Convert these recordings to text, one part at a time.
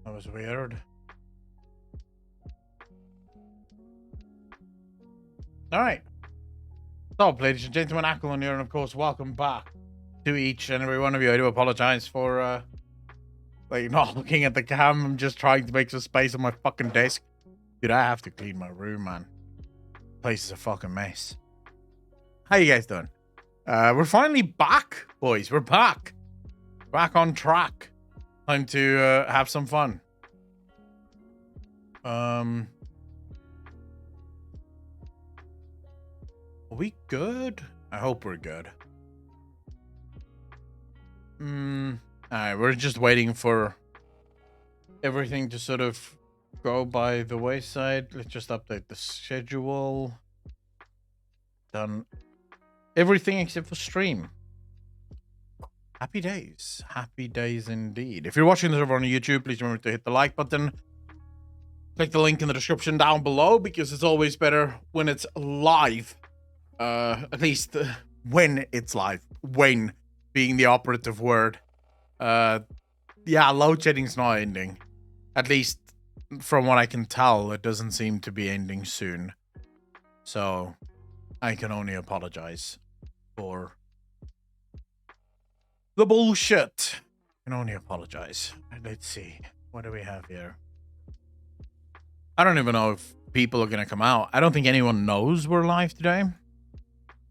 That was weird. All right. So, ladies and gentlemen, Aquilon here, and of course, welcome back to each and every one of you. I do apologize for, not looking at the cam. I'm just trying to make some space on my fucking desk. Dude, I have to clean my room, man. The place is a fucking mess. How you guys doing? We're finally back, boys. We're back. Back on track. Time to have some fun. Are we good? I hope we're good. Alright, we're just waiting for everything to sort of go by the wayside. Let's just update the schedule. Done everything except for stream. Happy days. Happy days indeed. If you're watching this over on YouTube, please remember to hit the like button. Click the link in the description down below because it's always better when it's live. At least when it's live. When being the operative word. Yeah, load shedding's not ending. At least from what I can tell, it doesn't seem to be ending soon. So I can only apologize for the bullshit. I can only apologize. Let's see. What do we have here? I don't even know if people are going to come out. I don't think anyone knows we're live today.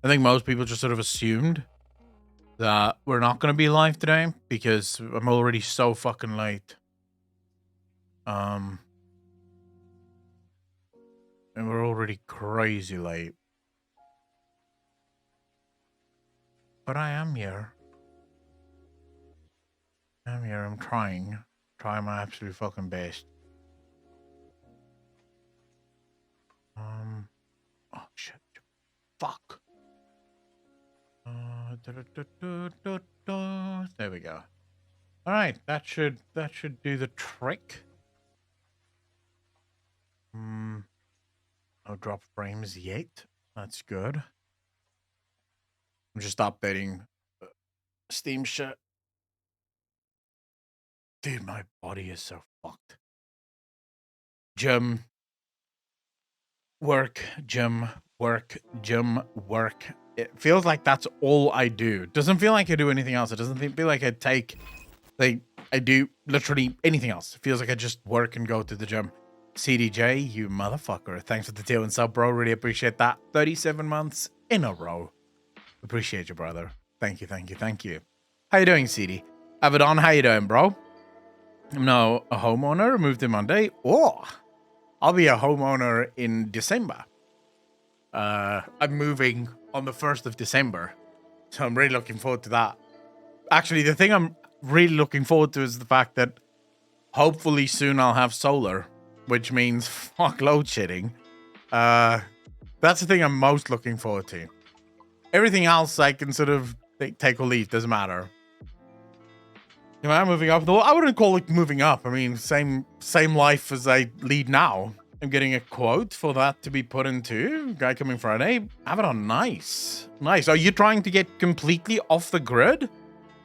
I think most people just sort of assumed that we're not going to be live today because I'm already so fucking late. And we're already crazy late. But I am here. I'm trying my absolute fucking best. Oh shit. Fuck. There we go. All right, that should do the trick. No drop frames yet. That's good. I'm just updating Steam shit. Dude, my body is so fucked. Gym, work, gym, work, gym, work. It feels like that's all I do. It doesn't feel like I do anything else. It doesn't feel like I do literally anything else. It feels like I just work and go to the gym. CDJ, you motherfucker. Thanks for the tail and sub, bro. Really appreciate that. 37 months in a row. Appreciate you, brother. Thank you. How you doing, CD? Avedon, how you doing, bro? I'm now a homeowner. Moved in Monday. Oh, I'll be a homeowner in December. I'm moving on the 1st of December. So I'm really looking forward to that. Actually, the thing I'm really looking forward to is the fact that hopefully soon I'll have solar, which means fuck load shedding. That's the thing I'm most looking forward to. Everything else I can sort of take or leave, doesn't matter. Am I moving up? I wouldn't call it moving up. I mean, same life as I lead now. I'm getting a quote for that to be put into. Guy coming Friday. Have it on. Nice. Are you trying to get completely off the grid?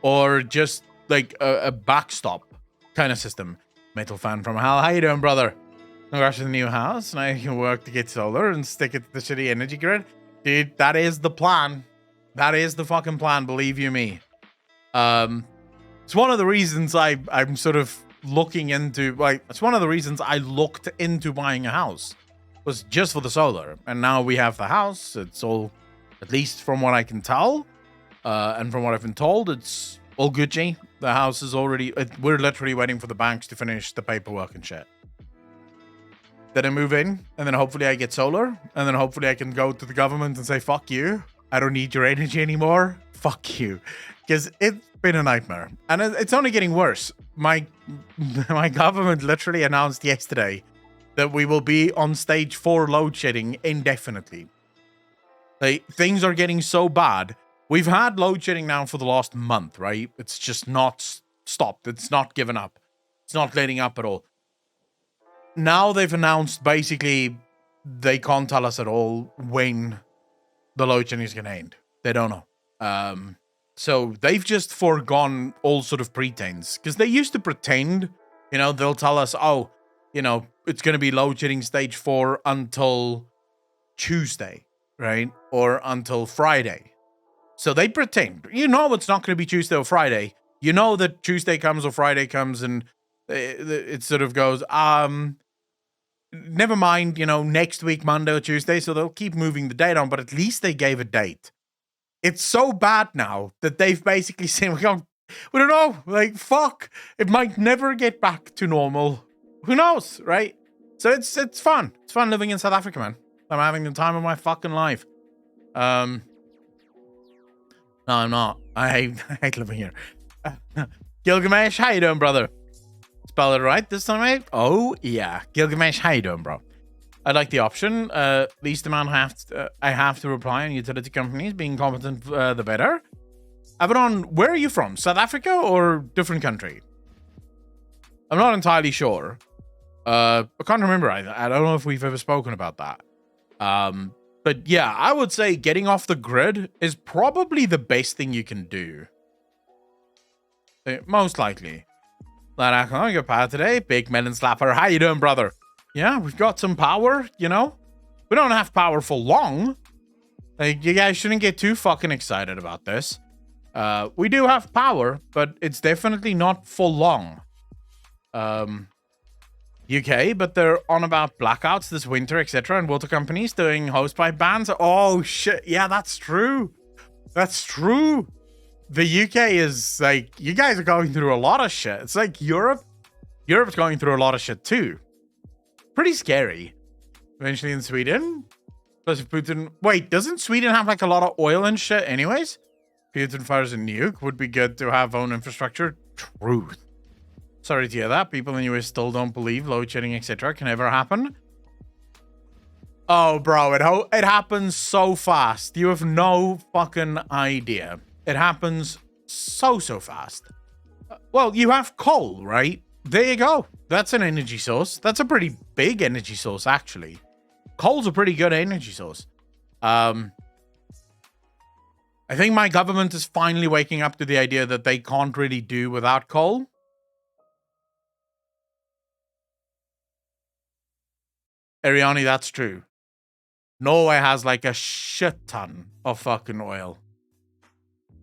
Or just like a backstop kind of system? Metal fan from hell. How you doing, brother? Congrats to the new house. Now you can work to get solar and stick it to the shitty energy grid. Dude, that is the plan. That is the fucking plan, believe you me. It's one of the reasons I'm sort of looking into, it's one of the reasons I looked into buying a house, was just for the solar. And now we have the house. It's all, at least from what I can tell, and from what I've been told, it's all Gucci. The house is already, we're literally waiting for the banks to finish the paperwork and shit. Then I move in, and then hopefully I get solar, and then hopefully I can go to the government and say, fuck you. I don't need your energy anymore. Fuck you. Because it's been a nightmare. And it's only getting worse. My government literally announced yesterday that we will be on stage 4 load shedding indefinitely. Things are getting so bad. We've had load shedding now for the last month, right? It's just not stopped. It's not given up. It's not letting up at all. Now they've announced basically they can't tell us at all when the load shedding is going to end. They don't know. So they've just foregone all sort of pretense, because they used to pretend You know, they'll tell us, oh, you know, it's going to be load shedding stage 4 until Tuesday, right? Or until Friday. So they pretend. You know it's not going to be Tuesday or Friday. You know that Tuesday comes or Friday comes and it sort of goes, never mind, you know, next week, Monday or Tuesday. So they'll keep moving the date on, but at least they gave a date. It's so bad now that they've basically said, we don't know, like, fuck, it might never get back to normal. Who knows, right? So it's fun. It's fun living in South Africa, man. I'm having the time of my fucking life. No, I'm not. I hate living here. Gilgamesh, how you doing, brother? Spell it right this time, mate? Oh, yeah. Gilgamesh, how you doing, bro? I like the option. Least amount I have to reply on utility companies. Being competent, the better. Abaddon, where are you from? South Africa or different country? I'm not entirely sure. I can't remember. I don't know if we've ever spoken about that. But yeah, I would say getting off the grid is probably the best thing you can do. Most likely. I can't get power today. Big melon slapper. How you doing, brother? Yeah, we've got some power, you know? We don't have power for long. Like, you guys shouldn't get too fucking excited about this. We do have power, but it's definitely not for long. UK, but they're on about blackouts this winter, etc. And water companies doing hosepipe bans. Oh, shit. Yeah, that's true. That's true. The UK is like, you guys are going through a lot of shit. It's like Europe. Europe's going through a lot of shit too. Pretty scary. Eventually in Sweden. Plus if Putin... Wait, doesn't Sweden have like a lot of oil and shit anyways? Putin fires a nuke. Would be good to have own infrastructure. Truth. Sorry to hear that. People in the US still don't believe load shedding, etc. can ever happen. Oh, bro, it happens so fast. You have no fucking idea. It happens so fast. Well, you have coal, right? There you go. That's an energy source. That's a pretty big energy source, actually. Coal's a pretty good energy source. I think my government is finally waking up to the idea that they can't really do without coal. Ariani, that's true. Norway has like a shit ton of fucking oil.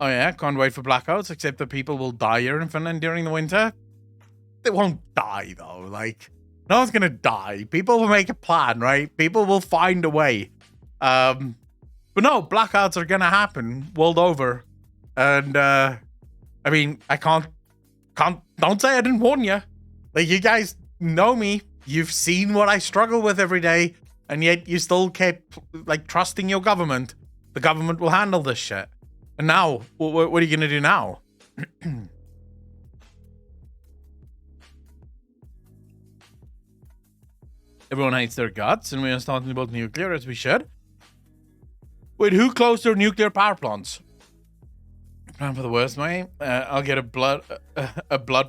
Oh yeah, can't wait for blackouts, except that people will die here in Finland during the winter. They won't die though, like, no one's gonna die. People will make a plan, right? People will find a way. But no, blackouts are gonna happen world over. And, I mean, don't say I didn't warn you. Like, you guys know me. You've seen what I struggle with every day, and yet you still kept, like, trusting your government. The government will handle this shit. And now, what are you going to do now? Everyone hates their guts, and we are starting about nuclear, as we should. Wait, who closed their nuclear power plants? Plan for the worst, mate. I'll get a blood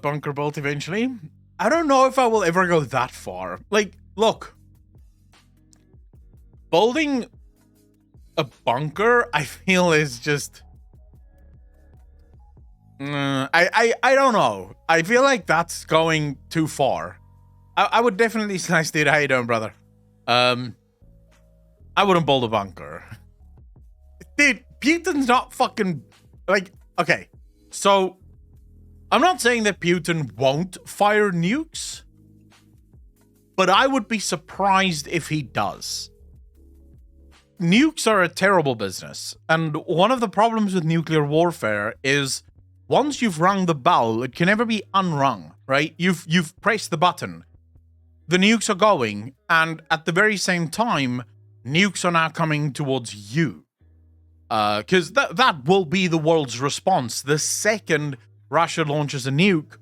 bunker built eventually. I don't know if I will ever go that far. Like, look. Building a bunker, I feel, is just... I don't know. I feel like that's going too far. I would definitely slice, dude. How you doing, brother? I wouldn't build a bunker. Dude, Putin's not fucking... Like, okay. So, I'm not saying that Putin won't fire nukes. But I would be surprised if he does. Nukes are a terrible business. And one of the problems with nuclear warfare is... Once you've rung the bell, it can never be unrung, right? You've pressed the button. The nukes are going, and at the very same time, nukes are now coming towards you. Because that will be the world's response. The second Russia launches a nuke,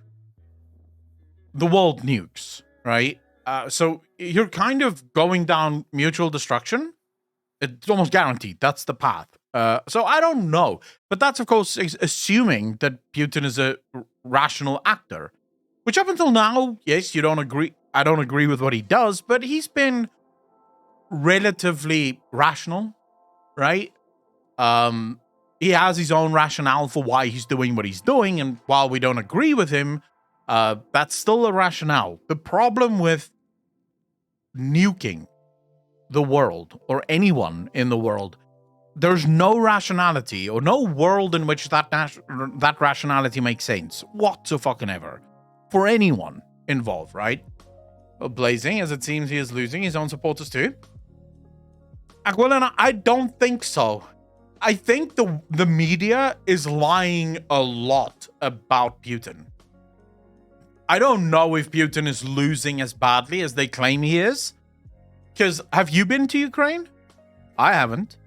the world nukes, right? So you're kind of going down mutual destruction. It's almost guaranteed. That's the path. So I don't know. But that's, of course, assuming that Putin is a rational actor. Which up until now, yes, you don't agree. I don't agree with what he does, but he's been relatively rational, right? He has his own rationale for why he's doing what he's doing, and while we don't agree with him, That's still a rationale. The problem with nuking the world or anyone in the world, there's no rationality or no world in which that rationality makes sense whatsoever for anyone involved, right? Well, Blazing, as it seems he is losing his own supporters too. Aquilina, I don't think so. I think the media is lying a lot about Putin. I don't know if Putin is losing as badly as they claim he is. Because have you been to Ukraine? I haven't.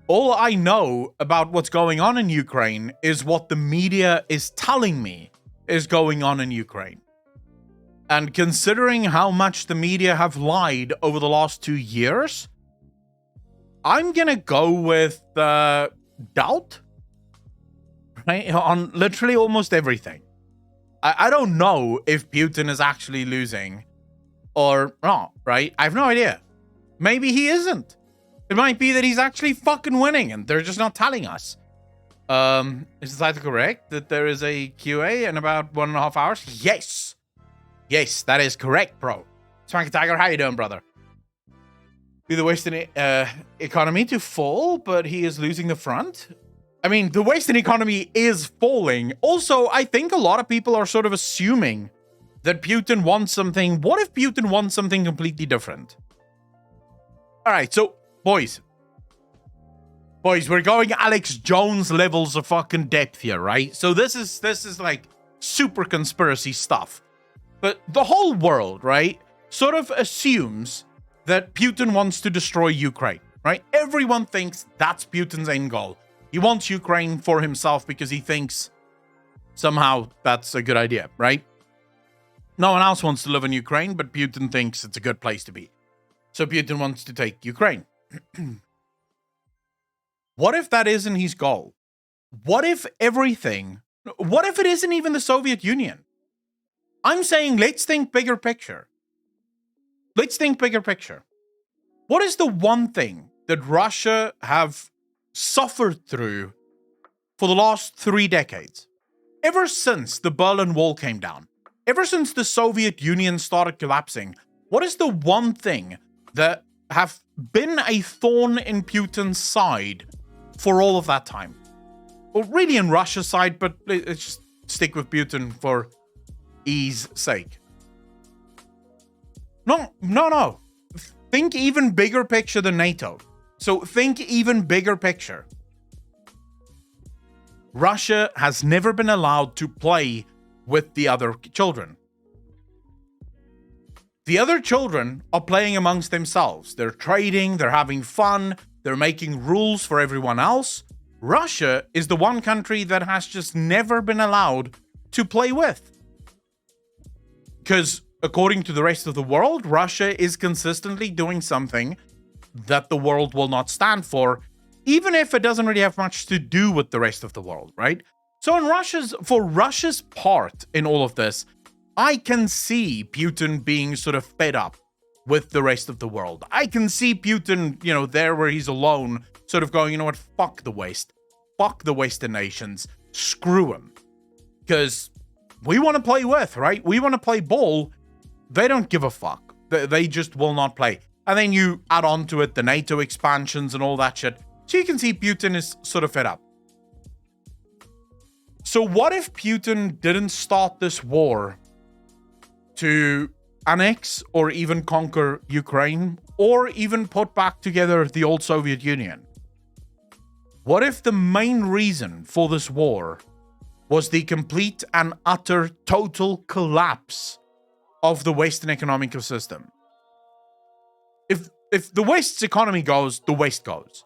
All I know about what's going on in Ukraine is what the media is telling me is going on in Ukraine. And considering how much the media have lied over the last 2 years, I'm going to go with doubt, right? On literally almost everything. I don't know if Putin is actually losing or not, right? I have no idea. Maybe he isn't. It might be that he's actually fucking winning and they're just not telling us. Is the title correct that there is a QA in about 1.5 hours? Yes. Yes, that is correct, bro. Swanky Tiger, how you doing, brother? Be the Western economy to fall, but he is losing the front. I mean, the Western economy is falling. Also, I think a lot of people are sort of assuming that Putin wants something. What if Putin wants something completely different? All right, so boys, we're going Alex Jones levels of fucking depth here, right? So this is like super conspiracy stuff. But the whole world, right, sort of assumes that Putin wants to destroy Ukraine, right? Everyone thinks that's Putin's end goal. He wants Ukraine for himself because he thinks somehow that's a good idea, right? No one else wants to live in Ukraine, but Putin thinks it's a good place to be. So Putin wants to take Ukraine. What if that isn't his goal? What if it isn't even the Soviet Union? I'm saying let's think bigger picture. Let's think bigger picture. What is the one thing that Russia have suffered through for the last 3 decades? Ever since the Berlin Wall came down, ever since the Soviet Union started collapsing, what is the one thing that have been a thorn in Putin's side for all of that time? Well, really in Russia's side, but let's just stick with Putin for ease sake. No. Think even bigger picture than NATO. So think even bigger picture. Russia has never been allowed to play with the other children. The other children are playing amongst themselves. They're trading, they're having fun, they're making rules for everyone else. Russia is the one country that has just never been allowed to play with. Because according to the rest of the world, Russia is consistently doing something that the world will not stand for, even if it doesn't really have much to do with the rest of the world, right? So for Russia's part in all of this, I can see Putin being sort of fed up with the rest of the world. I can see Putin, there where he's alone, sort of going, you know what, fuck the West. Fuck the Western nations. Screw them. Because we want to play with, right? We want to play ball. They don't give a fuck. They just will not play. And then you add on to it the NATO expansions and all that shit. So you can see Putin is sort of fed up. So what if Putin didn't start this war to annex or even conquer Ukraine or even put back together the old Soviet Union? What if the main reason for this war was the complete and utter total collapse of the Western economic system? If the West's economy goes, the West goes.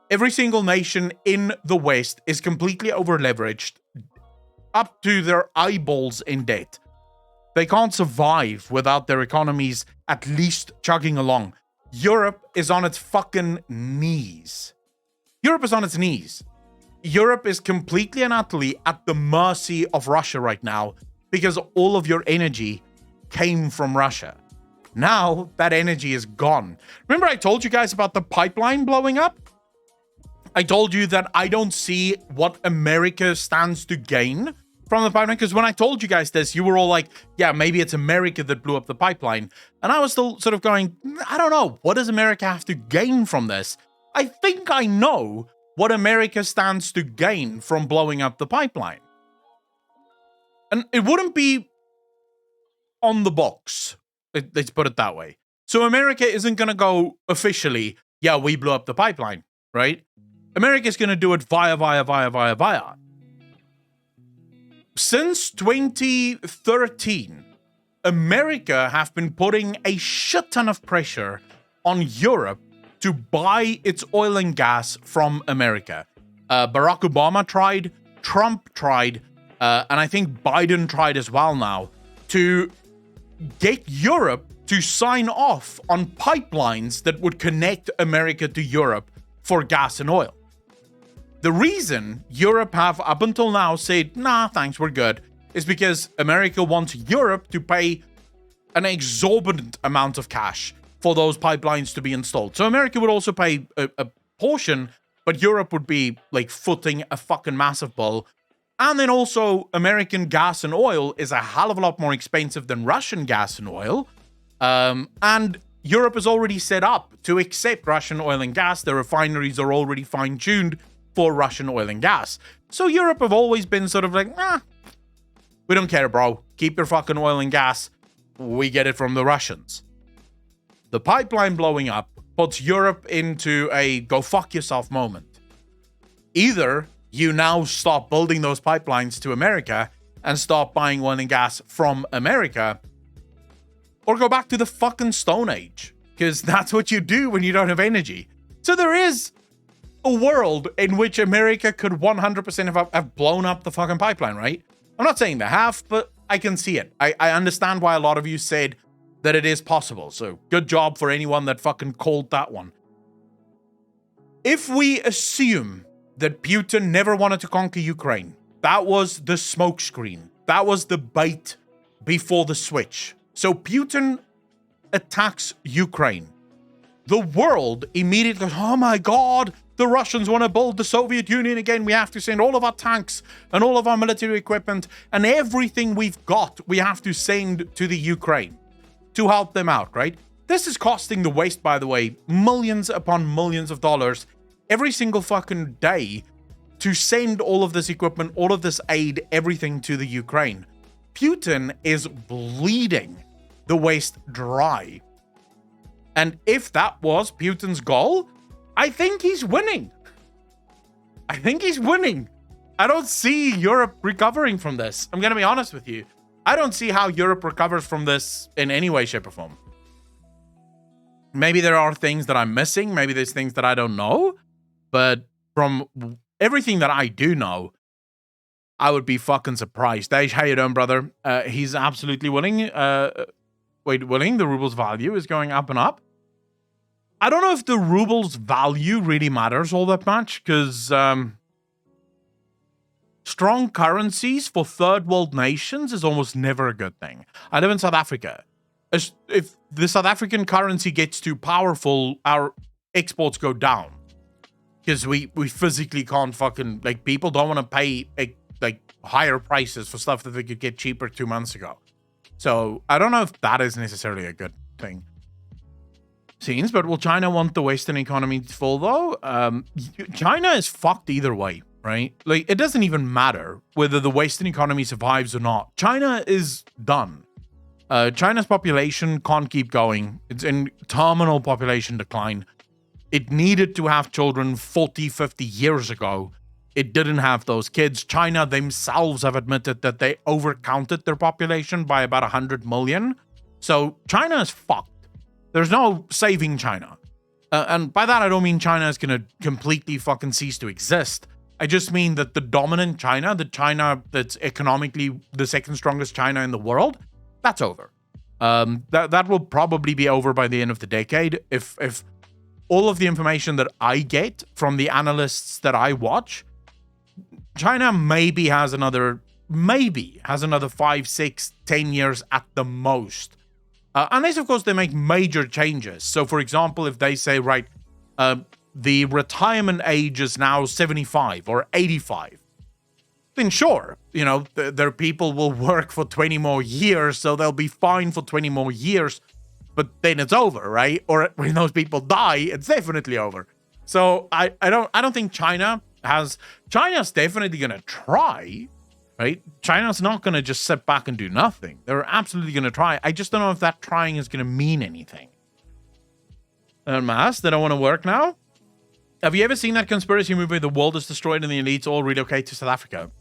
Every single nation in the West is completely over-leveraged, up to their eyeballs in debt. They can't survive without their economies at least chugging along. Europe is on its fucking knees. Europe is on its knees. Europe is completely and utterly at the mercy of Russia right now because all of your energy came from Russia. Now that energy is gone. Remember I told you guys about the pipeline blowing up? I told you that I don't see what America stands to gain from the pipeline? Because when I told you guys this, you were all like, yeah, maybe it's America that blew up the pipeline. And I was still sort of going, I don't know. What does America have to gain from this? I think I know what America stands to gain from blowing up the pipeline. And it wouldn't be on the box. Let's put it that way. So America isn't going to go officially, yeah, we blew up the pipeline, right? America's going to do it via. Since 2013, America have been putting a shit ton of pressure on Europe to buy its oil and gas from America. Barack Obama tried, Trump tried, and I think Biden tried as well now, to get Europe to sign off on pipelines that would connect America to Europe for gas and oil. The reason Europe have up until now said, nah, thanks, we're good, is because America wants Europe to pay an exorbitant amount of cash for those pipelines to be installed. So America would also pay a portion, but Europe would be like footing a fucking massive bill. And then also American gas and oil is a hell of a lot more expensive than Russian gas and oil. And Europe is already set up to accept Russian oil and gas. The refineries are already fine-tuned for Russian oil and gas. So Europe have always been sort of like, we don't care, bro. Keep your fucking oil and gas. We get it from the Russians. The pipeline blowing up puts Europe into a go fuck yourself moment. Either you now stop building those pipelines to America and stop buying oil and gas from America, or go back to the fucking Stone Age, because that's what you do when you don't have energy. So there is a world in which America could 100% have blown up the fucking pipeline, right? I'm not saying they have, but I can see it. I understand why a lot of you said that it is possible. So good job for anyone that fucking called that one. If we assume that Putin never wanted to conquer Ukraine, that was the smokescreen. That was the bait before the switch. So Putin attacks Ukraine. The world immediately goes, oh my God, the Russians want to build the Soviet Union again. We have to send all of our tanks and all of our military equipment and everything we've got, we have to send to the Ukraine to help them out, right? This is costing the West, by the way, millions upon millions of dollars every single fucking day to send all of this equipment, all of this aid, everything to the Ukraine. Putin is bleeding the West dry. And if that was Putin's goal, I think he's winning. I don't see Europe recovering from this. I'm going to be honest with you. I don't see how Europe recovers from this in any way, shape, or form. Maybe there are things that I'm missing. Maybe there's things that I don't know. But from everything that I do know, I would be fucking surprised. Dej, how you doing, brother? He's absolutely winning. Winning. The ruble's value is going up and up. I don't know if the ruble's value really matters all that much, because strong currencies for third world nations is almost never a good thing. I live in South Africa. If the South African currency gets too powerful, our exports go down. Because we physically can't fucking, like, people don't want to pay like higher prices for stuff that they could get cheaper 2 months ago. So I don't know if that is necessarily a good thing. Seems, but will China want the Western economy to fall though? China is fucked either way, right? Like, it doesn't even matter whether the Western economy survives or not. China is done. China's population can't keep going. It's in terminal population decline. It needed to have children 40, 50 years ago. It didn't have those kids. China themselves have admitted that they overcounted their population by about 100 million. So China is fucked. There's no saving China. And by that, I don't mean China is going to completely fucking cease to exist. I just mean that the dominant China, the China that's economically the second strongest China in the world, that's over. That will probably be over by the end of the decade. If all of the information that I get from the analysts that I watch, China maybe has another 5, 6, 10 years at the most. Unless, of course, they make major changes. So, for example, if they say, right, the retirement age is now 75 or 85, then sure, you know, their people will work for 20 more years, so they'll be fine for 20 more years, but then it's over, right? Or when those people die, it's definitely over. So I don't think China's definitely gonna try, right? China's not gonna just sit back and do nothing. They're absolutely gonna try. I just don't know if that trying is gonna mean anything. Mass, they don't want to work now. Have you ever seen that conspiracy movie, The World is Destroyed and the Elites All Relocate to South Africa?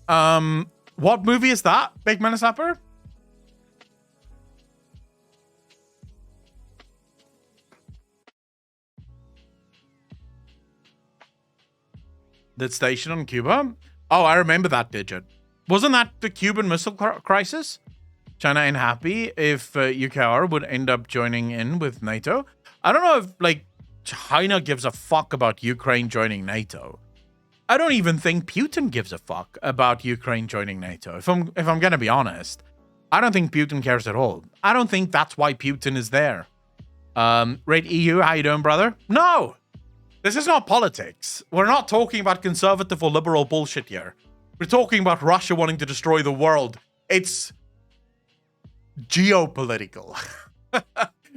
What movie is that, Big Menacepper? That station on Cuba? Oh, I remember that, Digit. Wasn't that the Cuban Missile Crisis? China ain't happy if UKR would end up joining in with NATO. I don't know if, like, China gives a fuck about Ukraine joining NATO. I don't even think Putin gives a fuck about Ukraine joining NATO. If I'm gonna be honest, I don't think Putin cares at all. I don't think that's why Putin is there. Red EU, how you doing, brother? No, this is not politics. We're not talking about conservative or liberal bullshit here. We're talking about Russia wanting to destroy the world. It's geopolitical.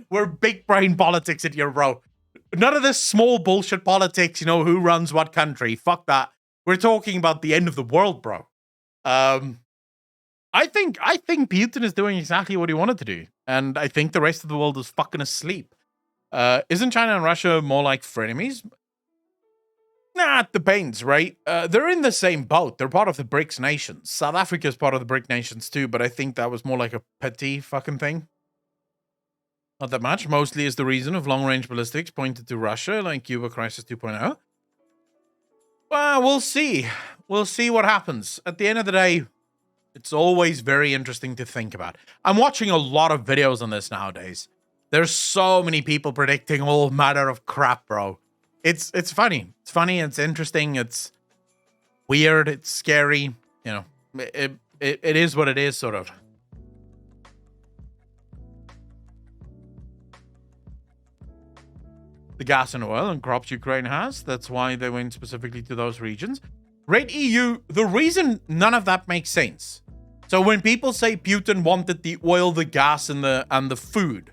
We're big brain politics in here, bro. None of this small bullshit politics, you know, who runs what country. Fuck that. We're talking about the end of the world, bro. I think Putin is doing exactly what he wanted to do. And I think the rest of the world is fucking asleep. Isn't China and Russia more like frenemies? Nah, it depends, right? They're in the same boat. They're part of the BRICS nations. South Africa is part of the BRIC nations too, but I think that was more like a petty fucking thing. Not that much. Mostly is the reason of long-range ballistics pointed to Russia, like Cuba Crisis 2.0. Well, we'll see. We'll see what happens. At the end of the day, it's always very interesting to think about. I'm watching a lot of videos on this nowadays. There's so many people predicting all matter of crap, bro. It's funny. It's funny. It's interesting. It's weird. It's scary. You know, it is what it is, sort of. The gas and oil and crops Ukraine has. That's why they went specifically to those regions. Red EU, the reason none of that makes sense. So when people say Putin wanted the oil, the gas, and the food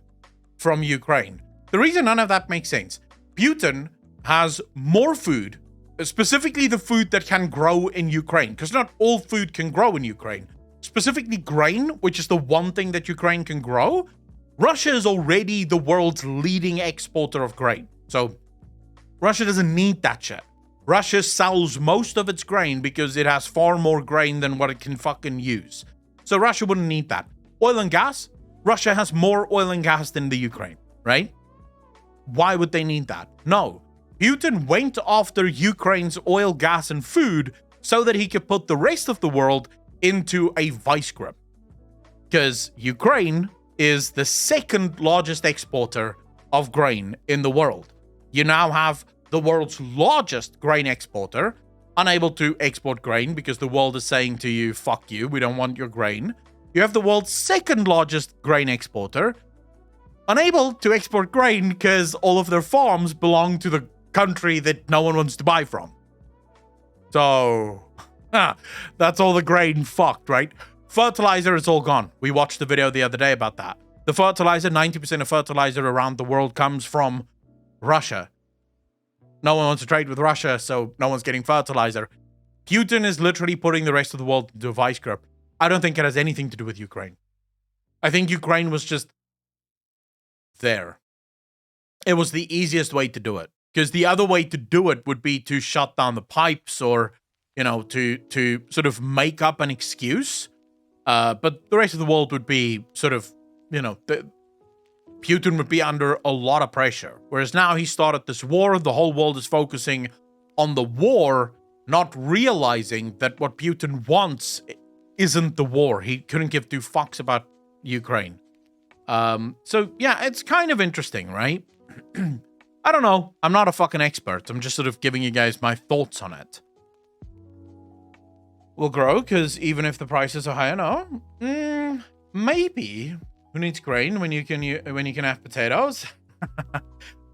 from Ukraine, the reason none of that makes sense. Putin has more food, specifically the food that can grow in Ukraine, because not all food can grow in Ukraine. Specifically grain, which is the one thing that Ukraine can grow. Russia is already the world's leading exporter of grain. So Russia doesn't need that shit. Russia sells most of its grain because it has far more grain than what it can fucking use. So Russia wouldn't need that. Oil and gas, Russia has more oil and gas than the Ukraine, right? Why would they need that? No. Putin went after Ukraine's oil, gas, and food so that he could put the rest of the world into a vice grip. Because Ukraine is the second largest exporter of grain in the world. You now have the world's largest grain exporter unable to export grain because the world is saying to you, fuck you, we don't want your grain. You have the world's second largest grain exporter unable to export grain because all of their farms belong to the country that no one wants to buy from. So, that's all the grain fucked, right? Fertilizer is all gone. We watched the video the other day about that. The fertilizer, 90% of fertilizer around the world comes from Russia. No one wants to trade with Russia, so no one's getting fertilizer. Putin is literally putting the rest of the world into a vice grip. I don't think it has anything to do with Ukraine. I think Ukraine was just there. It was the easiest way to do it. Because the other way to do it would be to shut down the pipes or, you know, to sort of make up an excuse. But the rest of the world would be sort of, you know, Putin would be under a lot of pressure. Whereas now he started this war, the whole world is focusing on the war, not realizing that what Putin wants isn't the war. He couldn't give two fucks about Ukraine. So yeah, it's kind of interesting, right? I don't know. I'm not a fucking expert. I'm just sort of giving you guys my thoughts on it. Will grow, because even if the prices are higher, no. Maybe. Who needs grain when you can have potatoes?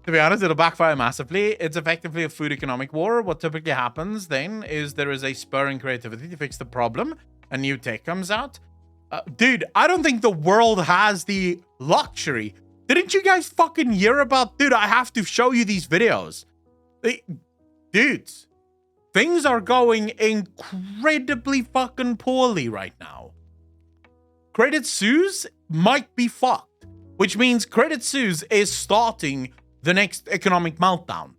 To be honest, it'll backfire massively. It's effectively a food economic war. What typically happens then is there is a spur in creativity to fix the problem. A new tech comes out. Dude, I don't think the world has the luxury. Didn't you guys fucking hear about... Dude, I have to show you these videos. Dudes, things are going incredibly fucking poorly right now. Credit Suisse might be fucked, which means Credit Suisse is starting the next economic meltdown.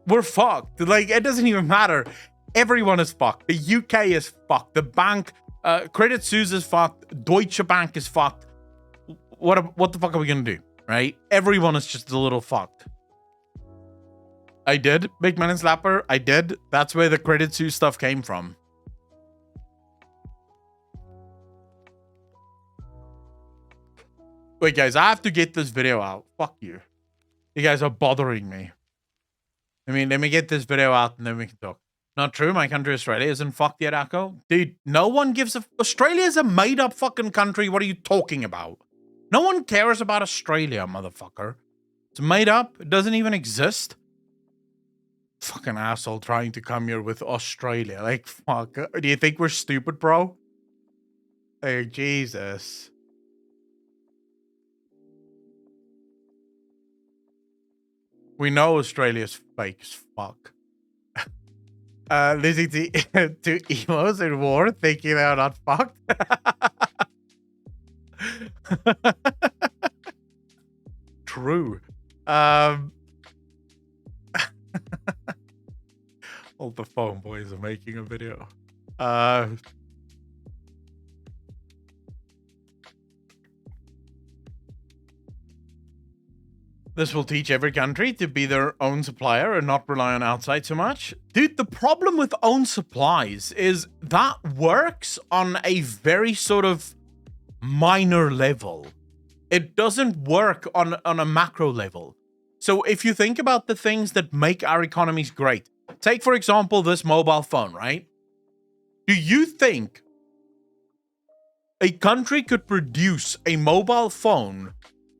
We're fucked. Like, it doesn't even matter. Everyone is fucked. The UK is fucked. The bank, Credit Suisse is fucked. Deutsche Bank is fucked. What the fuck are we gonna do, right? Everyone is just a little fucked. I did, Big Man and Slapper. I did. That's where the Credit Suisse stuff came from. Wait, guys, I have to get this video out. Fuck you. You guys are bothering me. I mean, let me get this video out and then we can talk. Not true. My country, Australia, isn't fucked yet, Akko. Dude, no one gives a... Australia is a made-up fucking country. What are you talking about? No one cares about Australia, motherfucker. It's made up. It doesn't even exist. Fucking asshole trying to come here with Australia. Like, fuck. Do you think we're stupid, bro? Hey, Jesus. We know Australia's fake as fuck. Listening to emos in war, thinking they're not fucked. True. All the phone boys are making a video. This will teach every country to be their own supplier and not rely on outside so much. Dude, the problem with own supplies is that works on a very sort of minor level. It doesn't work on a macro level. So if you think about the things that make our economies great, take, for example, this mobile phone, right? Do you think a country could produce a mobile phone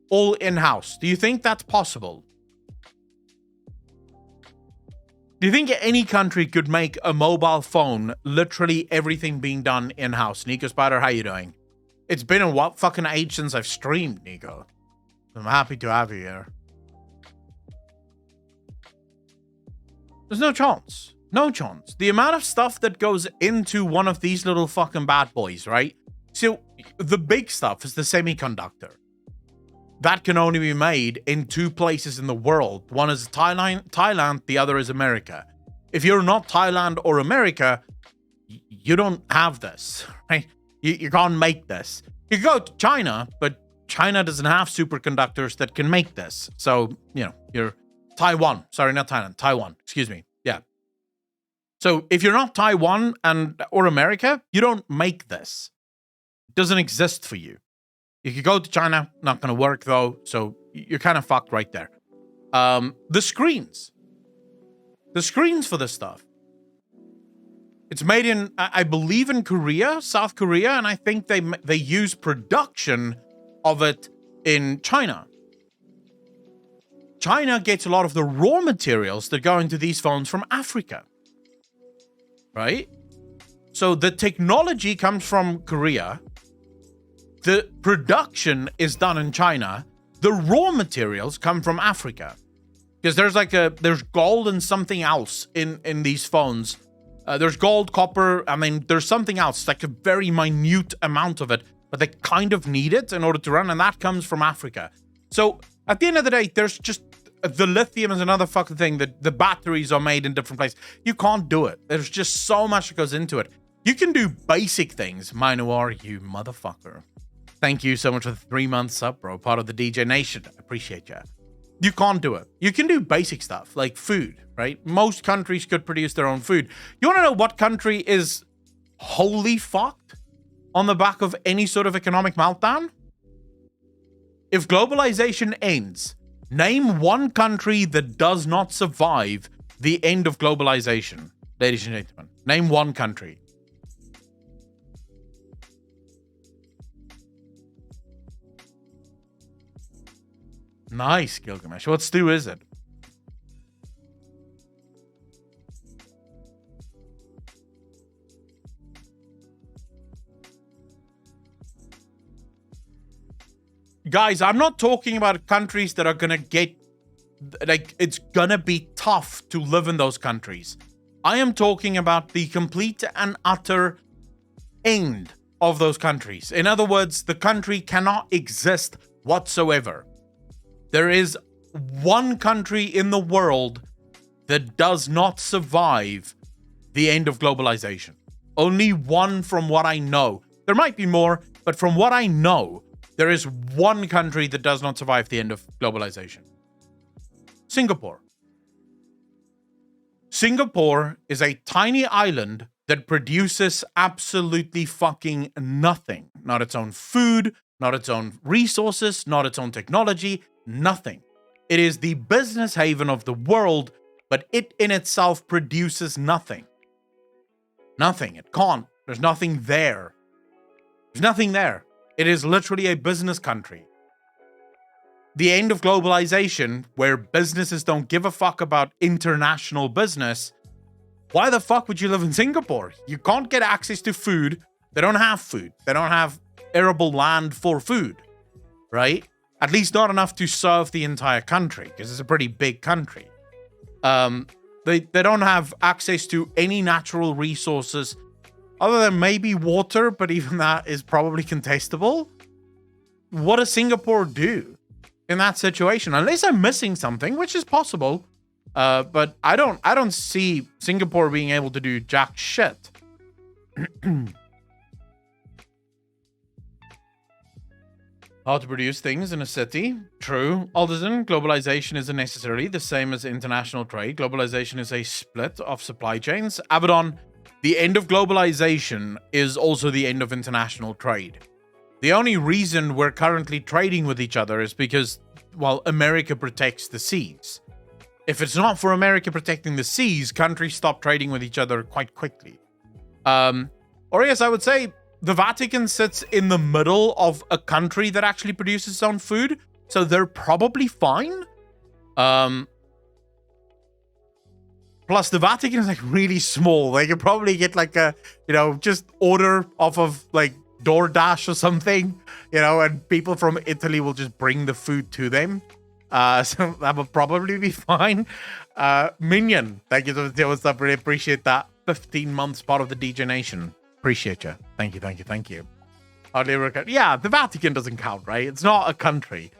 all in-house? Do you think that's possible? Do you think any country could make a mobile phone, literally everything being done in-house? Nico Spider, how you doing? It's been a what fucking age since I've streamed, Nico. I'm happy to have you here. There's no chance. No chance. The amount of stuff that goes into one of these little fucking bad boys, right? So, the big stuff is the semiconductor. That can only be made in 2 places in the world. One is Thailand, the other is America. If you're not Thailand or America, you don't have this, right? You can't make this. You go to China, but China doesn't have superconductors that can make this. So, you know, you're Taiwan. Sorry, not Thailand. Taiwan. Excuse me. Yeah. So if you're not Taiwan or America, you don't make this. It doesn't exist for you. You could go to China, not going to work though, so you're kind of fucked right there. The screens for this stuff. It's made in, I believe, in Korea, South Korea, and I think they use production of it in China. China gets a lot of the raw materials that go into these phones from Africa, right? So the technology comes from Korea. The production is done in China. The raw materials come from Africa. Because there's gold and something else in these phones. There's gold, copper, I mean, there's something else, like a very minute amount of it, but they kind of need it in order to run, and that comes from Africa. So at the end of the day, there's just, the lithium is another fucking thing, that the batteries are made in different places. You can't do it. There's just so much that goes into it. You can do basic things, Minoir, you motherfucker. Thank you so much for the 3 months sub, bro. Part of the DJ Nation. I appreciate you. You can't do it. You can do basic stuff, like food, right? Most countries could produce their own food. You want to know what country is wholly fucked on the back of any sort of economic meltdown? If globalization ends, name one country that does not survive the end of globalization. Ladies and gentlemen, name one country. Nice, Gilgamesh. What stew is it? Guys, I'm not talking about countries that are gonna get, like, it's gonna be tough to live in those countries. I am talking about the complete and utter end of those countries. In other words, the country cannot exist whatsoever. There is one country in the world that does not survive the end of globalization. Only one, from what I know. There might be more, but from what I know, there is one country that does not survive the end of globalization. Singapore. Singapore is a tiny island that produces absolutely fucking nothing. Not its own food, not its own resources, not its own technology, nothing. It is the business haven of the world, but it in itself produces nothing. Nothing. It can't. There's nothing there. There's nothing there. It is literally a business country. The end of globalization, where businesses don't give a fuck about international business, why the fuck would you live in Singapore? You can't get access to food. They don't have food. They don't have arable land for food, right? At least not enough to serve the entire country, because it's a pretty big country. They don't have access to any natural resources other than maybe water, but even that is probably contestable. What does Singapore do in that situation? Unless I'm missing something, which is possible. But I don't see Singapore being able to do jack shit. How to produce things in a city. True. Alderson, globalization isn't necessarily the same as international trade. Globalization is a split of supply chains. Abaddon, the end of globalization is also the end of international trade. The only reason we're currently trading with each other is because, well, America protects the seas. If it's not for America protecting the seas, countries stop trading with each other quite quickly. Or yes, I would say the Vatican sits in the middle of a country that actually produces its own food, so they're probably fine. Plus, the Vatican is like really small. They could probably get like a, just order off of like DoorDash or something, and people from Italy will just bring the food to them. So that will probably be fine. Minion, thank you for the what's up. Really appreciate that. 15 months part of the DJ Nation. Appreciate you. Thank you. Yeah, the Vatican doesn't count, right? It's not a country.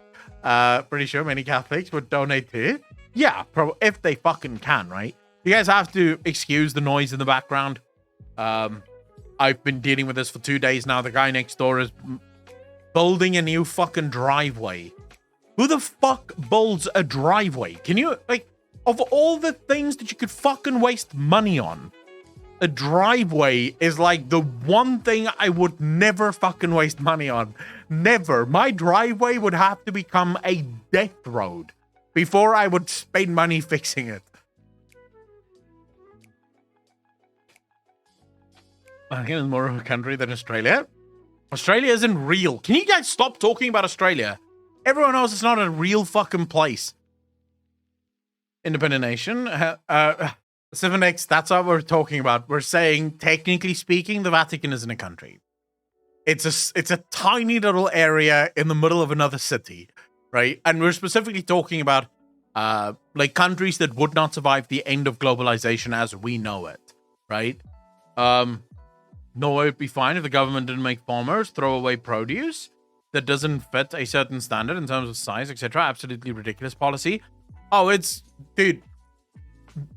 Pretty sure many Catholics would donate to it. Yeah, if they fucking can, right? You guys have to excuse the noise in the background. I've been dealing with this for 2 days now. The guy next door is building a new fucking driveway. Who the fuck builds a driveway? Can you, of all the things that you could fucking waste money on, a driveway is like the one thing I would never fucking waste money on. Never. My driveway would have to become a death road before I would spend money fixing it. I think it's more of a country than Australia. Australia isn't real. Can you guys stop talking about Australia? Everyone knows it's not a real fucking place. Independent nation. 7X, that's what we're talking about. We're saying, technically speaking, the Vatican isn't a country. It's a tiny little area in the middle of another city, right? And we're specifically talking about countries that would not survive the end of globalization as we know it, right? Norway would be fine if the government didn't make farmers throw away produce that doesn't fit a certain standard in terms of size, etc. Absolutely ridiculous policy. Oh, dude,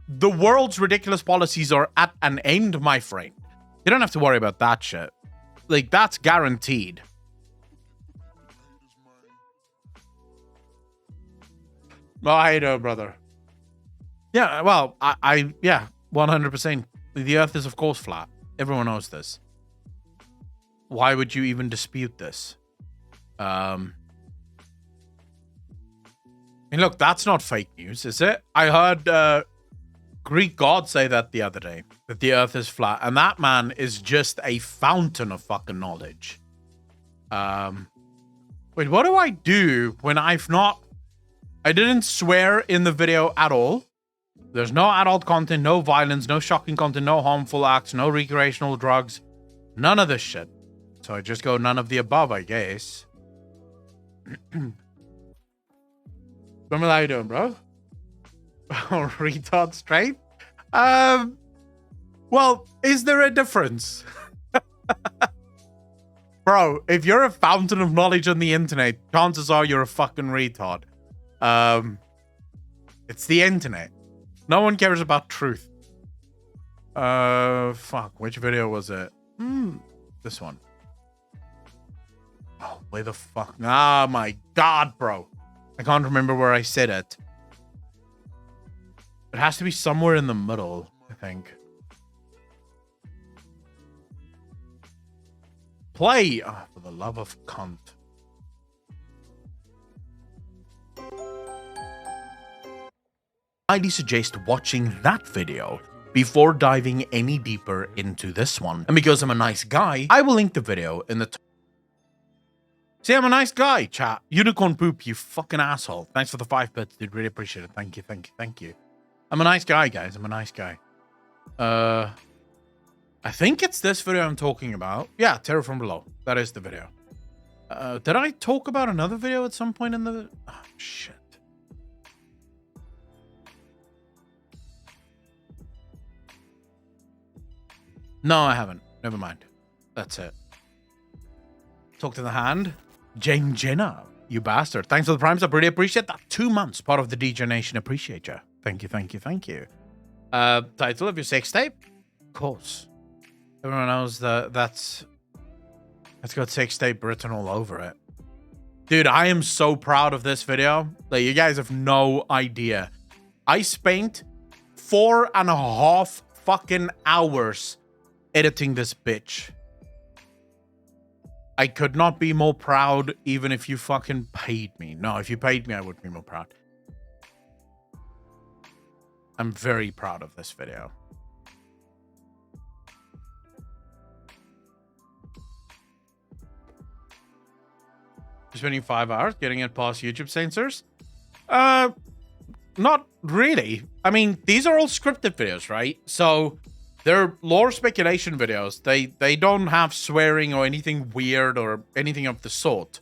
the world's ridiculous policies are at an end, my friend. You don't have to worry about that shit. That's guaranteed. Oh, I know, brother. Yeah, well, yeah, 100%. The Earth is, of course, flat. Everyone knows this. Why would you even dispute this? Look, that's not fake news, is it? I heard Greek god say that the other day, that the Earth is flat, and that man is just a fountain of fucking knowledge. Wait, what do I do when I've not I didn't swear in the video at all. There's no adult content, no violence, no shocking content, no harmful acts, no recreational drugs. None of this shit. So I just go none of the above, I guess. How you doing, bro? Retard straight? Well, is there a difference? Bro, if you're a fountain of knowledge on the internet, chances are you're a fucking retard. It's the internet. No one cares about truth. Fuck, which video was it? This one. Oh, where the fuck? Ah, my God, bro. I can't remember where I said it. It has to be somewhere in the middle, I think. Play! Oh, for the love of cunt. I highly suggest watching that video before diving any deeper into this one. And because I'm a nice guy, I will link the video in the top. See, I'm a nice guy, chat. Unicorn poop, you fucking asshole. Thanks for the 5 bits, dude. Really appreciate it. Thank you, thank you, thank you. I'm a nice guy, guys. I'm a nice guy. I think it's this video I'm talking about. Yeah, Terror from Below. That is the video. Did I talk about another video at some point in the... Oh, shit. No, I haven't. Never mind. That's it. Talk to the hand. Jane Jenner, you bastard. Thanks for the primes. I really appreciate that. 2 months, part of the DJ Nation. Appreciate you. Thank you, thank you, thank you. Title of your sex tape? Of course. Everyone knows that's got sex tape written all over it. Dude, I am so proud of this video. Like, you guys have no idea. I spent 4.5 fucking hours editing this bitch. I could not be more proud even if you fucking paid me. No, if you paid me, I would be more proud. I'm very proud of this video. Spending 5 hours getting it past YouTube censors? Not really. I mean, these are all scripted videos, right? So they're lore speculation videos. They don't have swearing or anything weird or anything of the sort.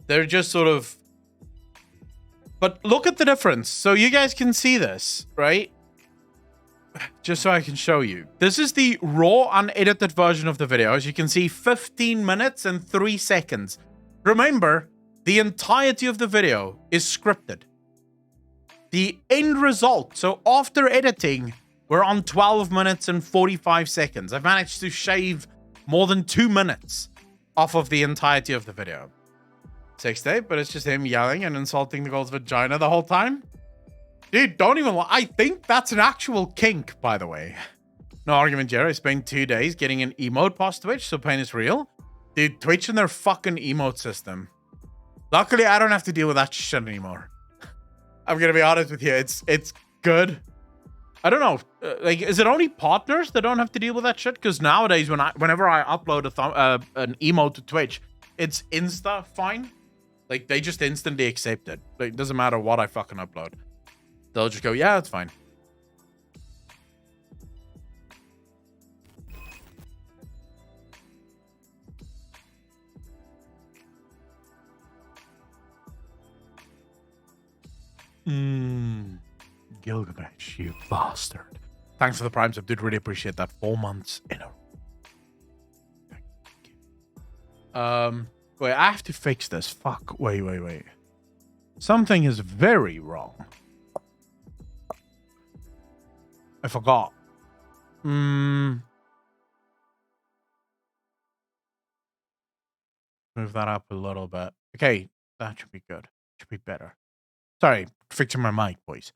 They're just sort of... But look at the difference. So you guys can see this, right? Just so I can show you. This is the raw, unedited version of the video. As you can see, 15 minutes and 3 seconds. Remember, the entirety of the video is scripted. The end result, so after editing, we're on 12 minutes and 45 seconds. I've managed to shave more than 2 minutes off of the entirety of the video. Sex tape, but it's just him yelling and insulting the girl's vagina the whole time. Dude, don't even lie. I think that's an actual kink, by the way. No argument, Jerry. I spent 2 days getting an emote past Twitch, so pain is real. Dude, Twitch and their fucking emote system. Luckily, I don't have to deal with that shit anymore. I'm gonna be honest with you. It's good. I don't know. Like, is it only partners that don't have to deal with that shit? Because nowadays, whenever I upload an emote to Twitch, it's insta fine. Like, they just instantly accept it. Like, it doesn't matter what I fucking upload. They'll just go, yeah, it's fine. Gilgamesh, you bastard. Thanks for the primes. I did really appreciate that. 4 months in a row. Wait, I have to fix this. Fuck. Wait. Something is very wrong. I forgot. Move that up a little bit. Okay, that should be good. Should be better. Sorry, fixing my mic, boys.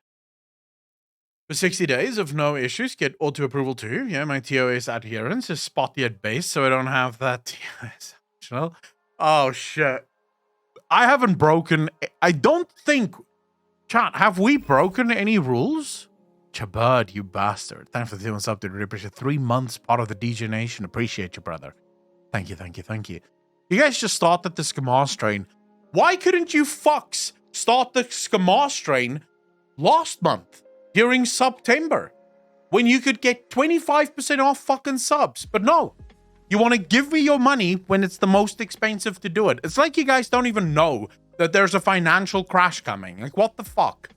For 60 days of no issues, get auto approval too. Yeah, my TOS adherence is spotty at base, so I don't have that TOS optional. Oh shit. I haven't broken. I don't think. Chat, have we broken any rules? Chabad, you bastard. Thanks for the 2 months up, dude. Really appreciate 3 months, part of the DJ Nation. Appreciate you, brother. Thank you. You guys just started the Scamar strain. Why couldn't you fucks start the Skamar strain last month during September when you could get 25% off fucking subs. But no, you want to give me your money when it's the most expensive to do it. It's like you guys don't even know that there's a financial crash coming. Like, what the fuck?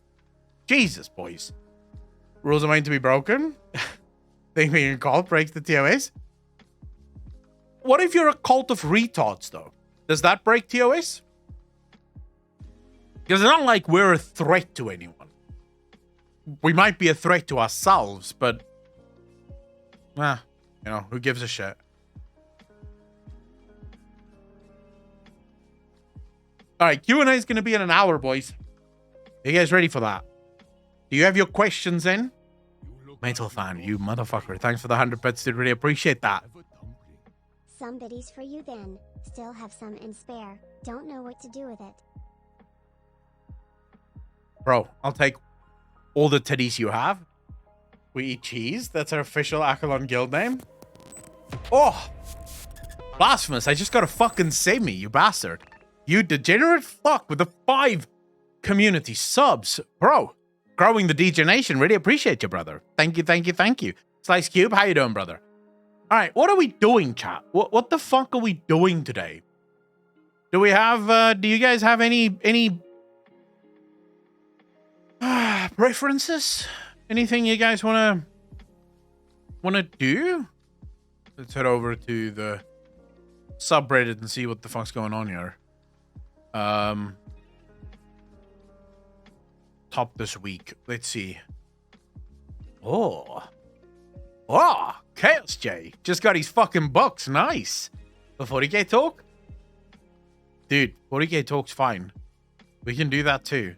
Jesus, boys. Rules are meant to be broken. Think being a cult breaks the TOS. What if you're a cult of retards, though? Does that break TOS? Because it's not like we're a threat to anyone. We might be a threat to ourselves, but... you know, who gives a shit? Alright, Q&A is going to be in an hour, boys. Are you guys ready for that? Do you have your questions in? Metal fan, you motherfucker. Thanks for the 100 bits, dude. Really appreciate that. Some biddies for you then. Still have some in spare. Don't know what to do with it. Bro, I'll take all the titties you have. We eat cheese. That's our official Accolon guild name. Oh! Blasphemous. I just gotta fucking save me, you bastard. You degenerate fuck with the 5 community subs. Bro, growing the DJ Nation. Really appreciate you, brother. Thank you, thank you, thank you. Slice Cube, how you doing, brother? All right, what are we doing, chat? What the fuck are we doing today? Do we have, do you guys have any preferences? Anything you guys wanna do? Let's head over to the subreddit and see what the fuck's going on here. Top this week. Let's see. Oh, Chaos J just got his fucking bucks. Nice. The 40k talk? Dude, 40k talk's fine. We can do that too.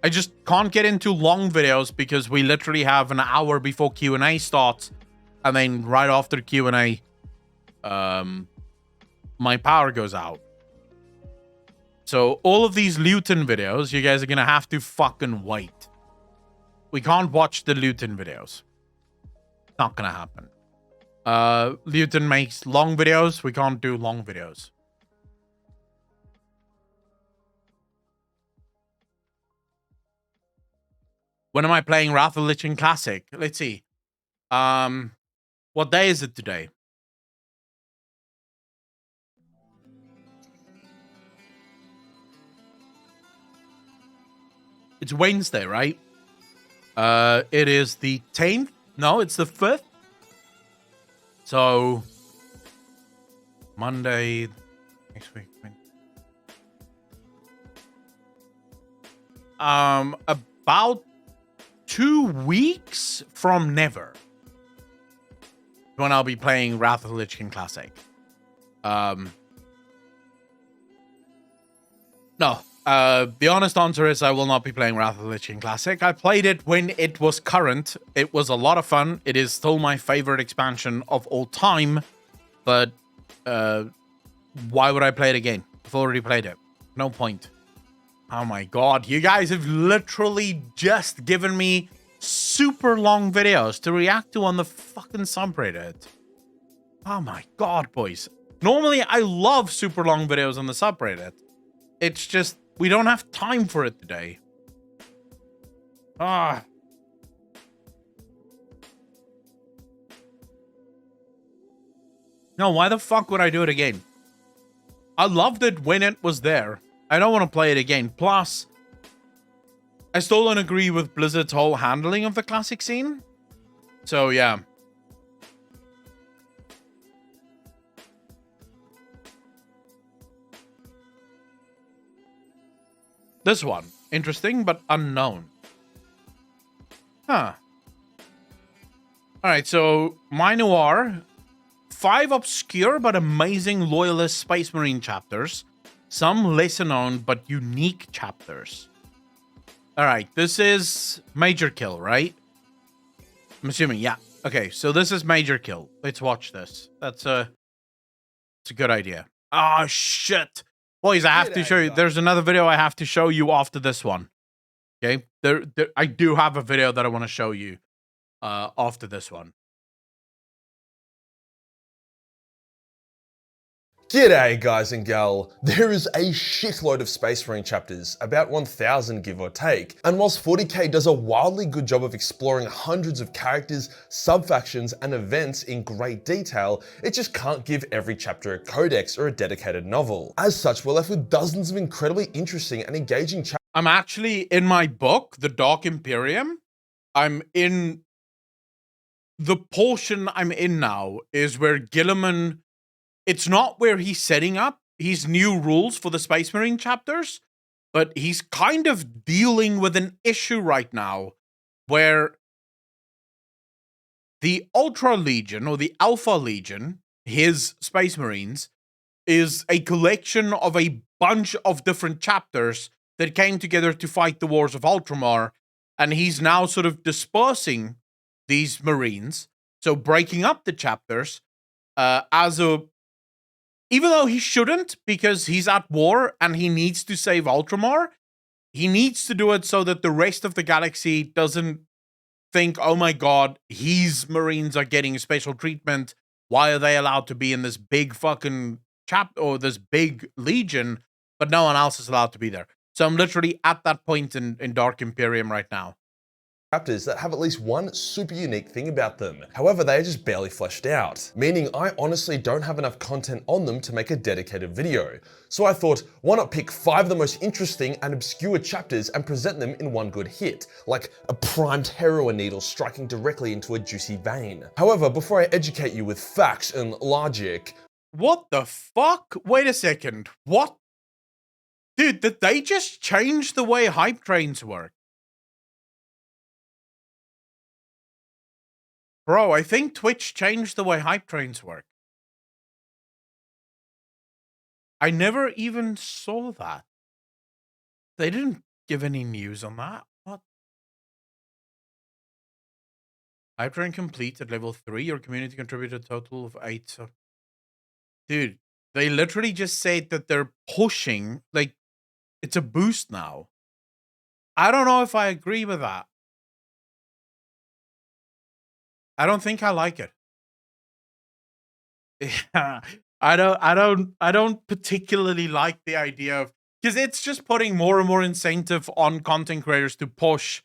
I just can't get into long videos because we literally have an hour before Q&A starts. And then right after Q&A, my power goes out. So all of these Luton videos, you guys are going to have to fucking wait. We can't watch the Luton videos. Not going to happen. Luton makes long videos. We can't do long videos. When am I playing Wrath of the Lich King Classic? Let's see. What day is it today? It's Wednesday, right? It is the 10th. No, it's the 5th. So, Monday, next week. About 2 weeks from never. When I'll be playing Wrath of the Lich King Classic. No. The honest answer is I will not be playing Wrath of the Lich King Classic. I played it when it was current. It was a lot of fun. It is still my favorite expansion of all time. But why would I play it again? I've already played it. No point. Oh my god. You guys have literally just given me super long videos to react to on the fucking subreddit. Oh my god, boys. Normally, I love super long videos on the subreddit. It's just, we don't have time for it today. Ah. No, why the fuck would I do it again? I loved it when it was there. I don't want to play it again. Plus, I still don't agree with Blizzard's whole handling of the classic scene. So, yeah. This one. Interesting, but unknown. Huh. Alright, so Noir. 5 obscure but amazing Loyalist Space Marine chapters. Some lesser known but unique chapters. Alright, this is Major Kill, right? I'm assuming, yeah. Okay, so this is Major Kill. Let's watch this. It's a good idea. Oh, shit. Boys, I have to show you. There's another video I have to show you after this one. Okay? I do have a video that I want to show you after this one. G'day guys and gal. There is a shitload of Space Marine chapters, about 1000 give or take, and whilst 40k does a wildly good job of exploring hundreds of characters, sub-factions and events in great detail, it just can't give every chapter a codex or a dedicated novel. As such, we're left with dozens of incredibly interesting and engaging chapters. I'm actually, in my book, The Dark Imperium, I'm in... The portion I'm in now is where Gilliman... It's not where he's setting up his new rules for the Space Marine chapters, but he's kind of dealing with an issue right now where the Ultra Legion, or the Alpha Legion, his Space Marines, is a collection of a bunch of different chapters that came together to fight the wars of Ultramar, and he's now sort of dispersing these Marines, so breaking up the chapters as a... Even though he shouldn't, because he's at war and he needs to save Ultramar, he needs to do it so that the rest of the galaxy doesn't think, oh my god, his Marines are getting special treatment. Why are they allowed to be in this big fucking or this big legion, but no one else is allowed to be there? So I'm literally at that point in Dark Imperium right now. Chapters that have at least one super unique thing about them. However, they are just barely fleshed out, meaning I honestly don't have enough content on them to make a dedicated video. So I thought, why not pick 5 of the most interesting and obscure chapters and present them in one good hit, like a primed heroin needle striking directly into a juicy vein. However, before I educate you with facts and logic... What the fuck? Wait a second. What? Dude, did they just change the way hype trains work? Bro, I think Twitch changed the way hype trains work. I never even saw that. They didn't give any news on that. What? Hype train complete at level 3. Your community contributed a total of 8. So... Dude, they literally just said that they're pushing, like, it's a boost now. I don't know if I agree with that. I don't think I like it. Yeah, I don't particularly like the idea of, because it's just putting more and more incentive on content creators to push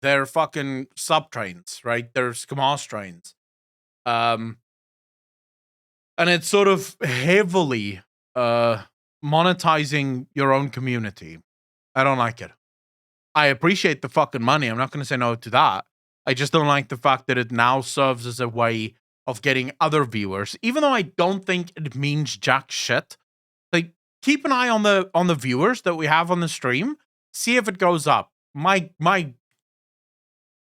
their fucking sub trains, right? Their Scamas trains. And it's sort of heavily monetizing your own community. I don't like it. I appreciate the fucking money. I'm not going to say no to that. I just don't like the fact that it now serves as a way of getting other viewers, even though I don't think it means jack shit. Like, keep an eye on the viewers that we have on the stream. See if it goes up. My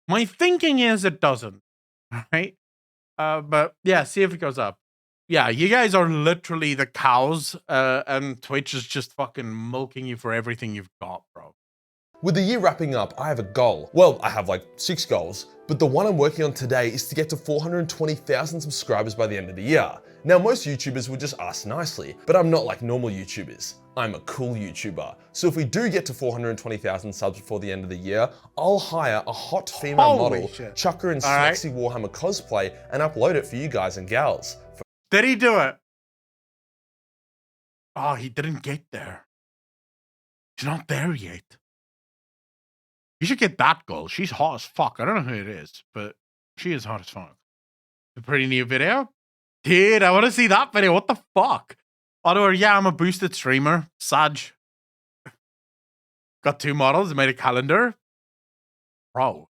thinking is it doesn't. Right? But yeah, see if it goes up. Yeah, you guys are literally the cows, and Twitch is just fucking milking you for everything you've got, bro. With the year wrapping up, I have a goal. Well, I have like 6 goals, but the one I'm working on today is to get to 420,000 subscribers by the end of the year. Now, most YouTubers would just ask nicely, but I'm not like normal YouTubers. I'm a cool YouTuber. So if we do get to 420,000 subs before the end of the year, I'll hire a hot female model, chuck her in sexy Warhammer cosplay, and upload it for you guys and gals. Did he do it? Oh, he didn't get there. He's not there yet. You should get that girl. She's hot as fuck. I don't know who it is, but she is hot as fuck. A pretty new video? Dude, I want to see that video. What the fuck? Otto, yeah, I'm a boosted streamer. Sag. Got 2 models. Made a calendar. Bro.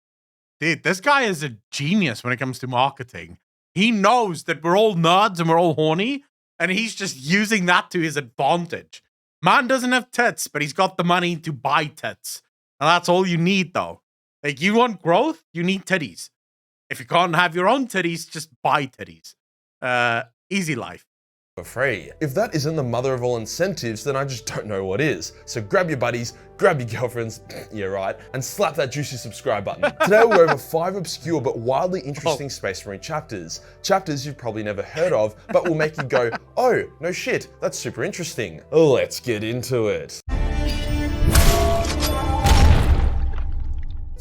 Dude, this guy is a genius when it comes to marketing. He knows that we're all nerds and we're all horny, and he's just using that to his advantage. Man doesn't have tits, but he's got the money to buy tits. And that's all you need, though. Like, you want growth, you need titties. If you can't have your own titties, just buy titties. Easy life. For free. If that isn't the mother of all incentives, then I just don't know what is. So grab your buddies, grab your girlfriends, yeah right, and slap that juicy subscribe button. Today we'll go over 5 obscure but wildly interesting Space Marine chapters. Chapters you've probably never heard of, but will make you go, oh, no shit, that's super interesting. Let's get into it.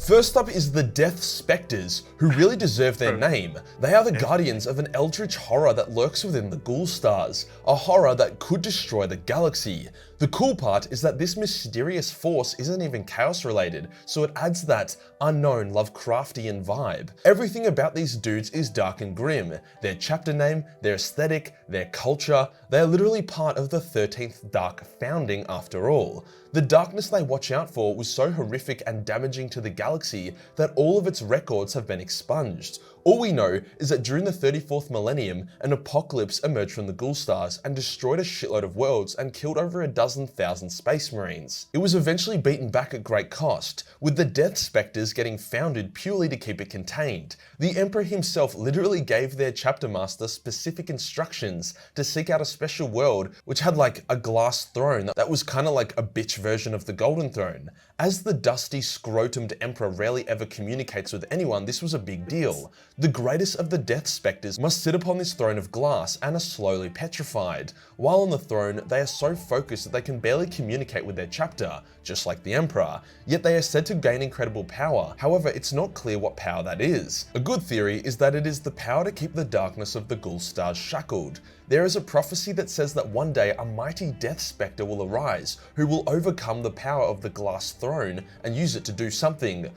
First up is the Death Spectres, who really deserve their name. They are the guardians of an eldritch horror that lurks within the Ghoul Stars, a horror that could destroy the galaxy. The cool part is that this mysterious force isn't even chaos related, so it adds that unknown Lovecraftian vibe. Everything about these dudes is dark and grim. Their chapter name, their aesthetic, their culture, they are literally part of the 13th Dark Founding after all. The darkness they watch out for was so horrific and damaging to the galaxy that all of its records have been expunged. All we know is that during the 34th millennium, an apocalypse emerged from the Ghoul Stars and destroyed a shitload of worlds and killed over 12,000 Space Marines. It was eventually beaten back at great cost, with the Death Spectres getting founded purely to keep it contained. The Emperor himself literally gave their chapter master specific instructions to seek out a special world which had like a glass throne that was kind of like a bitch version of the Golden Throne. As the dusty scrotumed Emperor rarely ever communicates with anyone, this was a big deal. The greatest of the Death Spectres must sit upon this throne of glass and are slowly petrified. While on the throne, they are so focused that they can barely communicate with their chapter, just like the Emperor, yet they are said to gain incredible power. However, it's not clear what power that is. A good theory is that it is the power to keep the darkness of the Ghoul Stars shackled. There is a prophecy that says that one day a mighty Death Spectre will arise, who will overcome the power of the glass throne and use it to do something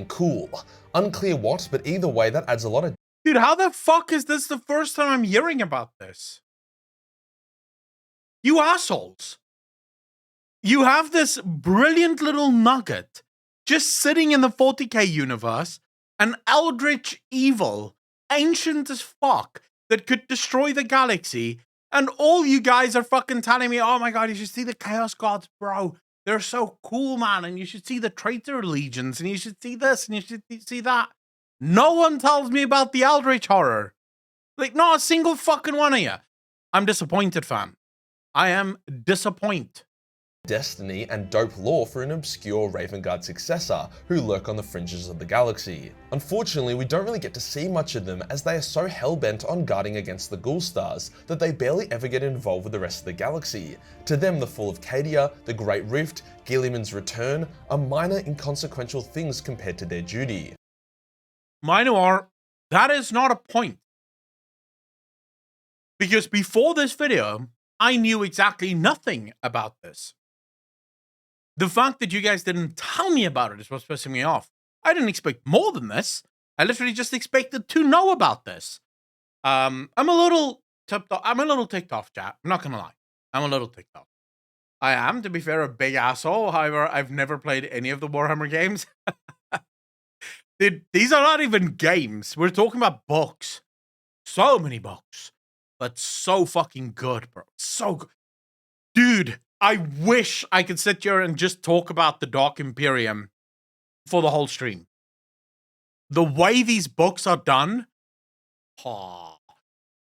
cool. Unclear what, but either way, that adds a lot of... Dude, how the fuck is this the first time I'm hearing about this? You assholes. You have this brilliant little nugget just sitting in the 40k universe, an eldritch evil, ancient as fuck, that could destroy the galaxy, and all you guys are fucking telling me, oh my god, you should see the Chaos Gods, bro. They're so cool, man, and you should see the Traitor Legions, and you should see this, and you should see that. No one tells me about the Eldritch Horror. Like, not a single fucking one of you. I'm disappointed, fam. I am disappointed. Destiny and dope lore for an obscure Raven Guard successor who lurk on the fringes of the galaxy. Unfortunately, we don't really get to see much of them as they are so hell-bent on guarding against the Ghoul Stars that they barely ever get involved with the rest of the galaxy. To them, the fall of Cadia, the Great Rift, Guilliman's return are minor inconsequential things compared to their duty. Minor, that is not a point. Because before this video, I knew exactly nothing about this. The fact that you guys didn't tell me about it is what's pissing me off. I didn't expect more than this. I literally just expected to know about this. I'm a little ticked off, chat. I'm not gonna lie. I'm a little ticked off. I am, to be fair, a big asshole. However, I've never played any of the Warhammer games. Dude, these are not even games. We're talking about books. So many books. But so fucking good, bro. So good. Dude, I wish I could sit here and just talk about the Dark Imperium for the whole stream. The way these books are done,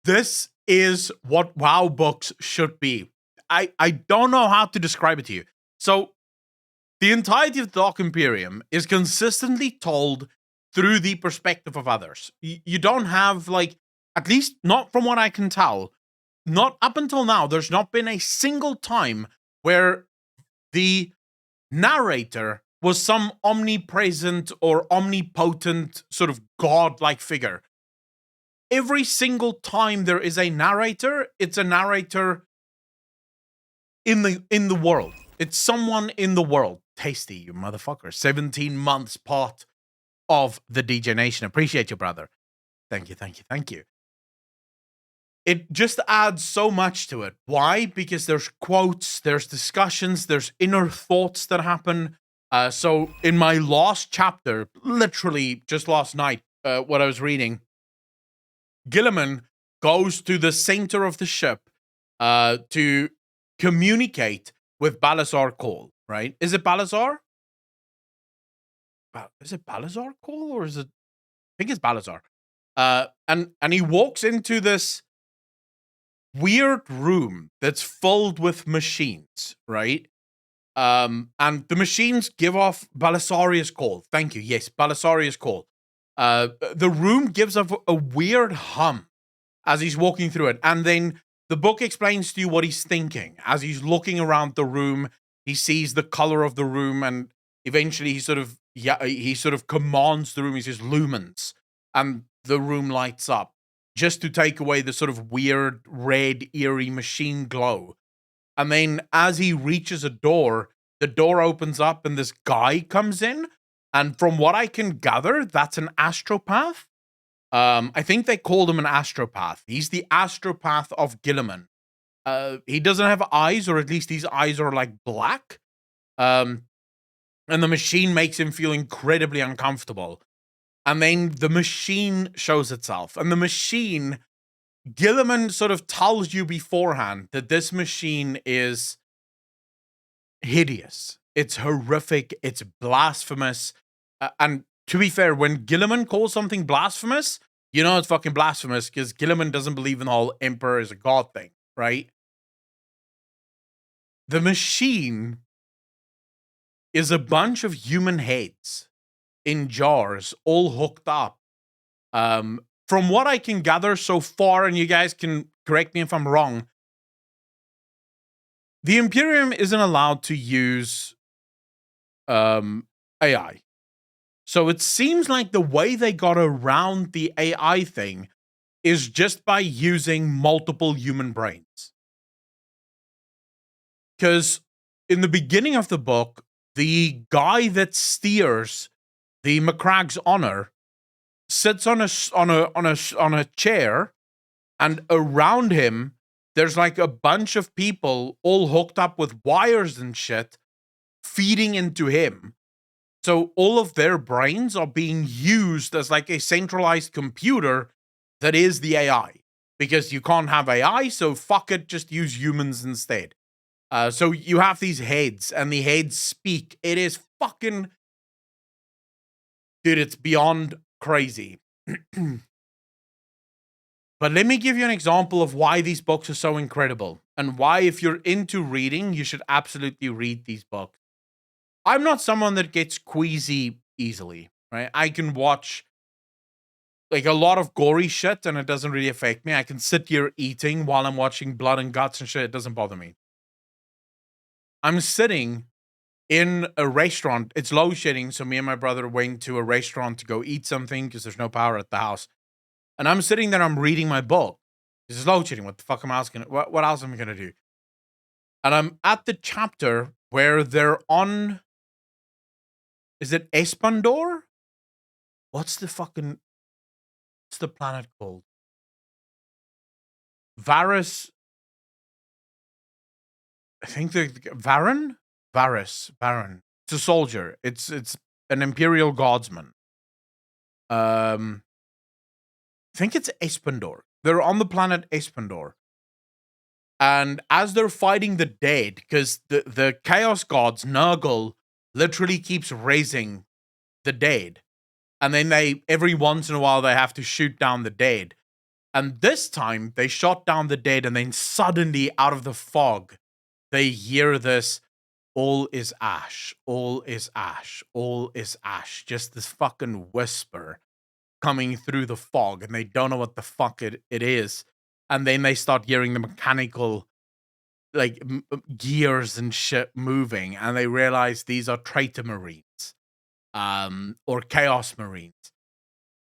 this is what WoW books should be. I don't know how to describe it to you. So, the entirety of the Dark Imperium is consistently told through the perspective of others. You don't have, like, at least not from what I can tell, not up until now, there's not been a single time where the narrator was some omnipresent or omnipotent sort of god-like figure. Every single time there is a narrator, it's a narrator in the world. It's someone in the world. Tasty, you motherfucker. 17 months part of the DJ Nation. Appreciate you, brother. Thank you, thank you, thank you. It just adds so much to it. Why? Because there's quotes, there's discussions, there's inner thoughts that happen. So in my last chapter, literally just last night, what I was reading, Guilliman goes to the center of the ship to communicate with Balazar Cole, right? Is it Balazar? Is it Balazar Cole or is it? I think it's Balazar. And he walks into this weird room that's filled with machines, right? And the machines give off Belisarius Call. Thank you. Yes, Belisarius Call. The room gives off a weird hum as he's walking through it. And then the book explains to you what he's thinking. As he's looking around the room, he sees the color of the room, and eventually he sort of yeah, he sort of commands the room. He says lumens, and the room lights up just to take away the sort of weird red eerie machine glow. And then as he reaches a door, the door opens up and this guy comes in. And from what I can gather, that's an astropath. I think they called him an astropath. He's the astropath of Gilliman. He doesn't have eyes, or at least these eyes are like black. And the machine makes him feel incredibly uncomfortable. And then the machine shows itself. And the machine, Gilliman sort of tells you beforehand that this machine is hideous. It's horrific. It's blasphemous. And to be fair, when Gilliman calls something blasphemous, you know it's fucking blasphemous because Gilliman doesn't believe in the whole emperor is a god thing, right? The machine is a bunch of human heads in jars, all hooked up. From what I can gather so far, and you guys can correct me if I'm wrong, the Imperium isn't allowed to use AI. So it seems like the way they got around the AI thing is just by using multiple human brains. Because in the beginning of the book, the guy that steers the McCragg's Honor sits on a chair, and around him there's like a bunch of people all hooked up with wires and shit feeding into him. So all of their brains are being used as like a centralized computer that is the AI. Because you can't have AI, so fuck it, just use humans instead. So you have these heads, and the heads speak. It is fucking... Dude, it's beyond crazy. But let me give you an example of why these books are so incredible, and why, if you're into reading, you should absolutely read these books. I'm not someone that gets queasy easily, right? I can watch like a lot of gory shit and it doesn't really affect me. I can sit here eating while I'm watching blood and guts and shit. It doesn't bother me. I'm sitting in a restaurant. It's load shedding, so me and my brother went to a restaurant to go eat something because there's no power at the house. And I'm sitting there, I'm reading my book. This is load shedding. What the fuck am I asking? What else am I gonna do? And I'm at the chapter where they're on... Is it Espandor? What's the planet called? Varus. I think the Varan? Baron. It's a soldier. It's an Imperial Guardsman. I think it's Espandor. They're on the planet Espandor. And as they're fighting the dead, because the Chaos Gods, Nurgle, literally keeps raising the dead. And then every once in a while, they have to shoot down the dead. And this time, they shot down the dead, and then suddenly, out of the fog, they hear this, all is ash, all is ash, all is ash. Just this fucking whisper coming through the fog, and they don't know what the fuck it is. And then they start hearing the mechanical, like, gears and shit moving, and they realize these are traitor Marines. Or Chaos Marines.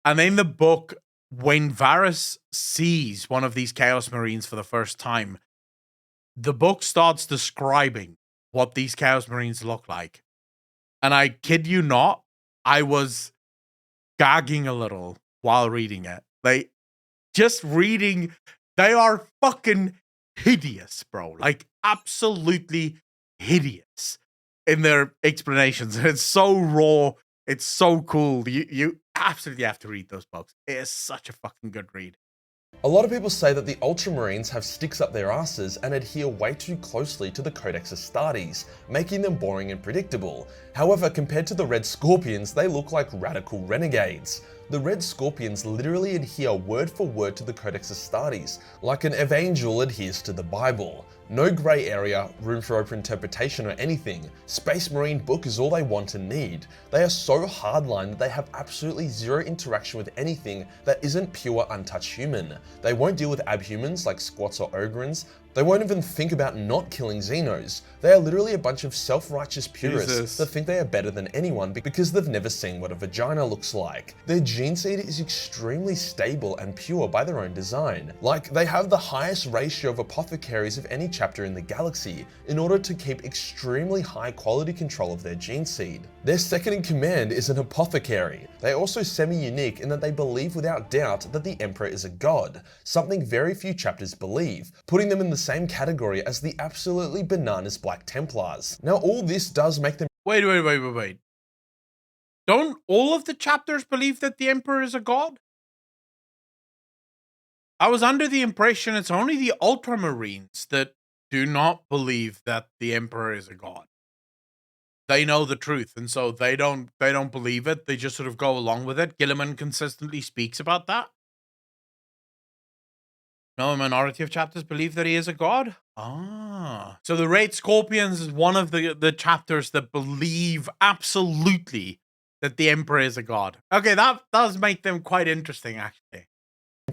And in the book, when Varus sees one of these Chaos Marines for the first time, the book starts describing what these Chaos Marines look like. And I kid you not, I was gagging a little while reading it. Like, just reading, they are fucking hideous, bro. Like, absolutely hideous in their explanations. And it's so raw. It's so cool. You absolutely have to read those books. It is such a fucking good read. A lot of people say that the Ultramarines have sticks up their asses and adhere way too closely to the Codex Astartes, making them boring and predictable. However, compared to the Red Scorpions, they look like radical renegades. The Red Scorpions literally adhere word for word to the Codex Astartes, like an evangel adheres to the Bible. No grey area, room for open interpretation or anything. Space Marine book is all they want and need. They are so hardline that they have absolutely zero interaction with anything that isn't pure untouched human. They won't deal with abhumans like squats or ogrins, They won't even think about not killing Xenos. They are literally a bunch of self-righteous purists Jesus. that think they are better than anyone because they've never seen what a vagina looks like. Their gene seed is extremely stable and pure by their own design. Like, they have the highest ratio of apothecaries of any chapter in the galaxy in order to keep extremely high quality control of their gene seed. Their second in command is an apothecary. They are also semi-unique in that they believe without doubt that the Emperor is a god, something very few chapters believe, putting them in the same category as the absolutely bananas Black Templars. Now, all this does make them Wait. Don't all of the chapters believe that the Emperor is a god? I was under the impression it's only the Ultramarines that do not believe that the Emperor is a god. They know the truth, and so they don't believe it. They just sort of go along with it. Gilliman consistently speaks about that. No, a minority of chapters believe that he is a god. Ah, so the Red Scorpions is one of the chapters that believe absolutely that the Emperor is a god. Okay, that does make them quite interesting, actually.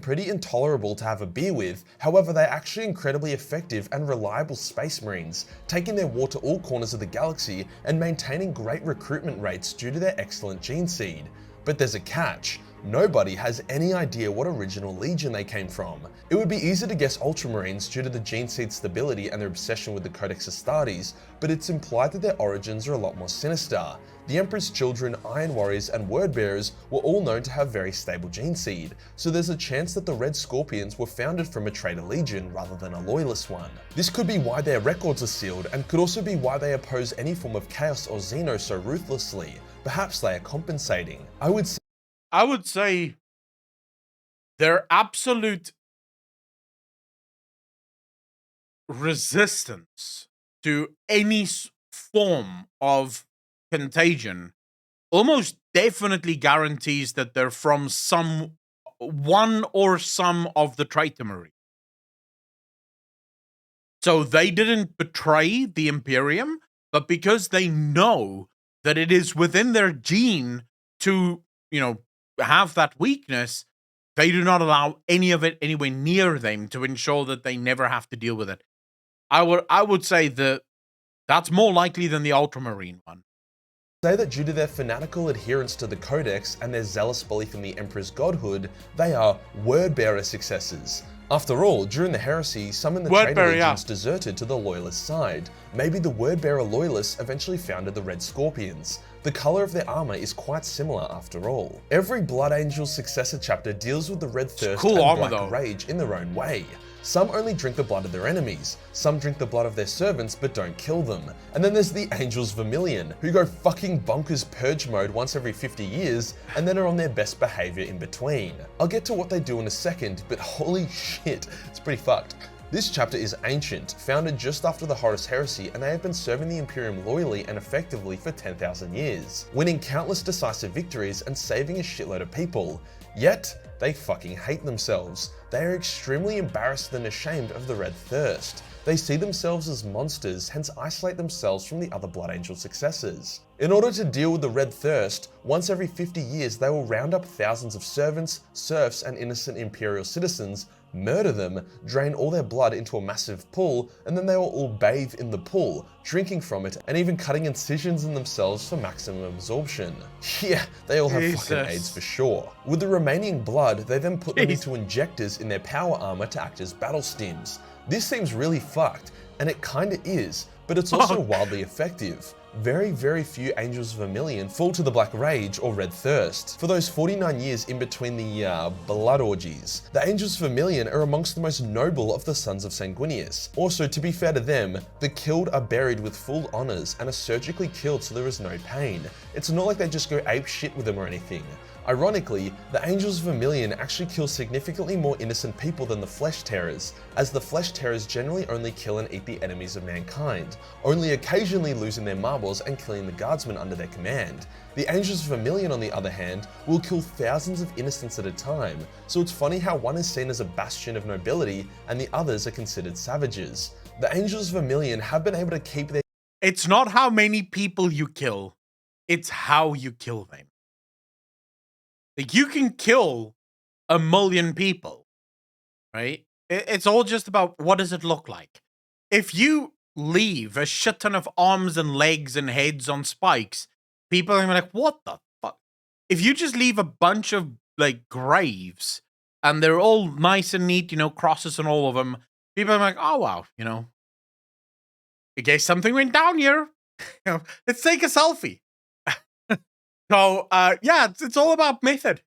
pretty intolerable to have a beer with. However, they're actually incredibly effective and reliable space marines, taking their war to all corners of the galaxy and maintaining great recruitment rates due to their excellent gene seed. But there's a catch. Nobody has any idea what original legion they came from. It would be easy to guess Ultramarines due to the gene seed stability and their obsession with the Codex Astartes, but it's implied that their origins are a lot more sinister. The Emperor's children, Iron Warriors, and Wordbearers were all known to have very stable gene seed, so there's a chance that the Red Scorpions were founded from a traitor legion rather than a loyalist one. This could be why their records are sealed, and could also be why they oppose any form of chaos or Xeno so ruthlessly. Perhaps they are compensating. I would say their absolute resistance to any form of contagion almost definitely guarantees that they're from one or some of the traitor Marines. So they didn't betray the Imperium, but because they know that it is within their gene to, have that weakness, they do not allow any of it anywhere near them to ensure that they never have to deal with it. I would say that that's more likely than the Ultramarine one. Say that due to their fanatical adherence to the Codex and their zealous belief in the Emperor's godhood, they are word-bearer successors. After all, during the heresy, some in the traitor legions deserted to the loyalist side. Maybe the word-bearer loyalists eventually founded the Red Scorpions. The color of their armor is quite similar after all. Every Blood Angel's Successor chapter deals with the Red Thirst and Black Rage in their own way. Some only drink the blood of their enemies, some drink the blood of their servants but don't kill them. And then there's the Angels Vermilion, who go fucking bonkers purge mode once every 50 years, and then are on their best behavior in between. I'll get to what they do in a second, but holy shit, it's pretty fucked. This chapter is ancient, founded just after the Horus Heresy, and they have been serving the Imperium loyally and effectively for 10,000 years, winning countless decisive victories and saving a shitload of people. Yet, they fucking hate themselves. They are extremely embarrassed and ashamed of the Red Thirst. They see themselves as monsters, hence isolate themselves from the other Blood Angel successors. In order to deal with the Red Thirst, once every 50 years they will round up thousands of servants, serfs, and innocent Imperial citizens, murder them, drain all their blood into a massive pool, and then they will all bathe in the pool, drinking from it, and even cutting incisions in themselves for maximum absorption. Yeah, they all have fucking AIDS for sure. With the remaining blood, they then put them into injectors in their power armor to act as battle stims. This seems really fucked, and it kinda is, but it's also wildly effective. Very, very few Angels Vermilion fall to the Black Rage or Red Thirst. For those 49 years in between the blood orgies, the Angels Vermilion are amongst the most noble of the sons of Sanguinius. Also, to be fair to them, the killed are buried with full honors and are surgically killed so there is no pain. It's not like they just go ape shit with them or anything. Ironically, the Angels Vermilion actually kill significantly more innocent people than the Flesh Terrors, as the Flesh Terrors generally only kill and eat the enemies of mankind, only occasionally losing their marbles and killing the guardsmen under their command. The Angels Vermilion, on the other hand, will kill thousands of innocents at a time, so it's funny how one is seen as a bastion of nobility and the others are considered savages. The Angels Vermilion have been able to keep their— It's not how many people you kill, it's how you kill them. Like, you can kill 1 million people, right? It's all just about what does it look like. If you leave a shit ton of arms and legs and heads on spikes, people are gonna be like, what the fuck? If you just leave a bunch of like graves and they're all nice and neat, crosses on all of them, people are like, oh wow, I guess something went down here. Let's take a selfie. So yeah, it's all about method,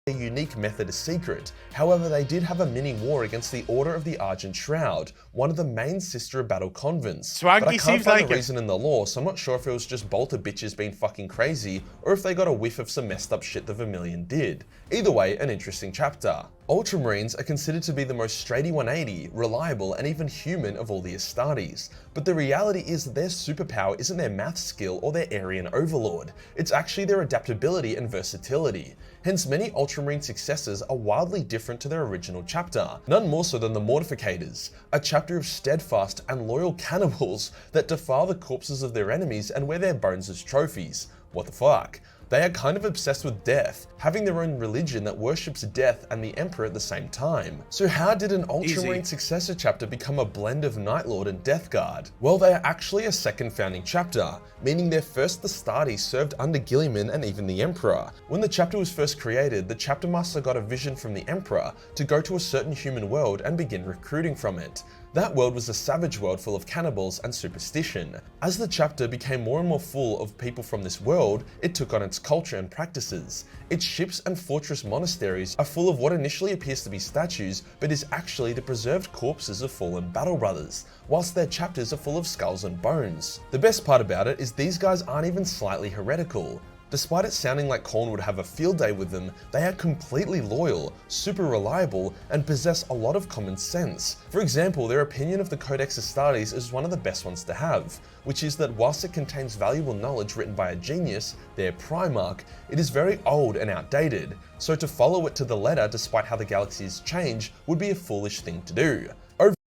Their unique method is secret. However, they did have a mini war against the Order of the Argent Shroud, one of the main sister battle convents. Swanky But I can't seems find like the it. reason in the lore, so I'm not sure if it was just bolter bitches being fucking crazy, or if they got a whiff of some messed up shit the Vermilion did. Either way, an interesting chapter. Ultramarines are considered to be the most straighty 180, reliable, and even human of all the Astartes. But the reality is that their superpower isn't their math skill or their Aryan overlord. It's actually their adaptability and versatility. Hence, many Ultramarine successors are wildly different to their original chapter, none more so than the Mortificators, a chapter of steadfast and loyal cannibals that defile the corpses of their enemies and wear their bones as trophies. What the fuck? They are kind of obsessed with death, having their own religion that worships death and the Emperor at the same time. So how did an Ultramarine Successor chapter become a blend of Night Lord and Death Guard? Well, they are actually a second founding chapter, meaning their first Astartes served under Guilliman and even the Emperor. When the chapter was first created, the chapter master got a vision from the Emperor to go to a certain human world and begin recruiting from it. That world was a savage world full of cannibals and superstition. As the chapter became more and more full of people from this world, it took on its culture and practices. Its ships and fortress monasteries are full of what initially appears to be statues, but is actually the preserved corpses of fallen battle brothers, whilst their chapters are full of skulls and bones. The best part about it is these guys aren't even slightly heretical. Despite it sounding like Khorne would have a field day with them, they are completely loyal, super reliable, and possess a lot of common sense. For example, their opinion of the Codex Astartes is one of the best ones to have, which is that whilst it contains valuable knowledge written by a genius, their Primarch, it is very old and outdated, so to follow it to the letter despite how the galaxies change would be a foolish thing to do.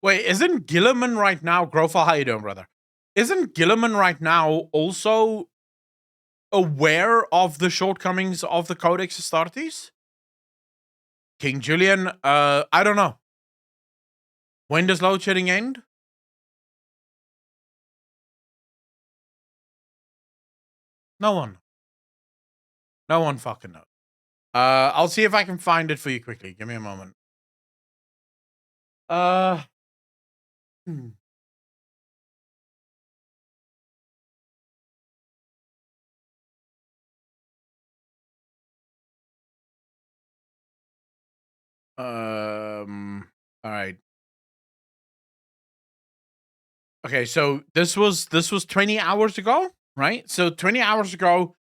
Wait, isn't Guilliman right now, Grofa, how you doing, brother? Isn't Guilliman right now also aware of the shortcomings of the Codex Astartes? King Julian, I don't know. When does load shedding end? No one. No one fucking knows. I'll see if I can find it for you quickly. Give me a moment. Hmm. All right. Okay, so this was 20 hours ago, right? So 20 hours ago,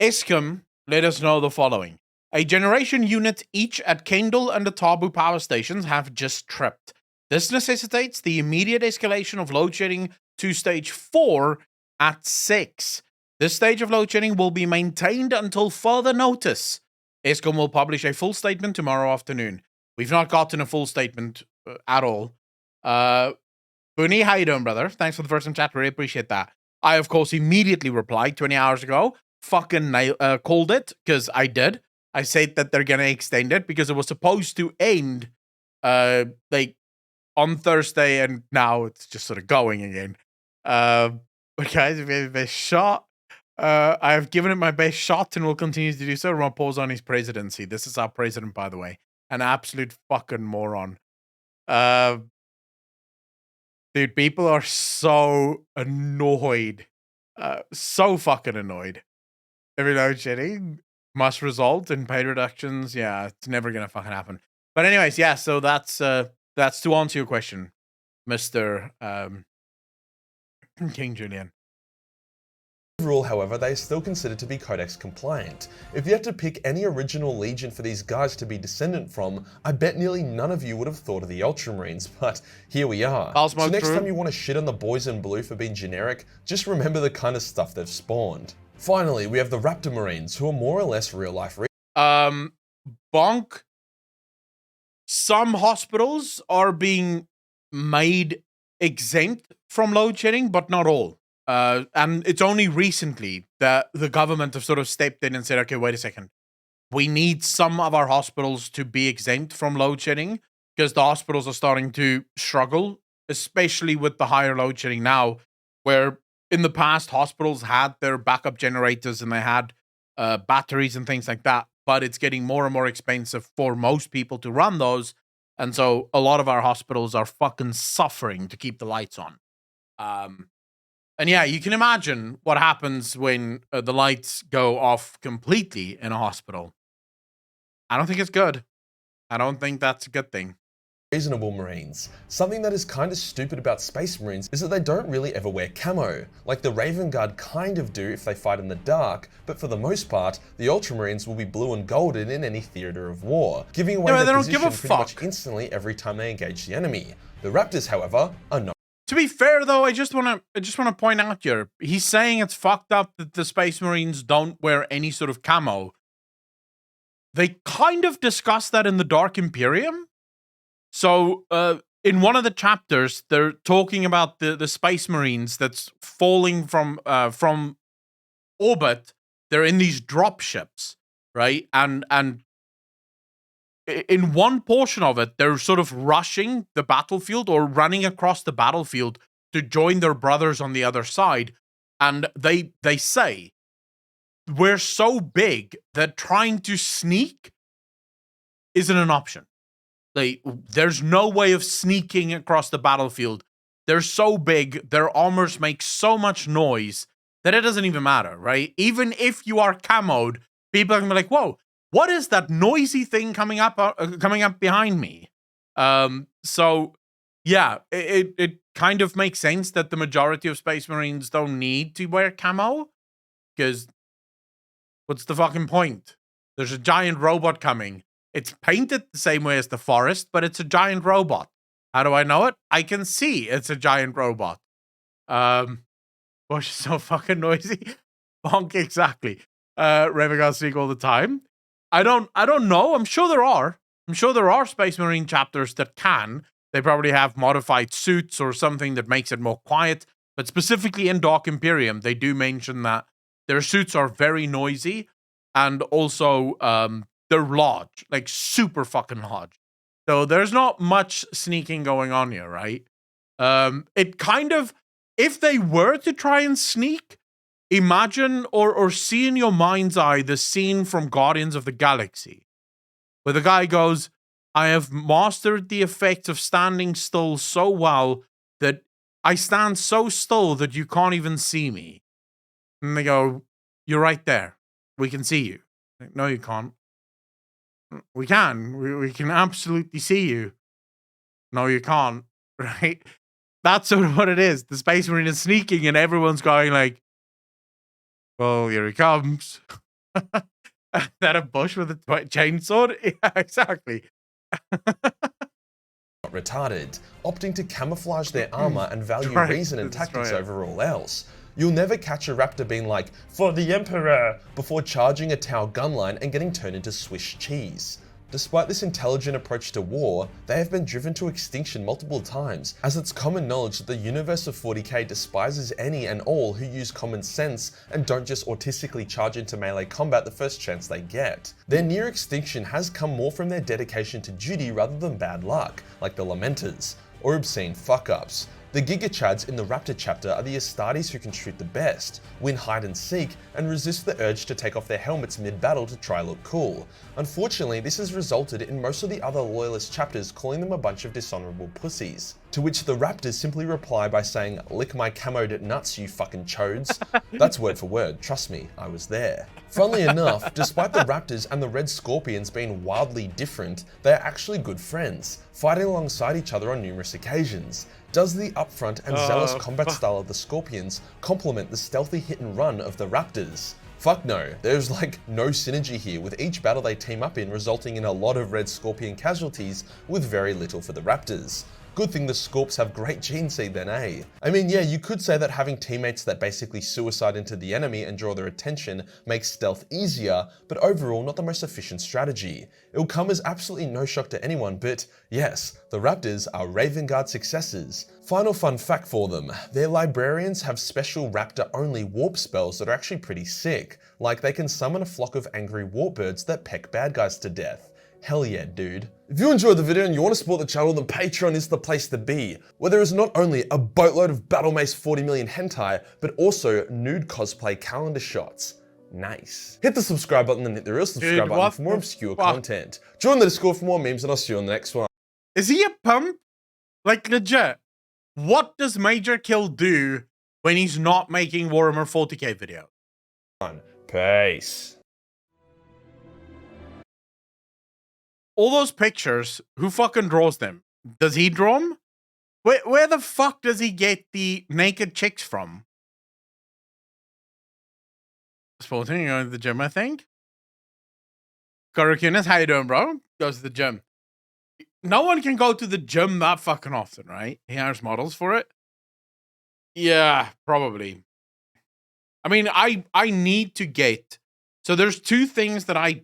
ISCOM let us know the following. A generation unit each at Kendall and the Tabu power stations have just tripped. This necessitates the immediate escalation of load shedding to stage 4 at 6. This stage of load shedding will be maintained until further notice. ISCOM will publish a full statement tomorrow afternoon. We've not gotten a full statement at all. Booney, how you doing, brother? Thanks for the first time chat. Really appreciate that. I, of course, immediately replied 20 hours ago. Fucking called it, because I did. I said that they're going to extend it because it was supposed to end like on Thursday, and now it's just sort of going again. But guys, if you have the best shot, I have given it my best shot and will continue to do so. Ron Paul's on his presidency. This is our president, by the way. An absolute fucking moron. Dude, people are so annoyed. So fucking annoyed. Every load shedding must result in pay reductions. Yeah, it's never gonna fucking happen. But anyways, yeah, so that's to answer your question, Mr. King Julian. Overall, however, they are still considered to be Codex compliant. If you had to pick any original legion for these guys to be descendant from, I bet nearly none of you would have thought of the Ultramarines, but here we are. So next time you want to shit on the boys in blue for being generic, just remember the kind of stuff they've spawned. Finally, we have the Raptor Marines, who are more or less real-life Bonk. Some hospitals are being made exempt from load shedding, but not all. And it's only recently that the government have sort of stepped in and said, okay, wait a second. We need some of our hospitals to be exempt from load shedding because the hospitals are starting to struggle, especially with the higher load shedding now, where in the past hospitals had their backup generators and they had batteries and things like that, but it's getting more and more expensive for most people to run those. And so a lot of our hospitals are fucking suffering to keep the lights on. And yeah, you can imagine what happens when the lights go off completely in a hospital. I don't think it's good. I don't think that's a good thing. Reasonable Marines. Something that is kind of stupid about Space Marines is that they don't really ever wear camo. Like the Raven Guard kind of do if they fight in the dark, but for the most part, the Ultramarines will be blue and golden in any theater of war, giving away their position pretty much instantly every time they engage the enemy. The Raptors, however, are not. To be fair though, I just want to point out here, he's saying it's fucked up that the Space Marines don't wear any sort of camo. They kind of discuss that in the Dark Imperium. So, in one of the chapters, they're talking about the Space Marines that's falling from orbit. They're in these drop ships, right? And in one portion of it, they're sort of rushing the battlefield or running across the battlefield to join their brothers on the other side. And they say, we're so big that trying to sneak isn't an option. There's no way of sneaking across the battlefield. They're so big, their armors make so much noise that it doesn't even matter, right? Even if you are camoed, people are gonna be like, whoa, what is that noisy thing coming up behind me? So yeah, it kind of makes sense that the majority of Space Marines don't need to wear camo, because what's the fucking point? There's a giant robot coming. It's painted the same way as the forest, but it's a giant robot. How do I know it? I can see it's a giant robot. Bush is so fucking noisy. Bonk, exactly. Raven Guard speak all the time. I don't know. I'm sure there are. I'm sure there are Space Marine chapters that can. They probably have modified suits or something that makes it more quiet. But specifically in Dark Imperium, they do mention that their suits are very noisy, and also they're large, like super fucking large. So there's not much sneaking going on here, right? It kind of, if they were to try and sneak, imagine or see in your mind's eye the scene from Guardians of the Galaxy, where the guy goes, I have mastered the effect of standing still so well that I stand so still that you can't even see me. And they go, you're right there. We can see you. Like, no, you can't. We can. We can absolutely see you. No, you can't. Right? That's sort of what it is. The Space Marine is sneaking and everyone's going like, well, here he comes. That a bush with a chainsaw? Yeah, exactly. Retarded, opting to camouflage their armor and value reason and tactics over all else. You'll never catch a Raptor being like, for the Emperor, before charging a Tau gunline and getting turned into Swiss cheese. Despite this intelligent approach to war, they have been driven to extinction multiple times, as it's common knowledge that the universe of 40k despises any and all who use common sense and don't just autistically charge into melee combat the first chance they get. Their near extinction has come more from their dedication to duty rather than bad luck, like the Lamenters, or obscene fuck-ups. The Gigachads in the Raptor chapter are the Astartes who can shoot the best, win hide and seek, and resist the urge to take off their helmets mid-battle to try look cool. Unfortunately, this has resulted in most of the other Loyalist chapters calling them a bunch of dishonorable pussies. To which the Raptors simply reply by saying, lick my camoed nuts, you fucking chodes. That's word for word, trust me, I was there. Funnily enough, despite the Raptors and the Red Scorpions being wildly different, they are actually good friends, fighting alongside each other on numerous occasions. Does the upfront and zealous combat style of the Scorpions complement the stealthy hit and run of the Raptors? Fuck no, there's like no synergy here, with each battle they team up in resulting in a lot of Red Scorpion casualties with very little for the Raptors. Good thing the Scorps have great gene seed then, eh? I mean, yeah, you could say that having teammates that basically suicide into the enemy and draw their attention makes stealth easier, but overall not the most efficient strategy. It'll come as absolutely no shock to anyone, but yes, the Raptors are Raven Guard successors. Final fun fact for them, their librarians have special Raptor-only warp spells that are actually pretty sick, like they can summon a flock of angry warp birds that peck bad guys to death. Hell yeah, dude. If you enjoyed the video and you want to support the channel, then Patreon is the place to be, where there is not only a boatload of Battle Mace 40 million hentai, but also nude cosplay calendar shots. Nice. Hit the subscribe button and hit the real subscribe Dude, button what for more the obscure fuck? content. Join the Discord for more memes and I'll see you on the next one. Is he a pump? Like, legit. What does Major Kill do when he's not making Warhammer 40k video? Peace. All those pictures, who fucking draws them? Does he draw them? Where the fuck does he get the naked chicks from? Sporting, going to the gym, I think. Karakunis, how you doing, bro? Goes to the gym. No one can go to the gym that fucking often, right? He hires models for it. Yeah, probably. I mean, I need to get. So there's two things that I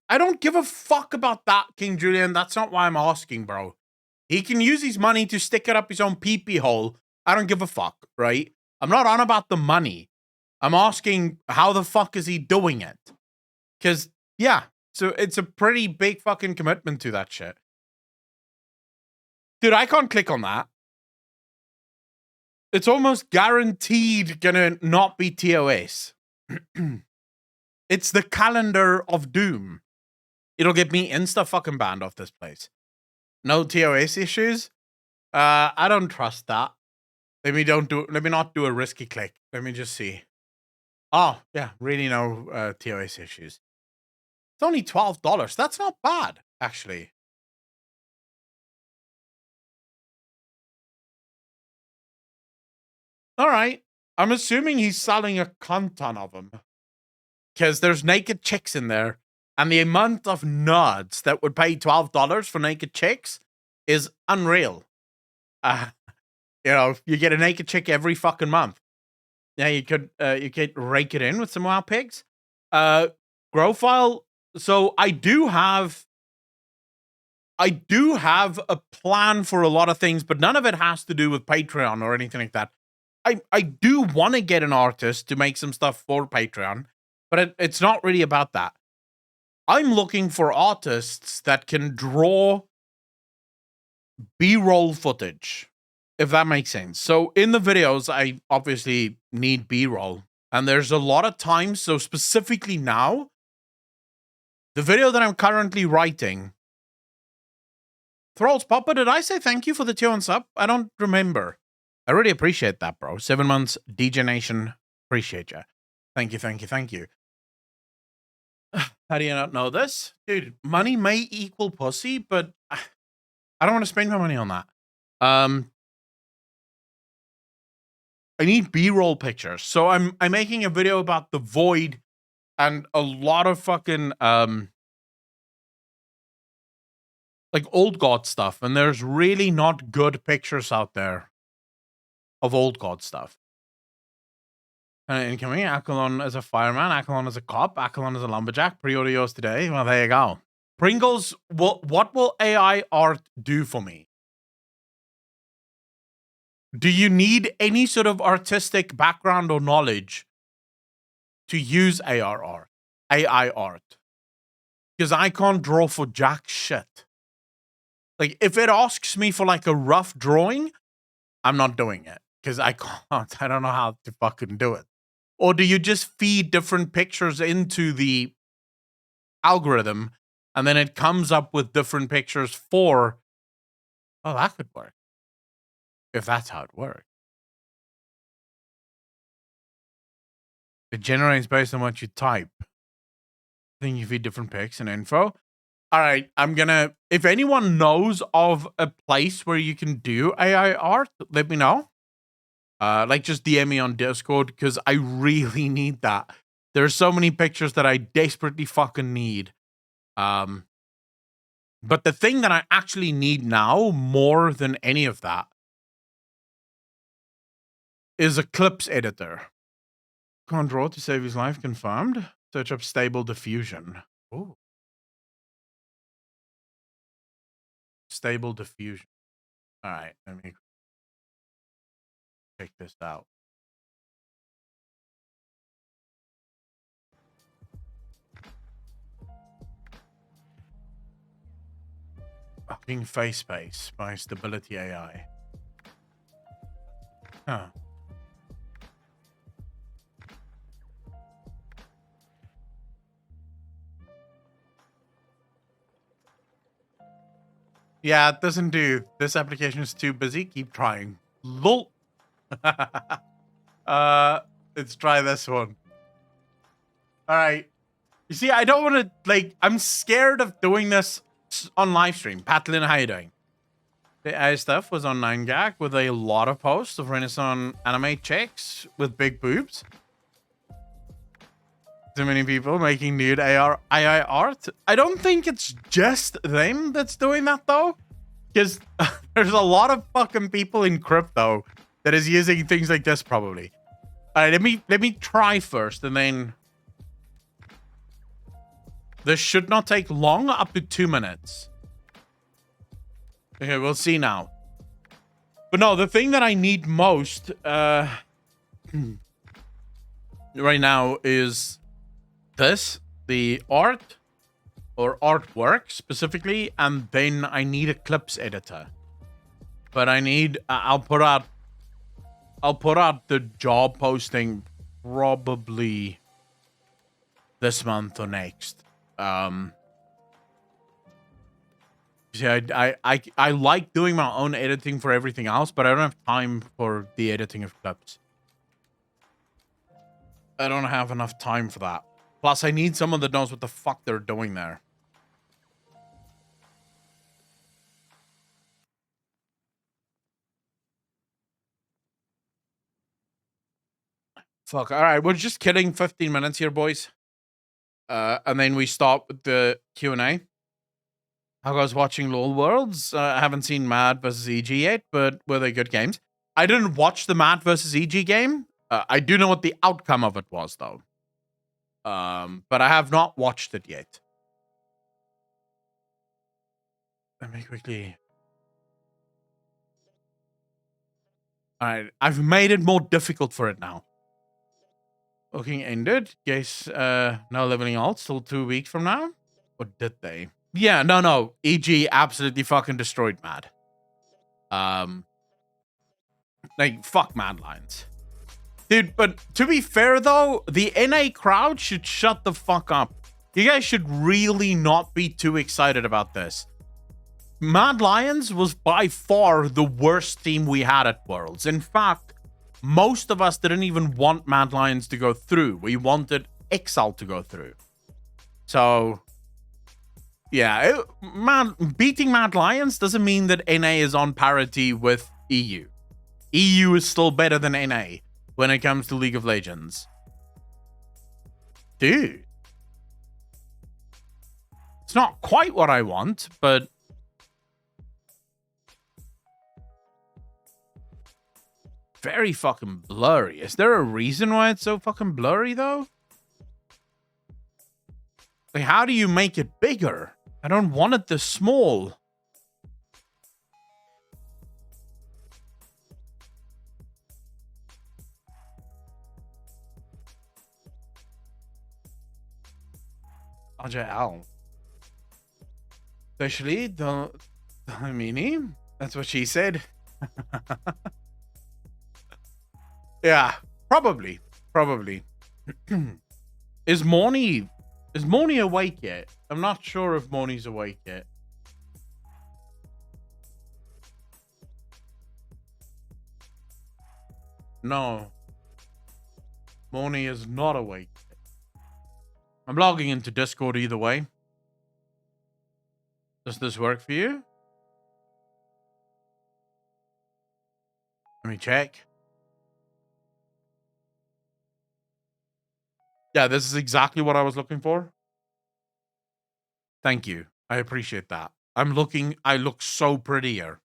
don't give a fuck about that, King Julian. That's not why I'm asking, bro. He can use his money to stick it up his own pee-pee hole. I don't give a fuck, right? I'm not on about the money. I'm asking how the fuck is he doing it? Because, yeah, so it's a pretty big fucking commitment to that shit. Dude, I can't click on that. It's almost guaranteed gonna not be TOS. It's the calendar of doom. It'll get me insta fucking banned off this place. No TOS issues. I don't trust that. Let me not do a risky click. Let me just see. Oh, yeah, really no TOS issues. It's only $12. That's not bad, actually. All right. I'm assuming he's selling a cunt ton of them. Because there's naked chicks in there. And the amount of nerds that would pay $12 for naked chicks is unreal. You know, you get a naked chick every fucking month. Yeah, you could rake it in with some wild pigs. Grow file. So I do have a plan for a lot of things, but none of it has to do with Patreon or anything like that. I do want to get an artist to make some stuff for Patreon, but it's not really about that. I'm looking for artists that can draw B-roll footage, if that makes sense. So in the videos, I obviously need B-roll, and there's a lot of times, so specifically now, the video that I'm currently writing, Thralls Papa, did I say thank you for the 2 on sub? I don't remember. I really appreciate that, bro. 7 months, DJ Nation, appreciate you. Thank you, thank you, thank you. How do you not know this? Dude, money may equal pussy, but I don't want to spend my money on that. I need B-roll pictures. So I'm making a video about the Void and a lot of fucking like old god stuff, and there's really not good pictures out there of old god stuff. Incoming, Accolon as a fireman, Accolon as a cop, Accolon as a lumberjack. Pre-order yours today. Well, there you go. Pringles, what will AI art do for me? Do you need any sort of artistic background or knowledge to use AI art? Because I can't draw for jack shit. Like, if it asks me for like a rough drawing, I'm not doing it. Because I can't. I don't know how to fucking do it. Or do you just feed different pictures into the algorithm and then it comes up with different pictures for... Oh, that could work. If that's how it works. It generates based on what you type. Then you feed different pics and info. All right, I'm gonna... If anyone knows of a place where you can do AI art, let me know. Like, just DM me on Discord, because I really need that. There's so many pictures that I desperately fucking need. But the thing that I actually need now, more than any of that, is a clips editor. Can't draw to save his life, confirmed. Search up stable diffusion. Ooh. Stable diffusion. All right, let me check this out. Fucking face space by Stability AI. Huh. Yeah, it doesn't do. This application is too busy. Keep trying. Lol. Let's try this one. All right. You see, I don't want to, like, I'm scared of doing this on live stream. Patlin, how you doing? The AI stuff was on 9gag with a lot of posts of Renaissance anime chicks with big boobs. Too many people making nude AI art. I don't think it's just them that's doing that, though. Because there's a lot of fucking people in crypto that is using things like this, probably. All right, let me try first, and then... This should not take long, up to 2 minutes. Okay, we'll see now. But no, the thing that I need most right now is this, the art or artwork specifically, and then I need a clips editor. But I need I'll put out the job posting probably this month or next. See, I like doing my own editing for everything else, but I don't have time for the editing of clips. I don't have enough time for that. Plus, I need someone that knows what the fuck they're doing there. Fuck. All right, we're just kidding. 15 minutes here, boys. And then we stop with the Q&A. How goes watching LOL Worlds? I haven't seen Mad vs. EG yet, but were they good games? I didn't watch the Mad vs. EG game. I do know what the outcome of it was, though. But I have not watched it yet. Let me quickly... Alright, I've made it more difficult for it now. Booking ended. Guess no leveling alt till 2 weeks from now? Or did they? Yeah, no. EG absolutely fucking destroyed Mad. Like, fuck Mad Lions. Dude, but to be fair, though, the NA crowd should shut the fuck up. You guys should really not be too excited about this. Mad Lions was by far the worst team we had at Worlds. In fact, most of us didn't even want Mad Lions to go through. We wanted Exile to go through. So... yeah, beating Mad Lions doesn't mean that NA is on parity with EU. EU is still better than NA when it comes to League of Legends. Dude. It's not quite what I want, but... very fucking blurry. Is there a reason why it's so fucking blurry, though? Like, how do you make it bigger? I don't want it this small. RJL. Especially the mini. That's what she said. Yeah, probably. Is Morny awake yet? I'm not sure if Morny's awake yet. No. Morny is not awake yet. I'm logging into Discord either way. Does this work for you? Let me check. Yeah, this is exactly what I was looking for. Thank you. I appreciate that. I look so prettier.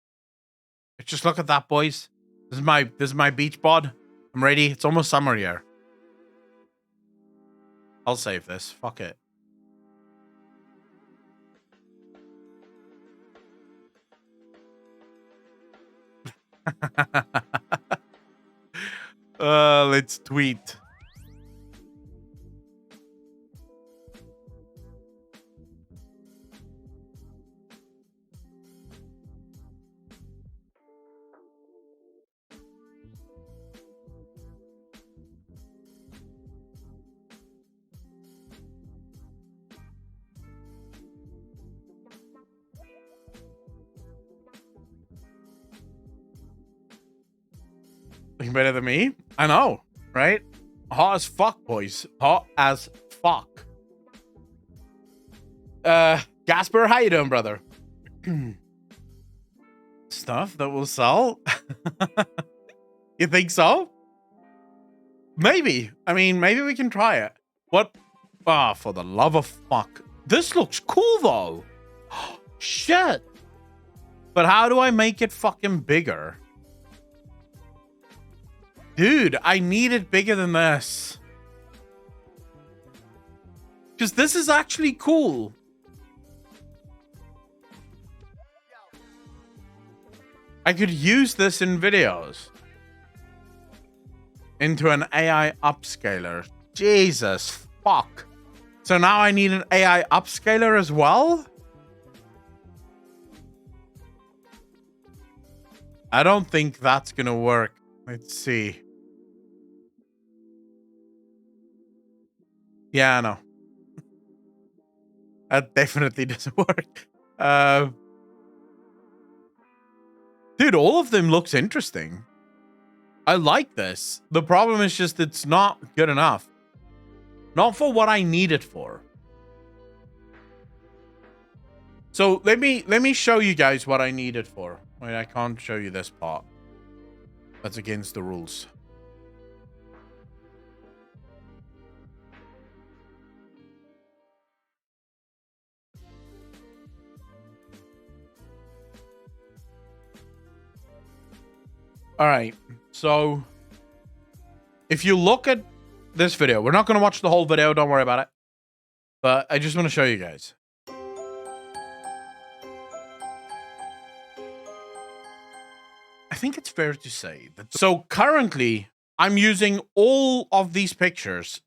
Just look at that, boys. This is my beach bod. I'm ready. It's almost summer here. I'll save this. Fuck it. Let's tweet. Looking better than me? I know, right? Hot as fuck, boys. Hot as fuck. Gasper, how you doing, brother? Stuff that will sell? You think so? Maybe. I mean, maybe we can try it. What? Ah, for the love of fuck. This looks cool, though. Shit. But how do I make it fucking bigger? Dude, I need it bigger than this. Because this is actually cool. I could use this in videos. Into an AI upscaler. Jesus fuck. So now I need an AI upscaler as well? I don't think that's gonna work. Let's see. Yeah, I know. That definitely doesn't work. Dude, all of them looks interesting. I like this. The problem is just it's not good enough. Not for what I need it for. So let me show you guys what I need it for. Wait, I can't show you this part. That's against the rules. All right. So if you look at this video, we're not going to watch the whole video. Don't worry about it. But I just want to show you guys. I think it's fair to say that. So currently, I'm using all of these pictures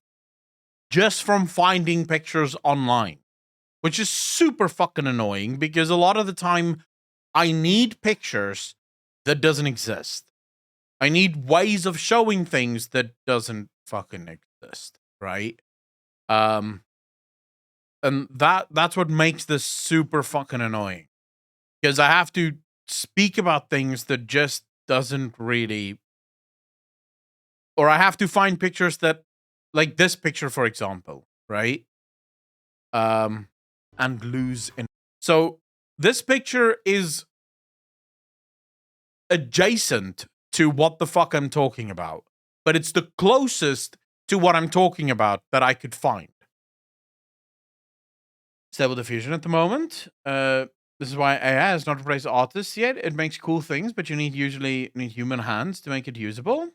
just from finding pictures online, which is super fucking annoying because a lot of the time I need pictures that doesn't exist. I need ways of showing things that doesn't fucking exist, right? And that's what makes this super fucking annoying. Because I have to speak about things that just doesn't really, or I have to find pictures that, like this picture, for example, right? And lose in. So this picture is adjacent to what the fuck I'm talking about, but it's the closest to what I'm talking about that I could find. Stable diffusion at the moment. This is why AI has not replaced artists yet. It makes cool things, but you usually need human hands to make it usable.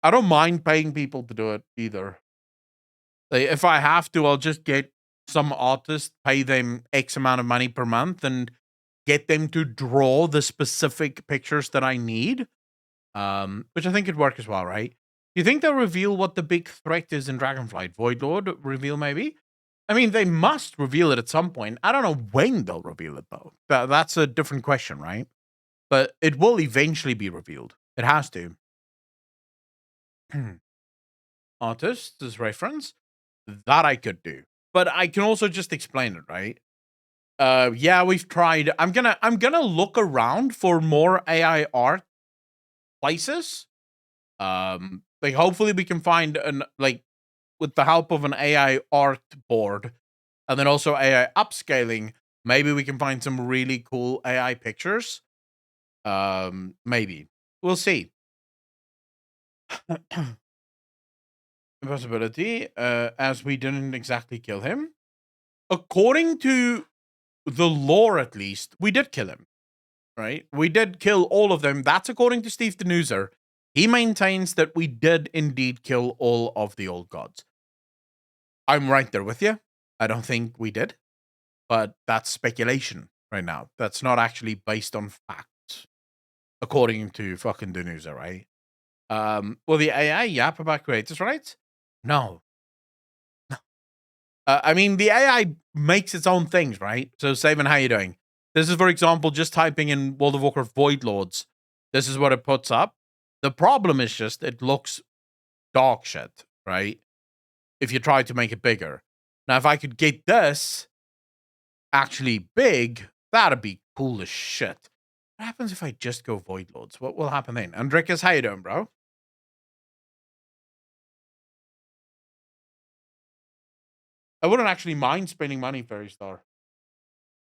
I don't mind paying people to do it either. Like, if I have to, I'll just get some artist, pay them X amount of money per month, and get them to draw the specific pictures that I need. Which I think could work as well, right? Do you think they'll reveal what the big threat is in Dragonflight? Void Lord reveal, maybe? I mean, they must reveal it at some point. I don't know when they'll reveal it, though. That's a different question, right? But it will eventually be revealed. It has to. Artist as reference. That I could do. But I can also just explain it, right? Yeah, we've tried. I'm gonna look around for more AI art places. Like hopefully we can find with the help of an AI art board and then also AI upscaling, maybe we can find some really cool AI pictures. Maybe. We'll see. Impossibility, as we didn't exactly kill him. According to the lore, at least, we did kill him. Right? We did kill all of them. That's according to Steve Denuser. He maintains that we did indeed kill all of the old gods. I'm right there with you. I don't think we did. But that's speculation right now. That's not actually based on facts. According to fucking Denuser, right? Well, the AI yap about creators' rights? No. I mean, the AI makes its own things, right? So, Saban, how you doing? This is, for example, just typing in World of Warcraft Void Lords. This is what it puts up. The problem is just it looks dog shit, right? If you try to make it bigger. Now, if I could get this actually big, that'd be Cool as shit. What happens if I just go Void Lords? What will happen then? Andricus, how you doing, bro? I wouldn't actually mind spending money, Fairy Star.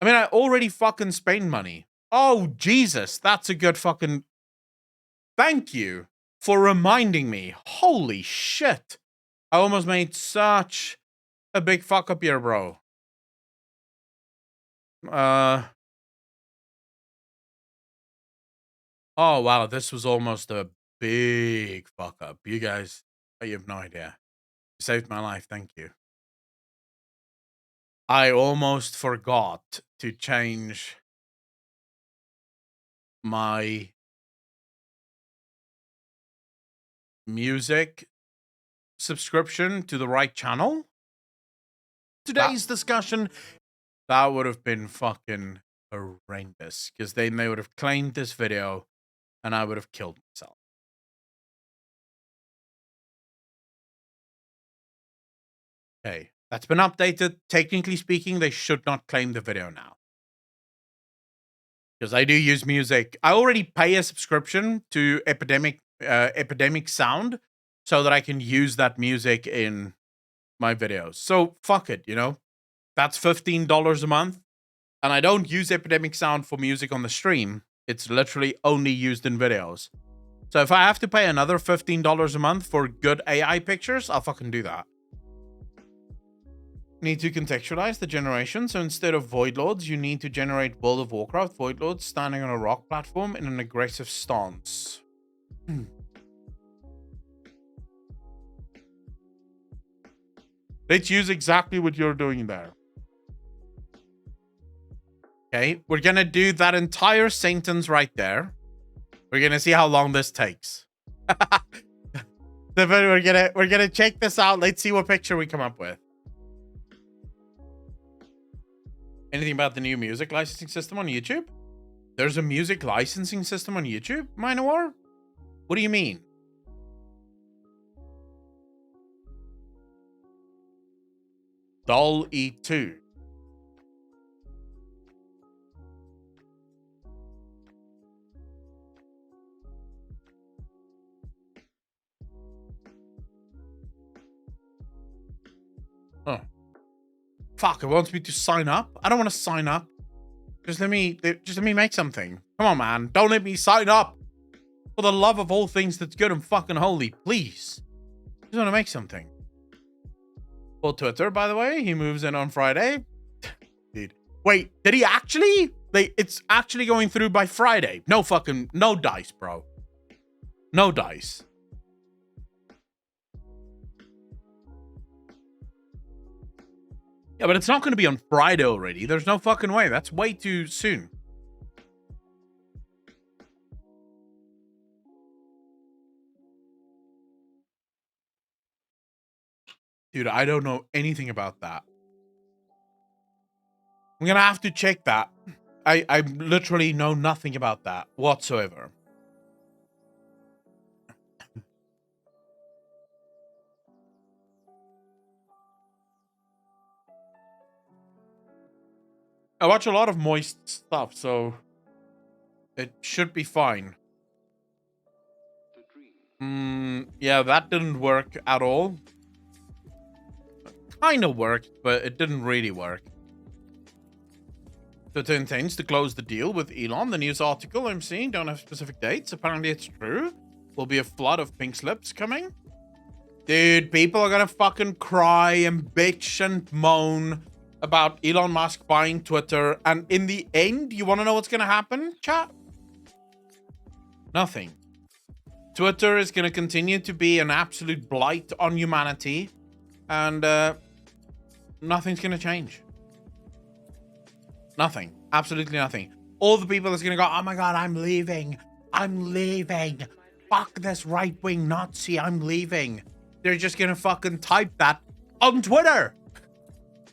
I mean, I already fucking spend money. Oh, Jesus. That's a good fucking... Thank you for reminding me. Holy shit. I almost made such a big fuck up here, bro. Oh, wow. This was almost a big fuck up. You guys, you have no idea. You saved my life. Thank you. I almost forgot to change my music subscription to the right channel. Today's discussion, that would have been fucking horrendous, because then they would have claimed this video and I would have killed myself. Okay, that's been updated. Technically speaking, they should not claim the video now, because I do use music. I already pay a subscription to Epidemic Sound so that I can use that music in my videos. So fuck it, you know? That's $15 a month. And I don't use Epidemic Sound for music on the stream. It's literally only used in videos. So if I have to pay another $15 a month for good AI pictures, I'll fucking do that. Need to contextualize the generation. So instead of Void Lords, you need to generate World of Warcraft Void Lords standing on a rock platform in an aggressive stance. Let's use exactly what you're doing there. Okay, we're gonna do that entire sentence right there. We're gonna see how long this takes. We're gonna check this out. Let's see what picture we come up with. Anything about the new music licensing system on YouTube? There's a music licensing system on YouTube, Minor? What do you mean? Doll E2. Oh. Fuck, it wants me to sign up? I don't want to sign up. Just let me make something. Come on, man. Don't let me sign up. For the love of all things that's good and fucking holy, please. Just want to make something. For Twitter, by the way, he moves in on Friday. Dude. Wait, did he actually? It's actually going through by Friday. No dice, bro. No dice. Yeah, but it's not going to be on Friday already. There's no fucking way. That's way too soon. Dude, I don't know anything about that. I'm going to have to check that. I literally know nothing about that whatsoever. I watch a lot of moist stuff, so it should be fine. Yeah, that didn't work at all. Kind of worked, but it didn't really work. Twitter intends to close the deal with Elon. The news article I'm seeing don't have specific dates. Apparently it's true. Will be a flood of pink slips coming. Dude, people are gonna fucking cry and bitch and moan about Elon Musk buying Twitter. And in the end, you want to know what's gonna happen, chat? Nothing. Twitter is gonna continue to be an absolute blight on humanity. And nothing's gonna change. Nothing. Absolutely nothing. All the people that's gonna go, oh my god, I'm leaving. I'm leaving. Fuck this right-wing Nazi, I'm leaving. They're just gonna fucking type that on Twitter.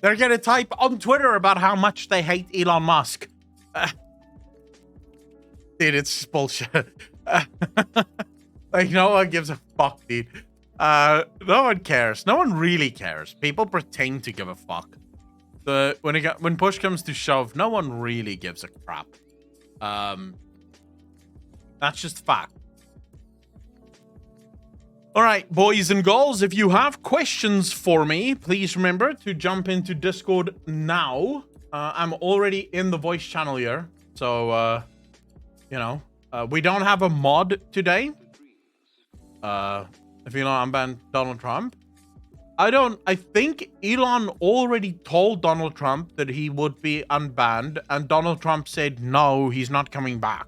They're gonna type on Twitter about how much they hate Elon Musk. Dude, it's just bullshit. Like, no one gives a fuck, dude. No one cares. No one really cares. People pretend to give a fuck. When push comes to shove, no one really gives a crap. That's just fact. All right, boys and girls, if you have questions for me, please remember to jump into Discord now. I'm already in the voice channel here, so we don't have a mod today. If you know, unban Donald Trump. I think Elon already told Donald Trump that he would be unbanned, and Donald Trump said no, he's not coming back.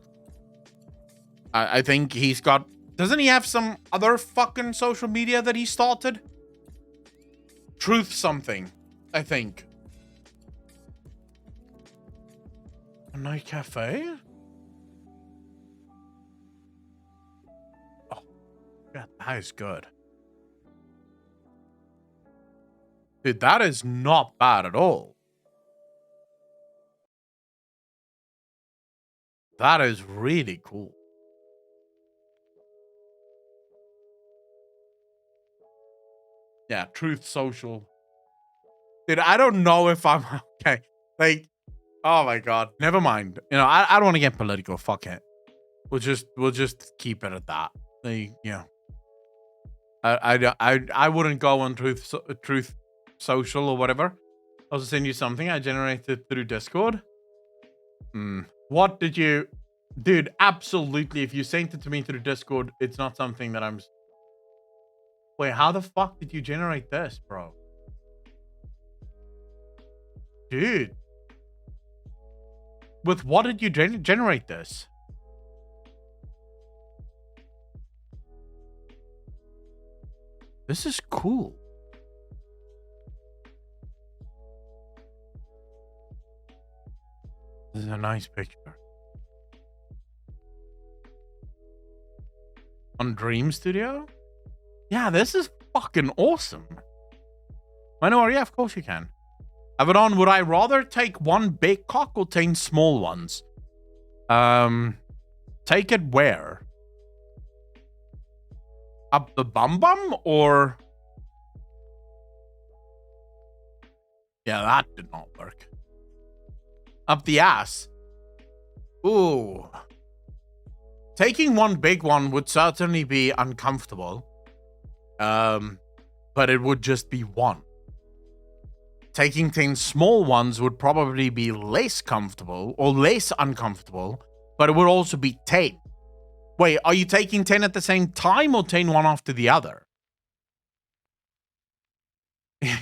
I think he's got. Doesn't he have some other fucking social media that he started? Truth something, I think. A night cafe? Oh, yeah, that is good. Dude, that is not bad at all. That is really cool. Yeah, Truth Social. Dude, I don't know if I'm okay. Like, oh my god. Never mind. You know, I don't want to get political. Fuck it. We'll just keep it at that. Like, yeah. I wouldn't go on Truth Social or whatever. I'll just send you something I generated through Discord. What did you... Dude, absolutely. If you sent it to me through Discord, it's not something that I'm... Wait, how the fuck did you generate this, bro? Dude. With what did you generate this? This is cool. This is a nice picture. On Dream Studio? Yeah, this is fucking awesome. I know, yeah, of course you can. Avedon, would I rather take one big cock or 10 small ones? Take it where? Up the bum bum or... Yeah, that did not work. Up the ass. Ooh. Taking one big one would certainly be uncomfortable. But it would just be one. Taking 10 small ones would probably be less comfortable or less uncomfortable, but it would also be 10. Wait, are you taking 10 at the same time or 10 one after the other?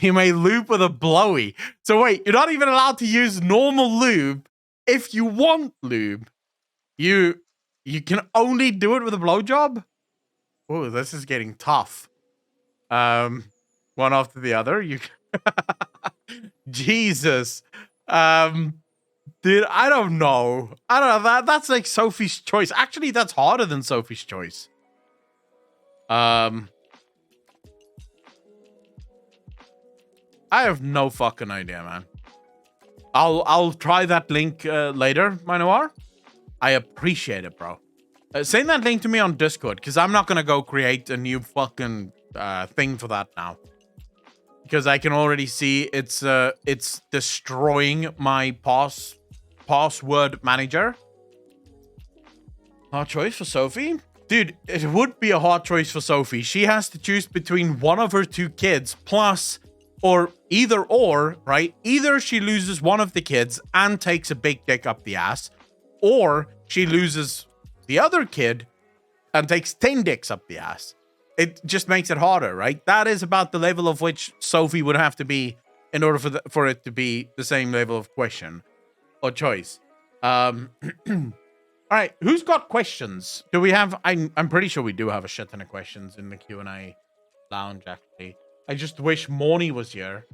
You may lube with a blowy. So wait, you're not even allowed to use normal lube. If you want lube, you can only do it with a blowjob? Oh, this is getting tough. One after the other. You Jesus. Dude, I don't know. I don't know. That's like Sophie's choice. Actually, that's harder than Sophie's choice. I have no fucking idea, man. I'll try that link later, Minoir. I appreciate it, bro. Send that link to me on Discord, because I'm not gonna go create a new fucking thing for that now. Because I can already see it's destroying my password manager. Hard choice for Sophie? Dude, it would be a hard choice for Sophie. She has to choose between one of her two kids plus, or either or, right? Either she loses one of the kids and takes a big dick up the ass, or she loses the other kid and takes 10 dicks up the ass. It just makes it harder, right? That is about the level of which Sophie would have to be in order for it to be the same level of question or choice. All right, who's got questions? Do we have... I'm pretty sure we do have a shit ton of questions in the Q&A lounge, actually. I just wish Morny was here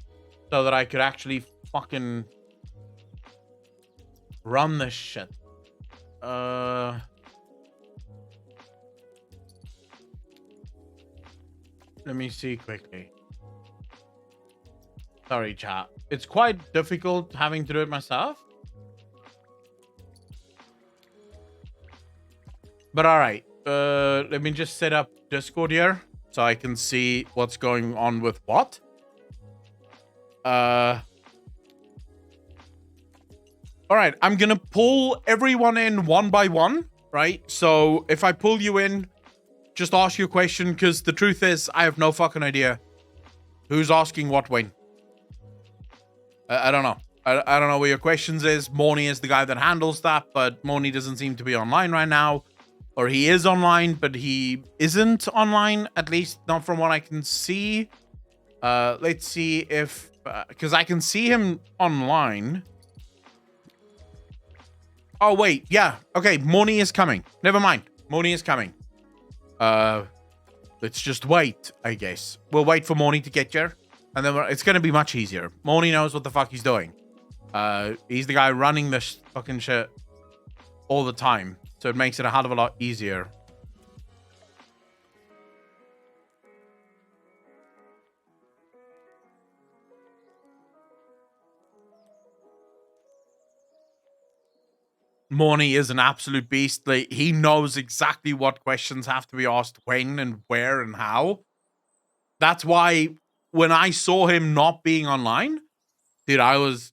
so that I could actually fucking run this shit. Let me see quickly. Sorry, chat. It's quite difficult having to do it myself. But all right. Let me just set up Discord here so I can see what's going on with what. All right, I'm going to pull everyone in one by one, right? So if I pull you in, just ask your question, because the truth is, I have no fucking idea who's asking what when. I don't know. I don't know where your questions is. Moni is the guy that handles that, but Moni doesn't seem to be online right now. Or he is online, but he isn't online, at least not from what I can see. Let's see if... because I can see him online. Oh, wait. Yeah. Okay. Moni is coming. Never mind. Moni is coming. Let's just wait, I guess. We'll wait for Moni to get here. And then it's going to be much easier. Moni knows what the fuck he's doing. He's the guy running this fucking shit all the time. So it makes it a hell of a lot easier. Moni is an absolute beast. Like, he knows exactly what questions have to be asked when and where and how. That's why when I saw him not being online, dude, I was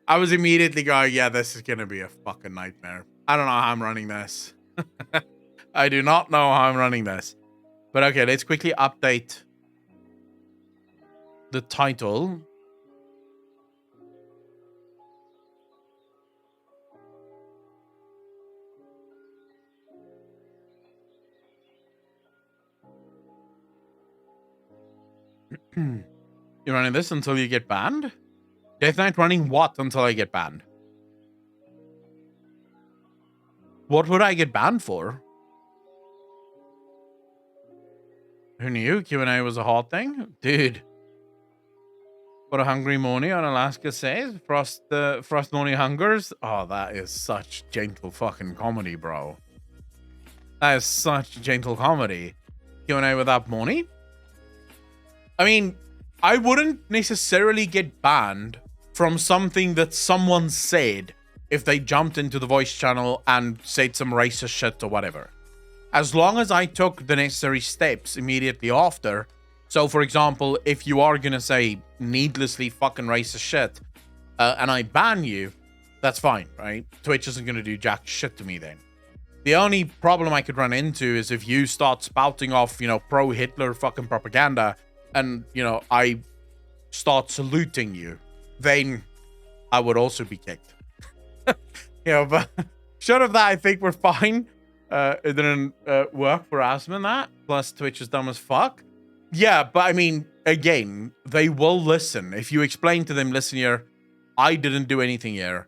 immediately going, yeah, this is going to be a fucking nightmare. I don't know how I'm running this. I do not know how I'm running this. But okay, let's quickly update the title. You're running this until you get banned? Death Knight running what until I get banned? What would I get banned for? Who knew Q&A was a hot thing? Dude. What a hungry Moni on Alaska says. Frost Moni hungers. Oh, that is such gentle fucking comedy, bro. That is such gentle comedy. Q&A without Moni? I mean, I wouldn't necessarily get banned from something that someone said if they jumped into the voice channel and said some racist shit or whatever. As long as I took the necessary steps immediately after. So, for example, if you are going to say needlessly fucking racist shit and I ban you, that's fine, right? Twitch isn't going to do jack shit to me then. The only problem I could run into is if you start spouting off, you know, pro-Hitler fucking propaganda and, you know, I start saluting you, then I would also be kicked. You know, but short of that, I think we're fine. It didn't work for Asman, that. Plus, Twitch is dumb as fuck. Yeah, but I mean, again, they will listen. If you explain to them, listen here, I didn't do anything here.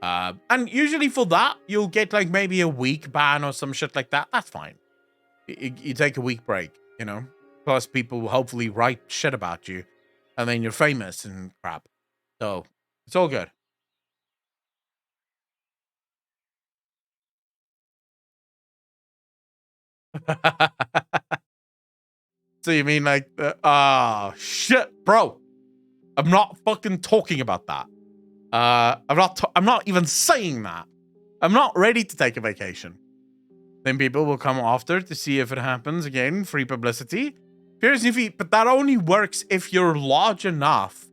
And usually for that, you'll get like maybe a week ban or some shit like that. That's fine. You take a week break, you know? Plus, people will hopefully write shit about you. And then you're famous and crap. So, it's all good. So you mean like, shit, bro. I'm not fucking talking about that. I'm not even saying that. I'm not ready to take a vacation. Then people will come after to see if it happens again. Free publicity. But that only works if you're large enough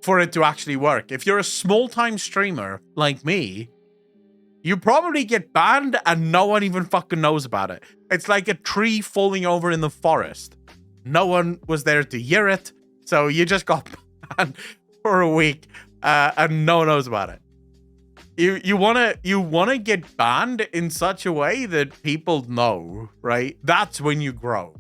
for it to actually work. If you're a small-time streamer like me, you probably get banned and no one even fucking knows about it. It's like a tree falling over in the forest. No one was there to hear it, so you just got banned for a week and no one knows about it. You wanna get banned in such a way that people know, right? That's when you grow.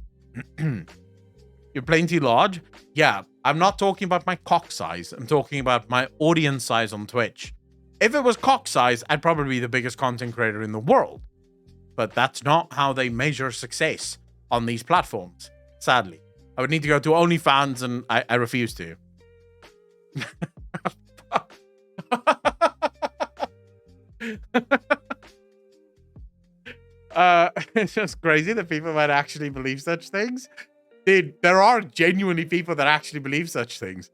You're plenty large. Yeah, I'm not talking about my cock size. I'm talking about my audience size on Twitch. If it was cock size, I'd probably be the biggest content creator in the world. But that's not how they measure success on these platforms, sadly. I would need to go to OnlyFans, and I refuse to. It's just crazy that people might actually believe such things. Dude, there are genuinely people that actually believe such things.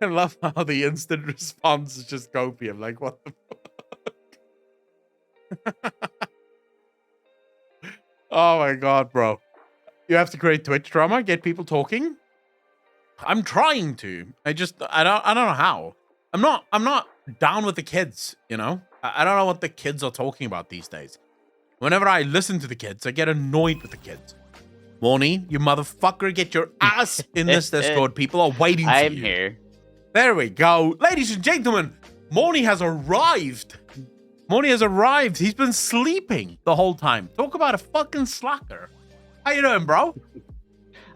I love how the instant response is just copium. Like, what the fuck? Oh my god, bro. You have to create Twitch drama, get people talking. I'm trying to. I don't know how. I'm not down with the kids, you know? I don't know what the kids are talking about these days. Whenever I listen to the kids, I get annoyed with the kids. Moni, you motherfucker, get your ass in this Discord. People are waiting for I'm you. here. There we go. Ladies and gentlemen, Moni has arrived. Moni has arrived. He's been sleeping the whole time. Talk about a fucking slacker. How you doing, bro?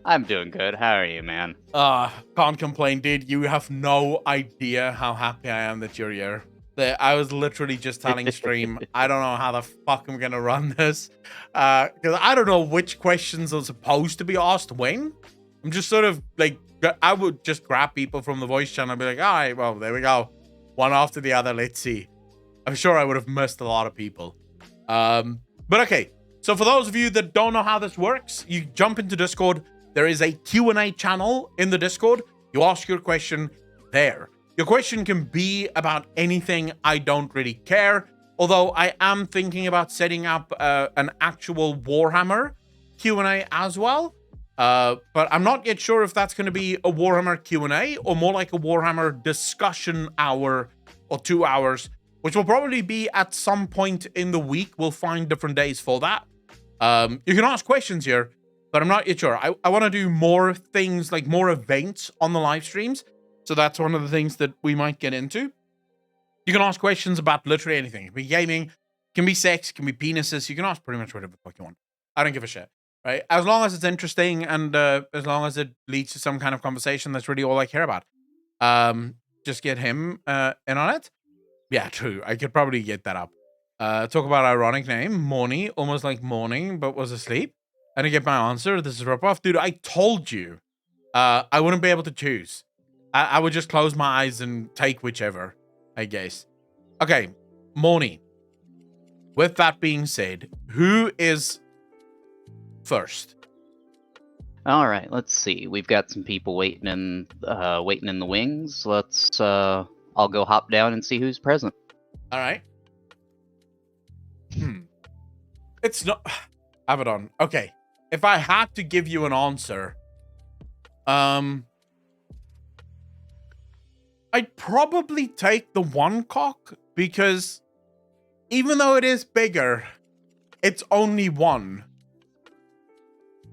I'm doing good. How are you, man? Can't complain, dude. You have no idea how happy I am that you're here. I was literally just telling stream, I don't know how the fuck I'm gonna run this. Because I don't know which questions are supposed to be asked when. I'm just sort of like, I would just grab people from the voice channel and be like, all right, well, there we go. One after the other, let's see. I'm sure I would have missed a lot of people. But okay, so for those of you that don't know how this works, you jump into Discord. There is a Q&A channel in the Discord. You ask your question there. Your question can be about anything. I don't really care. Although I am thinking about setting up an actual Warhammer Q&A as well. But I'm not yet sure if that's going to be a Warhammer Q&A or more like a Warhammer discussion hour or 2 hours, which will probably be at some point in the week. We'll find different days for that. You can ask questions here, but I'm not yet sure. I want to do more things, like more events on the live streams. So that's one of the things that we might get into. You can ask questions about literally anything. It can be gaming, it can be sex, it can be penises. You can ask pretty much whatever the fuck you want. I don't give a shit, right? As long as it's interesting and as long as it leads to some kind of conversation, that's really all I care about. Just get him in on it. Yeah, true. I could probably get that up. Talk about ironic name, Moni, almost like morning, but was asleep. I didn't get my answer. This is rip-off. Dude, I told you I wouldn't be able to choose. I would just close my eyes and take whichever, I guess. Okay, Moni. With that being said, who is first? All right, let's see. We've got some people waiting in the wings. Let's I'll go hop down and see who's present. All right. It's not Abaddon. Okay. If I had to give you an answer, I'd probably take the one cock because even though it is bigger, it's only one.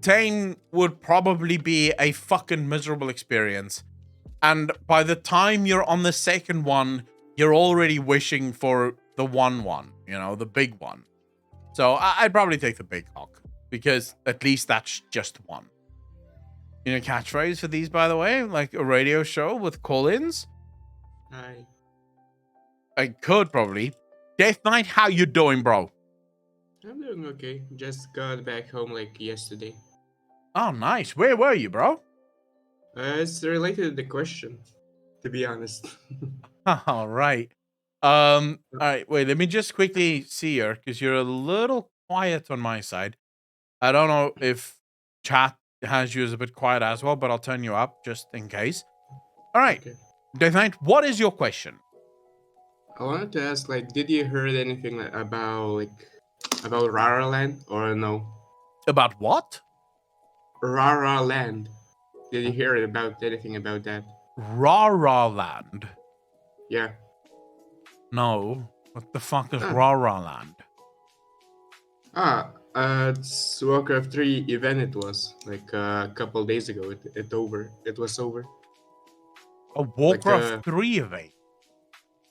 10 would probably be a fucking miserable experience. And by the time you're on the second one, you're already wishing for the one, you know, the big one. So I'd probably take the big cock because at least that's just one. You know, catchphrase for these, by the way, like a radio show with call-ins. Hi. I could probably. Death Knight, how you doing, bro? I'm doing okay. Just got back home like yesterday. Oh, nice. Where were you, bro? It's related to the question, to be honest. All right. All right, wait, let me just quickly see here, because you're a little quiet on my side. I don't know if chat has you as a bit quiet as well, but I'll turn you up just in case. All right. Okay. Death Knight, what is your question? I wanted to ask, like, did you heard anything about Rara Land or no? About what? Rara Land. Did you hear about anything about that? Rara Land? Yeah. No. What the fuck is Ah. Rara Land? It's Warcraft 3 event. It was like a couple days ago. It was over. A Warcraft Like, 3 event?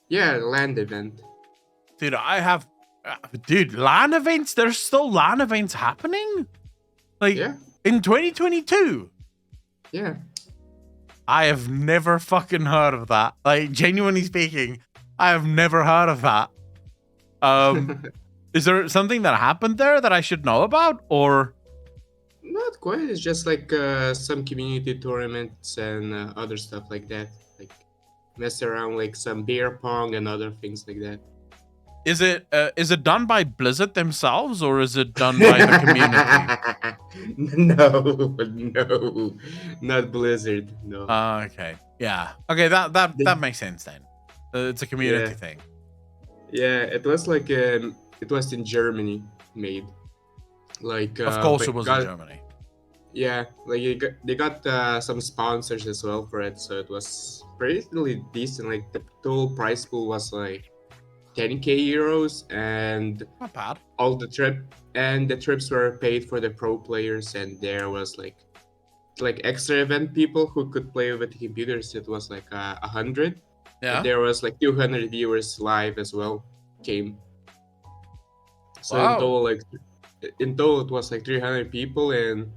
Yeah, land event. Dude, I have... dude, LAN events? There's still LAN events happening? Like, Yeah. in 2022? Yeah. I have never fucking heard of that. Like, genuinely speaking, I have never heard of that. Is there something that happened there that I should know about, or? Not quite. It's just like some community tournaments and other stuff like that. Like mess around, like some beer pong and other things like that. Is it done by Blizzard themselves, or is it done by the community? No, not Blizzard. No. Okay, yeah. Okay, that makes sense then. It's a community Yeah. thing. Yeah, it was like it was in Germany made. Like Of course, but it was God- in Germany. Yeah, like they got some sponsors as well for it, so it was pretty really decent. Like the total prize pool was like 10k euros, and Not bad. all the trips were paid for the pro players, and there was like extra event people who could play with the computers. It was like 100, but Yeah. there was like 200 viewers live as well came. So Wow. in total it was like 300 people, and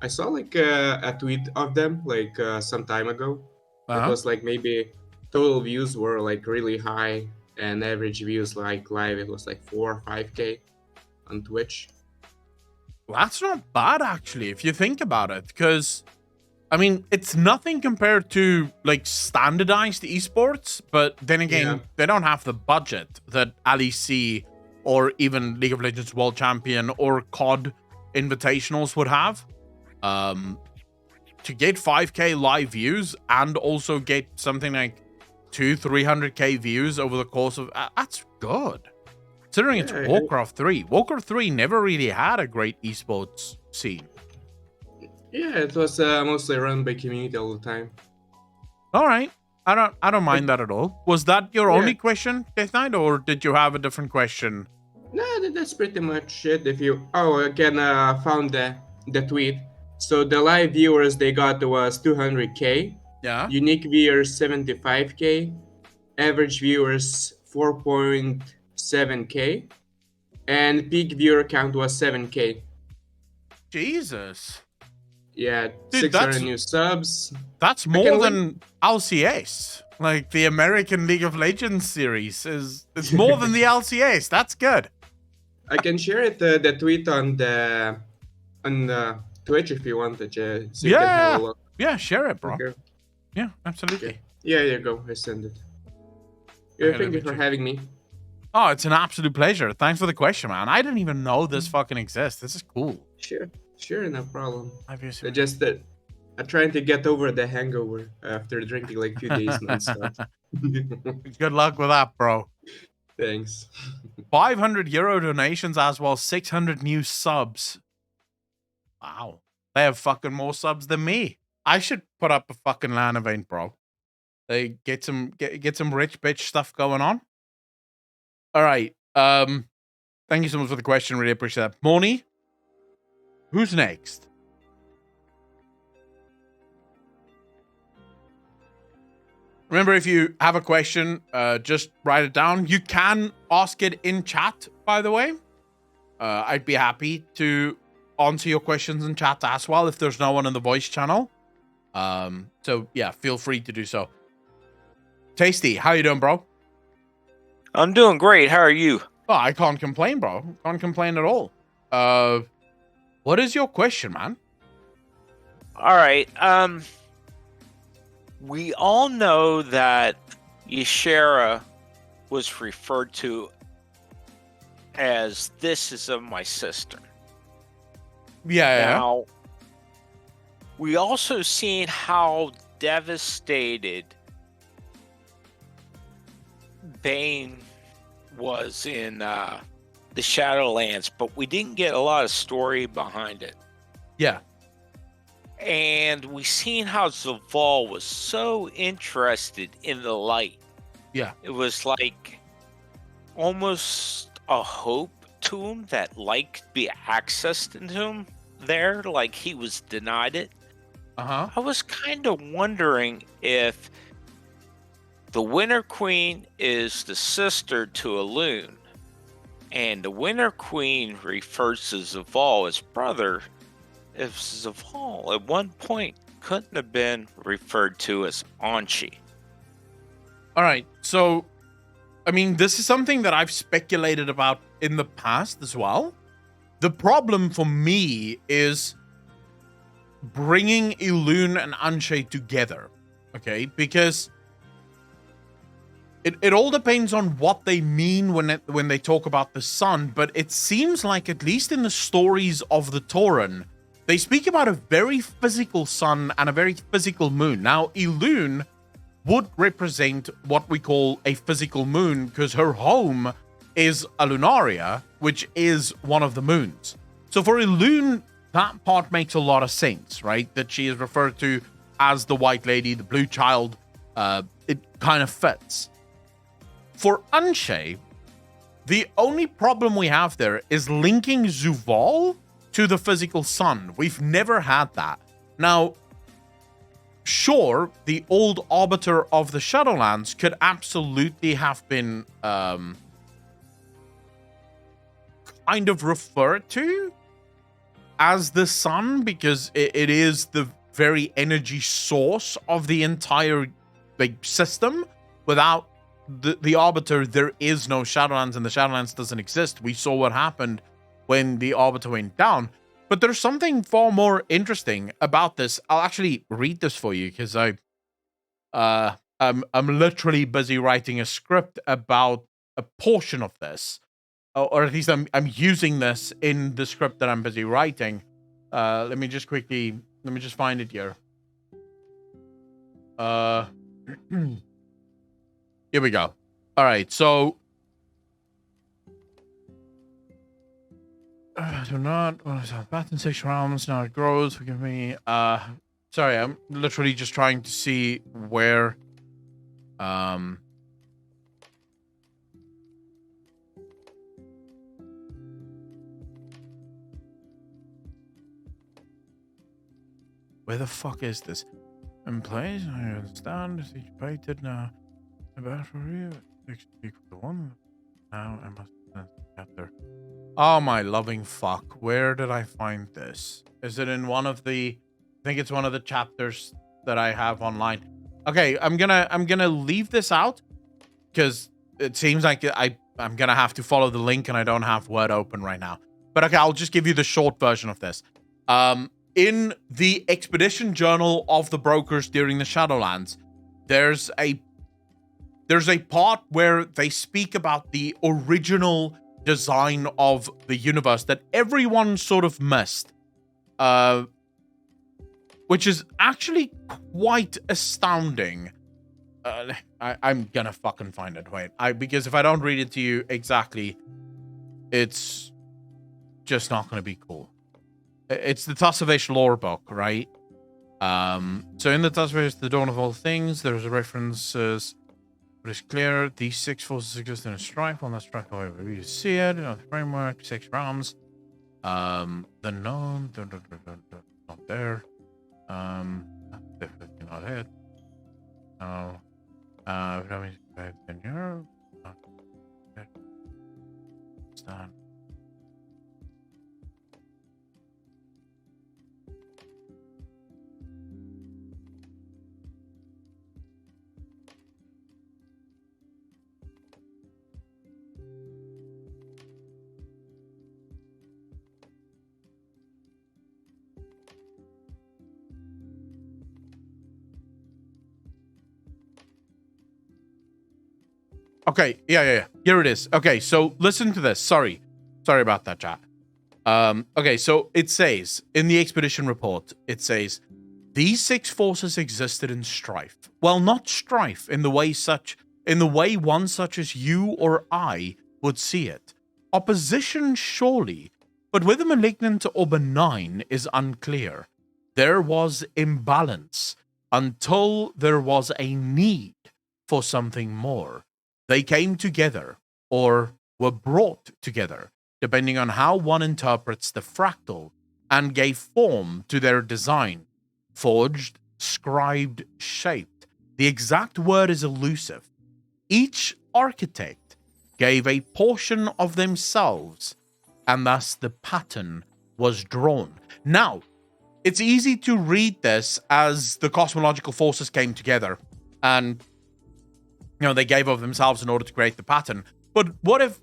I saw like a tweet of them like some time ago. It Uh-huh. was like maybe total views were like really high, and average views like live it was like 4 or 5k on Twitch. Well, that's not bad actually, if you think about it, because I mean, it's nothing compared to like standardized esports, but then again, Yeah. they don't have the budget that LEC or even League of Legends World Champion or COD Invitationals would have. To get 5k live views and also get something like 300k views over the course of that's good. Considering it's Yeah, Warcraft 3. Warcraft 3 never really had a great esports scene. yeah, it was mostly run by community all the time. All right. I don't Like, mind that at all. Was that your yeah. only question, Death Knight, or did you have a different question? No, that's pretty much it. If you again found the tweet. So the live viewers they got was 200k, Yeah. unique viewers 75k, average viewers 4.7k, and peak viewer count was 7k. Jesus. Yeah, Dude, 600 new subs. that's I can more link. than LCS. Like the American League of Legends series it's more than the LCS. That's good. I can share it the tweet on the Twitch if you want it, so you can have a Yeah. look. Yeah, share it, bro. Okay. Yeah, absolutely. Okay. Yeah, there you go. I send it. Yeah, Okay, let thank me you for check. having me. Oh, it's an absolute pleasure. Thanks for the question, man. I didn't even know this fucking exists. This is cool. Sure, no problem. Obviously. I just I'm trying to get over the hangover after drinking like 2 days nonstop. Good luck with that, bro. Thanks. 500 euro donations as well, 600 new subs. Wow. They have fucking more subs than me. I should put up a fucking LAN event, bro. They get some rich bitch stuff going on. All right. Thank you so much for the question. Really appreciate that. Moni, who's next? Remember, if you have a question, just write it down. You can ask it in chat, by the way. I'd be happy to answer your questions in chat as well if there's no one in the voice channel. So yeah, feel free to do so. Tasty, how you doing, bro? I'm doing great. How are you? Oh, I can't complain, bro. Can't complain at all. What is your question, man? All right. We all know that Yashara was referred to as "this is of my sister." Yeah. Now, we also seen how devastated Bane was in the Shadowlands, but we didn't get a lot of story behind it. Yeah. And we seen how Zaval was so interested in the light. Yeah. It was like almost a hope to him that light could be accessed into him there, like he was denied it. Uh-huh. I was kind of wondering if the Winter Queen is the sister to Elune, and the Winter Queen refers to Zaval as brother, if Zaval at one point couldn't have been referred to as Anchi. All right. So, I mean, this is something that I've speculated about in the past as well. The problem for me is bringing Elune and Anshe together, okay? Because it all depends on what they mean when they talk about the sun, but it seems like, at least in the stories of the Tauren, they speak about a very physical sun and a very physical moon. Now, Elune would represent what we call a physical moon because her home is a Lunaria, which is one of the moons. So for Elune that part makes a lot of sense, right? That she is referred to as the White Lady, the Blue Child. It kind of fits. For Anshe, the only problem we have there is linking Zuval to the physical sun. We've never had that. Now, sure, the old Arbiter of the Shadowlands could absolutely have been kind of referred to as the sun, because it is the very energy source of the entire system. Without the Arbiter, there is no Shadowlands, and the Shadowlands doesn't exist. We saw what happened when the Arbiter went down. But there's something far more interesting about this. I'll actually read this for you, because I'm literally busy writing a script about a portion of this, or at least I'm using this in the script that I'm busy writing. Let me just find it here. Here we go. All right, so do not. What is that? Bath in 6 rounds. Now it grows. Forgive me. Sorry, I'm literally just trying to see where. Where the fuck is this? In place, I understand. It's each painted now. The battery equal to 1. Now I must chapter. Oh my loving fuck! Where did I find this? Is it in one of the? I think it's one of the chapters that I have online. Okay, I'm gonna leave this out because it seems like I'm gonna have to follow the link and I don't have Word open right now. But okay, I'll just give you the short version of this. In the expedition journal of the brokers during the Shadowlands, there's a part where they speak about the original design of the universe that everyone sort of missed, which is actually quite astounding. I'm gonna fucking find it. Wait, because if I don't read it to you exactly, it's just not gonna be cool. It's the Tassavesh lore book, right? So in the Tassavesh, the dawn of all things, there's a references. But it's clear these 6 forces exist in a strife. On that strife, however, we see it in the framework, 6 realms. The known, not there. Definitely not it. No. That means in Europe. Stand. Okay, yeah. Here it is. Okay, so listen to this. Sorry about that, chat. Okay, so it says in the expedition report, it says these 6 forces existed in strife. Well, not strife in the way one such as you or I would see it. Opposition, surely, but whether malignant or benign is unclear. There was imbalance until there was a need for something more. They came together, or were brought together, depending on how one interprets the fractal, and gave form to their design. Forged, scribed, shaped. The exact word is elusive. Each architect gave a portion of themselves, and thus the pattern was drawn. Now, it's easy to read this as the cosmological forces came together, and they gave of themselves in order to create the pattern. But what if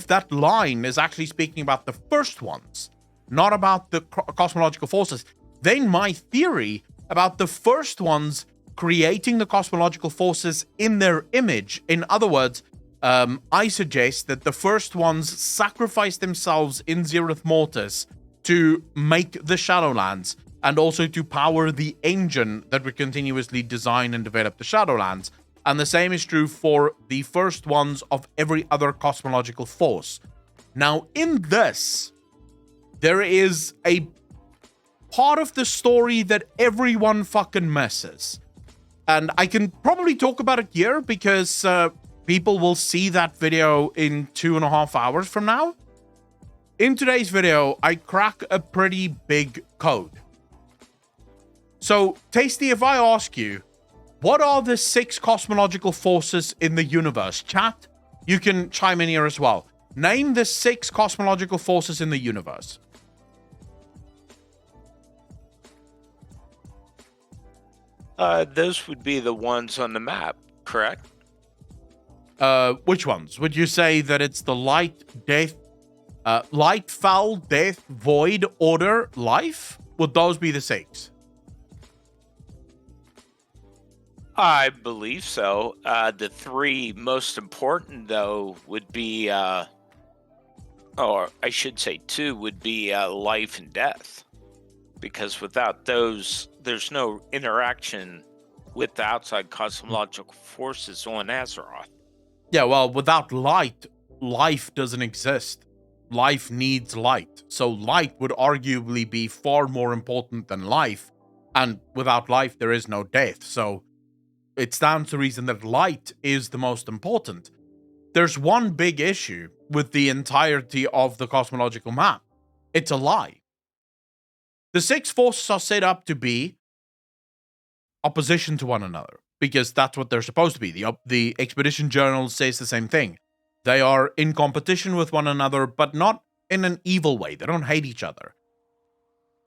that line is actually speaking about the first ones, not about the cosmological forces? Then my theory about the first ones creating the cosmological forces in their image, in other words, I suggest that the first ones sacrificed themselves in Zereth Mortis to make the Shadowlands, and also to power the engine that would continuously design and develop the Shadowlands. And the same is true for the first ones of every other cosmological force. Now, in this, there is a part of the story that everyone fucking misses. And I can probably talk about it here because people will see that video in 2.5 hours from now. In today's video, I crack a pretty big code. So, Tasty, if I ask you, what are the 6 cosmological forces in the universe? Chat, you can chime in here as well. Name the 6 cosmological forces in the universe. Those would be the ones on the map, correct? Which ones? Would you say that it's the light, death, light, foul, death, void, order, life? Would those be the 6? I believe so. The 3 most important, though, would be, or I should say 2, would be life and death. Because without those, there's no interaction with the outside cosmological forces on Azeroth. Yeah, well, without light, life doesn't exist. Life needs light. So light would arguably be far more important than life. And without life, there is no death. So it stands to reason that light is the most important. There's one big issue with the entirety of the cosmological map. It's a lie. The 6 forces are set up to be opposition to one another, because that's what they're supposed to be. The Expedition Journal says the same thing. They are in competition with one another, but not in an evil way. They don't hate each other.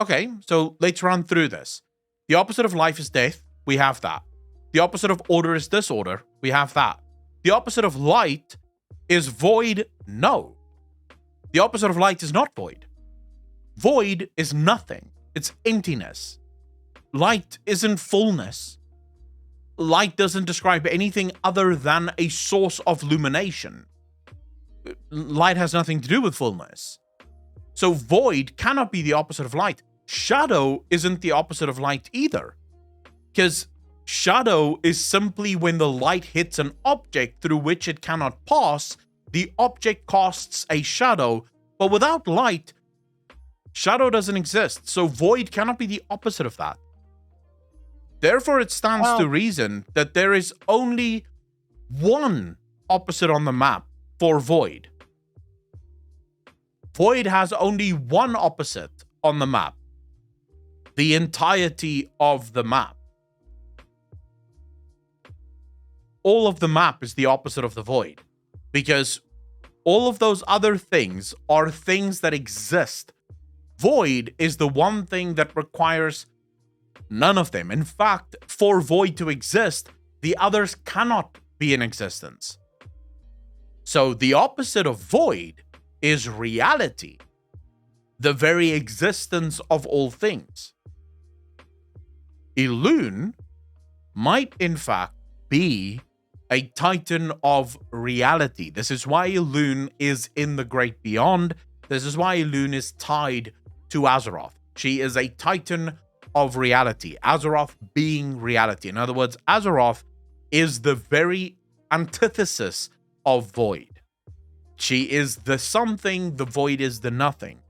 Okay, so let's run through this. The opposite of life is death. We have that. The opposite of order is disorder. We have that. The opposite of light is void. No. The opposite of light is not void. Void is nothing. It's emptiness. Light isn't fullness. Light doesn't describe anything other than a source of illumination. Light has nothing to do with fullness. So void cannot be the opposite of light. Shadow isn't the opposite of light either. Because shadow is simply when the light hits an object through which it cannot pass, the object casts a shadow, but without light, shadow doesn't exist. So void cannot be the opposite of that. Therefore, it stands to reason that there is only one opposite on the map for void. Void has only one opposite on the map. The entirety of the map. All of the map is the opposite of the void. Because all of those other things are things that exist. Void is the one thing that requires none of them. In fact, for void to exist, the others cannot be in existence. So the opposite of void is reality, the very existence of all things. Elune might in fact be a titan of reality. This is why Elune is in the great beyond. This is why Elune is tied to Azeroth. She is a titan of reality. Azeroth being reality. In other words, Azeroth is the very antithesis of void. She is the something, the void is the nothing.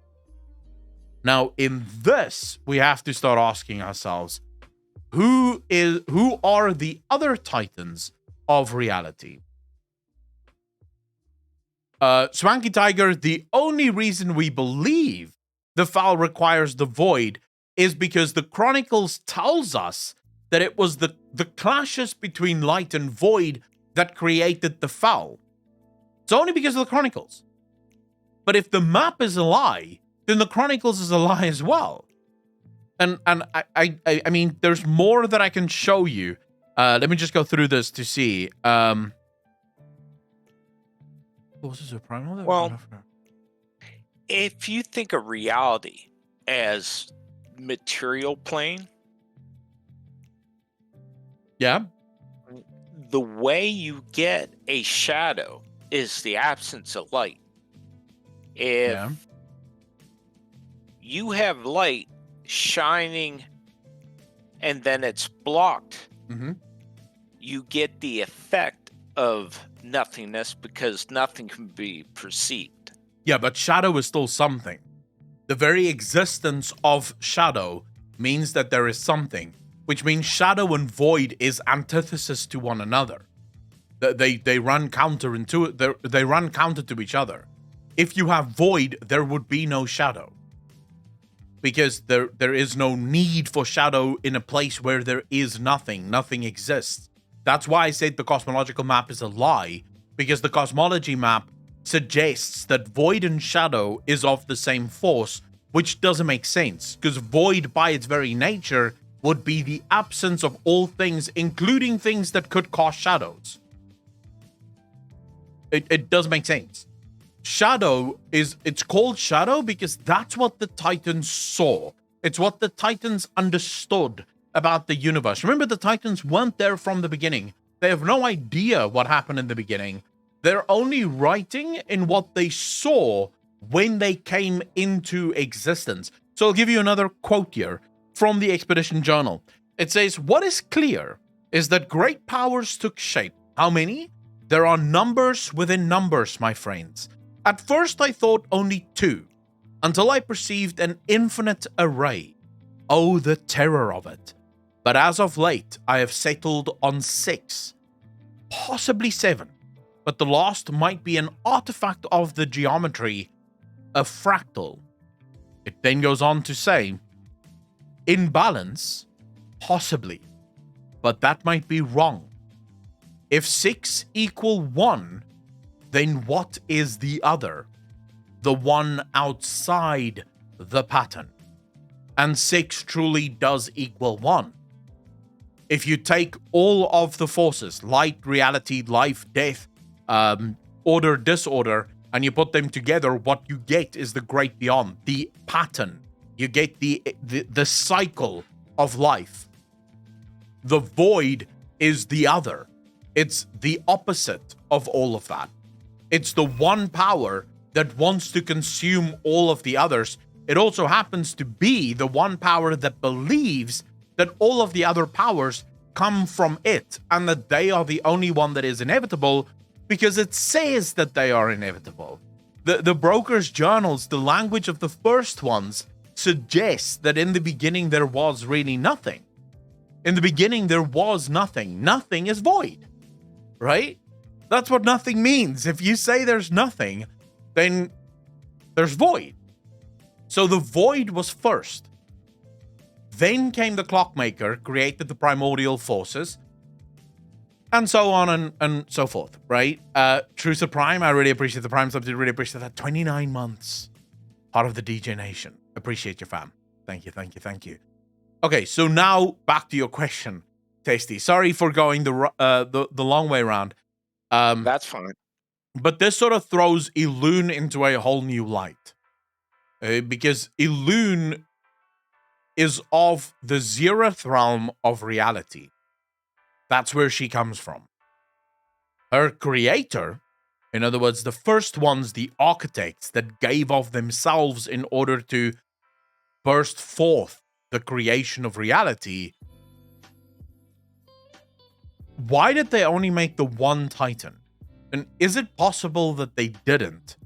Now, in this, we have to start asking ourselves, who are the other titans of reality? Swanky Tiger, the only reason we believe the foul requires the void is because the Chronicles tells us that it was the clashes between light and void that created the foul. It's only because of the Chronicles. But if the map is a lie, then the Chronicles is a lie as well. And I mean, there's more that I can show you. Let me just go through this to see. Was this a primal? Well, if you think of reality as material plane, yeah, the way you get a shadow is the absence of light. If you have light shining and then it's blocked, you get the effect of nothingness because nothing can be perceived. Yeah, but shadow is still something. The very existence of shadow means that there is something, which means shadow and void is antithesis to one another. They run counter they run counter to each other. If you have void, there would be no shadow, because there is no need for shadow in a place where there is nothing. Nothing exists. That's why I said the cosmological map is a lie, because the cosmology map suggests that void and shadow is of the same force, which doesn't make sense, because void by its very nature would be the absence of all things, including things that could cast shadows. It does make sense. Shadow it's called shadow because that's what the Titans saw. It's what the Titans understood about the universe. Remember, the Titans weren't there from the beginning. They have no idea what happened in the beginning. They're only writing in what they saw when they came into existence. So I'll give you another quote here from the Expedition Journal. It says, "What is clear is that great powers took shape. How many? There are numbers within numbers, my friends. At first I thought only 2, until I perceived an infinite array. Oh, the terror of it. But as of late, I have settled on 6, possibly 7. But the last might be an artifact of the geometry, a fractal." It then goes on to say, "In balance, possibly, but that might be wrong. If 6 equal 1, then what is the other? The one outside the pattern. And 6 truly does equal 1. If you take all of the forces, light, reality, life, death, order, disorder, and you put them together, what you get is the great beyond, the pattern. You get the cycle of life. The void is the other. It's the opposite of all of that. It's the one power that wants to consume all of the others. It also happens to be the one power that believes that all of the other powers come from it and that they are the only one that is inevitable because it says that they are inevitable. The broker's journals, the language of the first ones, suggests that in the beginning there was really nothing. In the beginning there was nothing. Nothing is void, right? That's what nothing means. If you say there's nothing, then there's void. So the void was first. Then came the clockmaker, created the primordial forces, and so on and so forth, right? Trusa Prime, I really appreciate the Prime subs. I really appreciate that. 29 months. Part of the DJ Nation. Appreciate you, fam. Thank you, thank you, thank you. Okay, so now back to your question, Tasty. Sorry for going the long way around. That's fine. But this sort of throws Elune into a whole new light. Because Elune is of the zeroth realm of reality. That's where she comes from. Her creator, in other words, the first ones, the architects that gave of themselves in order to burst forth the creation of reality, why did they only make the one Titan? And is it possible that they didn't?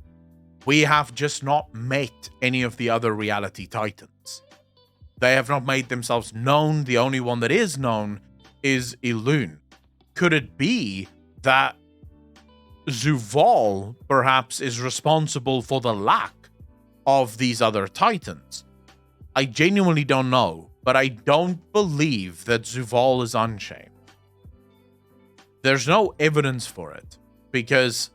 We have just not met any of the other reality Titans. They have not made themselves known. The only one that is known is Elune. Could it be that Zuval perhaps is responsible for the lack of these other Titans? I genuinely don't know, but I don't believe that Zuval is Unchained. There's no evidence for it, because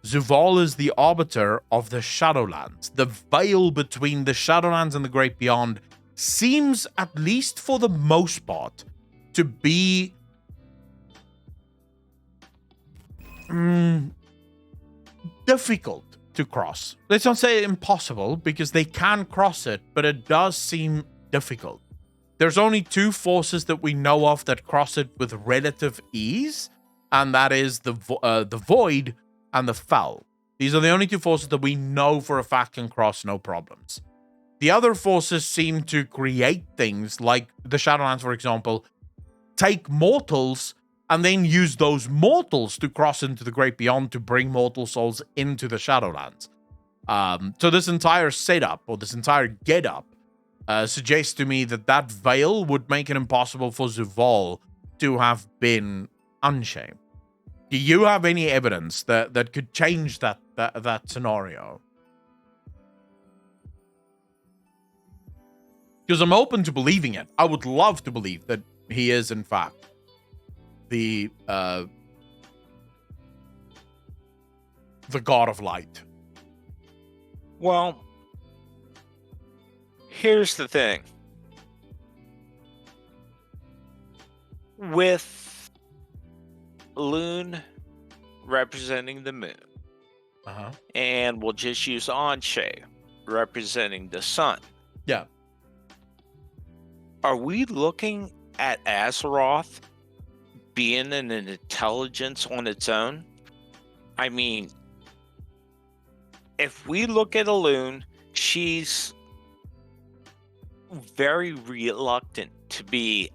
Zuval is the arbiter of the Shadowlands. The veil between the Shadowlands and the Great Beyond seems, at least for the most part, to be difficult to cross. Let's not say impossible, because they can cross it, but it does seem difficult. There's only 2 forces that we know of that cross it with relative ease, and that is the Void and the Foul. These are the only 2 forces that we know for a fact can cross no problems. The other forces seem to create things like the Shadowlands, for example, take mortals and then use those mortals to cross into the Great Beyond to bring mortal souls into the Shadowlands. So this entire setup, or this entire get-up, suggests to me that that veil would make it impossible for Zuval to have been unshaped. Do you have any evidence that could change that scenario? Because I'm open to believing it. I would love to believe that he is, in fact, the god of light. Well, here's the thing. With Loon representing the moon, and we'll just use Anshe representing the sun. Yeah. Are we looking at Azeroth being an intelligence on its own? I mean, if we look at Loon, she's very reluctant to be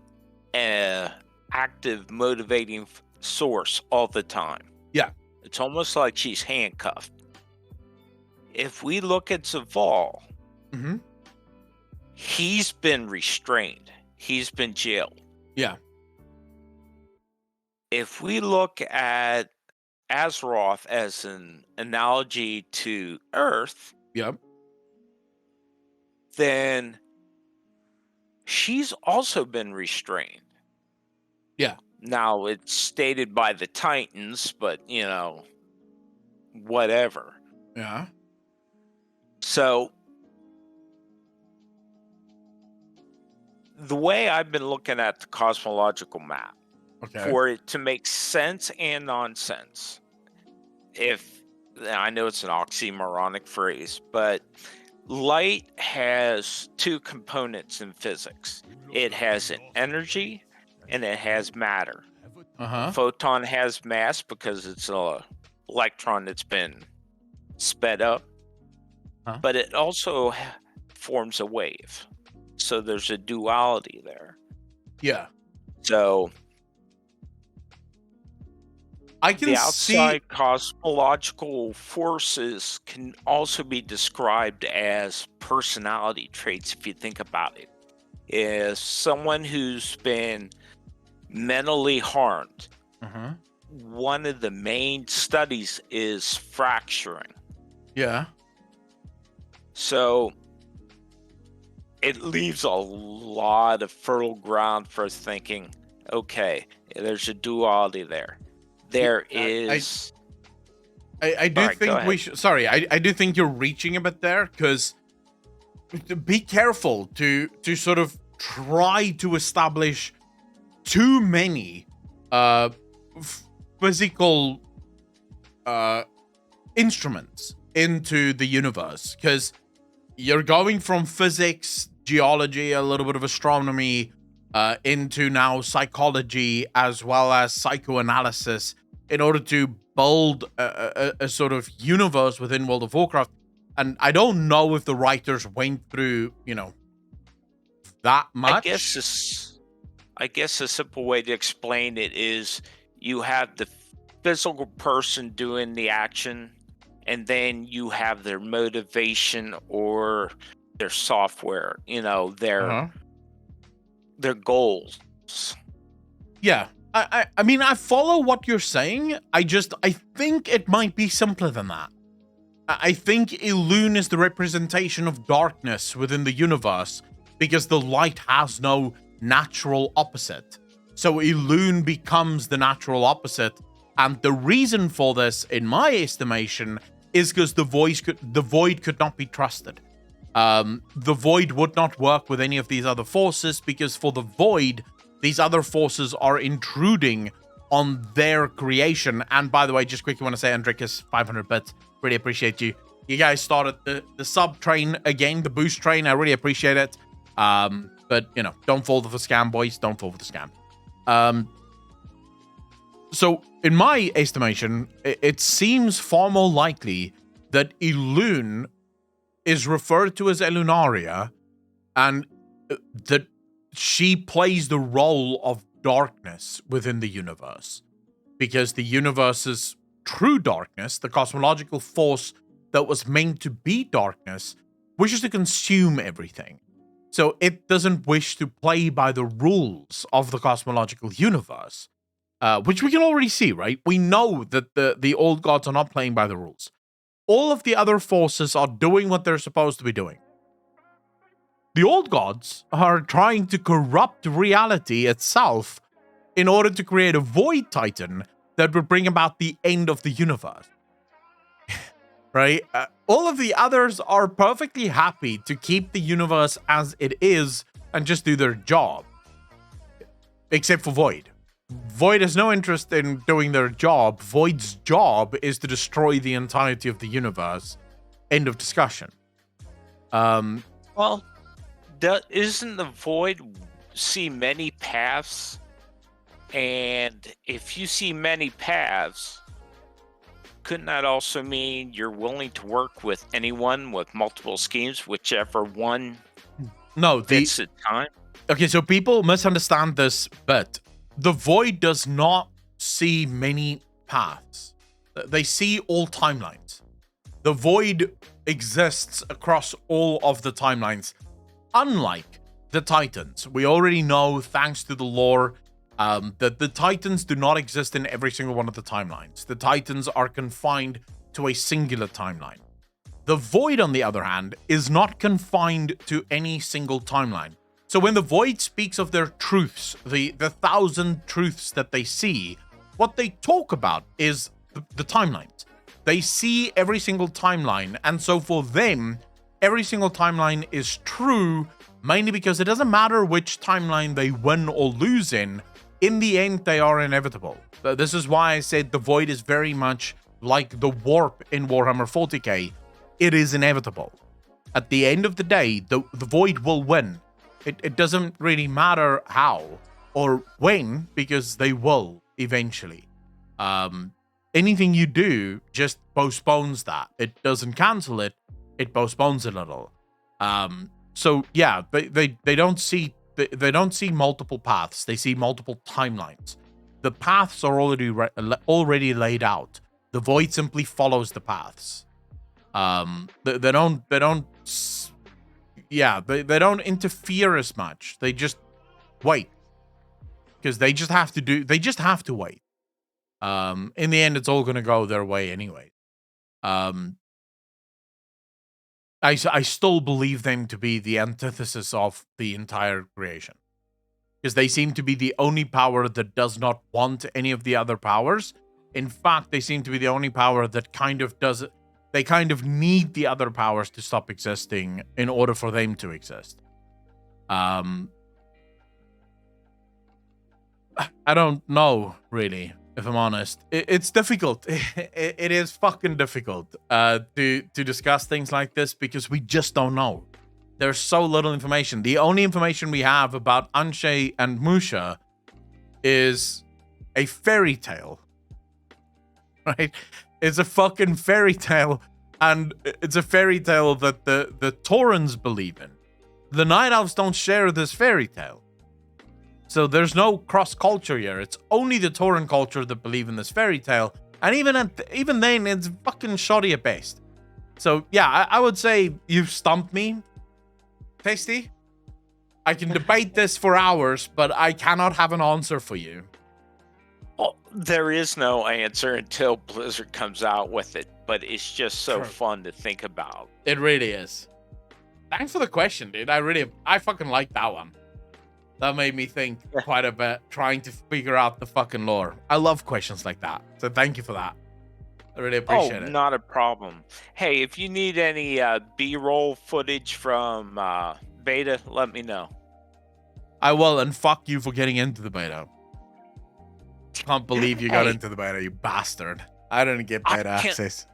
an active, motivating source all the time. Yeah. It's almost like she's handcuffed. If we look at Zaval, he's been restrained. He's been jailed. Yeah. If we look at Azeroth as an analogy to Earth, Yep. then she's also been restrained. Yeah. Now, it's stated by the Titans, but, you know, whatever. Yeah. So, the way I've been looking at the cosmological map, for it to make sense and nonsense, if I know it's an oxymoronic phrase, but light has two components in physics. It has an energy and it has matter. Photon has mass because it's an electron that's been sped up, but it also forms a wave. So there's a duality there. Yeah. So I can the outside cosmological forces can also be described as personality traits if you think about it. Is someone who's been mentally harmed. One of the main studies is fracturing. Yeah. So it leaves a lot of fertile ground for thinking, okay, there's a duality there. There is. I do Alright, go think we ahead. should. Sorry, I do think you're reaching a bit there, because be careful to sort of try to establish too many physical instruments into the universe, because you're going from physics, geology, a little bit of astronomy, into now psychology as well as psychoanalysis in order to build a sort of universe within World of Warcraft. And I don't know if the writers went through, that much. I guess a simple way to explain it is you have the physical person doing the action, and then you have their motivation or their software, their goals. Yeah. I mean, I follow what you're saying. I think it might be simpler than that. I think Elune is the representation of darkness within the universe because the light has no natural opposite. So Elune becomes the natural opposite. And the reason for this, in my estimation, is because the void could not be trusted. The void would not work with any of these other forces because for the void, these other forces are intruding on their creation. And by the way, just quickly want to say, Andricus, 500 bits. Really appreciate you. You guys started the sub train again, the boost train. I really appreciate it. But, don't fall for the scam, boys. Don't fall for the scam. So, in my estimation, it seems far more likely that Elune is referred to as Elunaria, and that she plays the role of darkness within the universe. Because the universe's true darkness, the cosmological force that was meant to be darkness wishes to consume everything. So it doesn't wish to play by the rules of the cosmological universe, which we can already see, right? We know that the old gods are not playing by the rules. All of the other forces are doing what they're supposed to be doing. The old gods are trying to corrupt reality itself in order to create a void titan that would bring about the end of the universe. Right? All of the others are perfectly happy to keep the universe as it is and just do their job. Except for Void. Void has no interest in doing their job. Void's job is to destroy the entirety of the universe. End of discussion. Well, isn't the void see many paths? And if you see many paths, couldn't that also mean you're willing to work with anyone with multiple schemes, whichever one fits at time? Okay, so people misunderstand this, but the void does not see many paths. They see all timelines. The void exists across all of the timelines. Unlike the Titans, we already know, thanks to the lore, that the Titans do not exist in every single one of the timelines. The Titans are confined to a singular timeline. The Void, on the other hand, is not confined to any single timeline. So when the Void speaks of their truths, the 1,000 truths that they see, what they talk about is the timelines. They see every single timeline, and so for them, every single timeline is true, mainly because it doesn't matter which timeline they win or lose in the end, they are inevitable. This is why I said the Void is very much like the warp in Warhammer 40k. It is inevitable. At the end of the day, the Void will win. It doesn't really matter how or when, because they will eventually. Anything you do just postpones that. It doesn't cancel it. It postpones a little. So yeah, they don't see multiple paths. They see multiple timelines. The paths are already laid out. The Void simply follows the paths. They don't interfere as much. They just wait, because they just have to wait. In the end, it's all gonna go their way anyway. I still believe them to be the antithesis of the entire creation, because they seem to be the only power that does not want any of the other powers. In fact, they seem to be the only power that kind of does it. They kind of need the other powers to stop existing in order for them to exist. I don't know, really, if I'm honest. It's difficult. It is fucking difficult to discuss things like this, because we just don't know. There's so little information. The only information we have about Anshe and Musha is a fairy tale. Right? It's a fucking fairy tale, and it's a fairy tale that the Taurans believe in. The Night Elves don't share this fairy tale. So there's no cross-culture here. It's only the Tauran culture that believe in this fairy tale, and even then, it's fucking shoddy at best. So yeah, I would say you've stumped me, Tasty. I can debate this for hours, but I cannot have an answer for you. Well, there is no answer until Blizzard comes out with it, but it's just so fun to think about. It really is. Thanks for the question, dude. I fucking like that one. That made me think quite a bit, trying to figure out the fucking lore. I love questions like that, so thank you for that. I really appreciate it. Not a problem. Hey, if you need any B-roll footage from beta, let me know. I will, and fuck you for getting into the beta. Can't believe you got into the beta, you bastard. I didn't get beta access.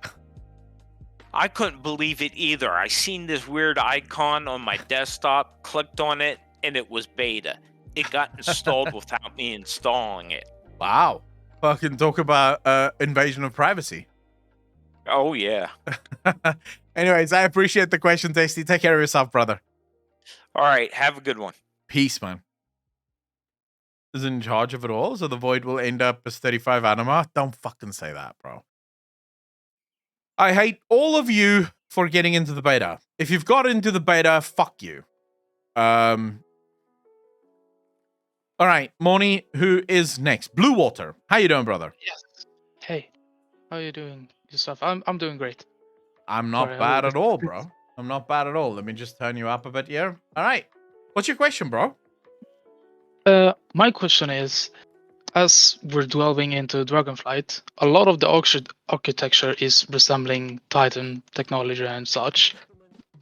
I couldn't believe it either. I seen this weird icon on my desktop, clicked on it, and it was beta. It got installed without me installing it. Wow. Fucking talk about invasion of privacy. Oh, yeah. Anyways, I appreciate the question, Tasty. Take care of yourself, brother. All right. Have a good one. Peace, man. Is in charge of it all, so the Void will end up as 35 anima? Don't fucking say that, bro. I hate all of you for getting into the beta. If you've got into the beta, fuck you. All right, Moni, who is next? Blue Water. How you doing, brother? Yes. Hey, how you doing, yourself? I'm doing great. I'm not Sorry, a bad little at bit- all, bro. I'm not bad at all. Let me just turn you up a bit here. All right. What's your question, bro? My question is, as we're delving into Dragonflight, a lot of the architecture is resembling Titan technology and such.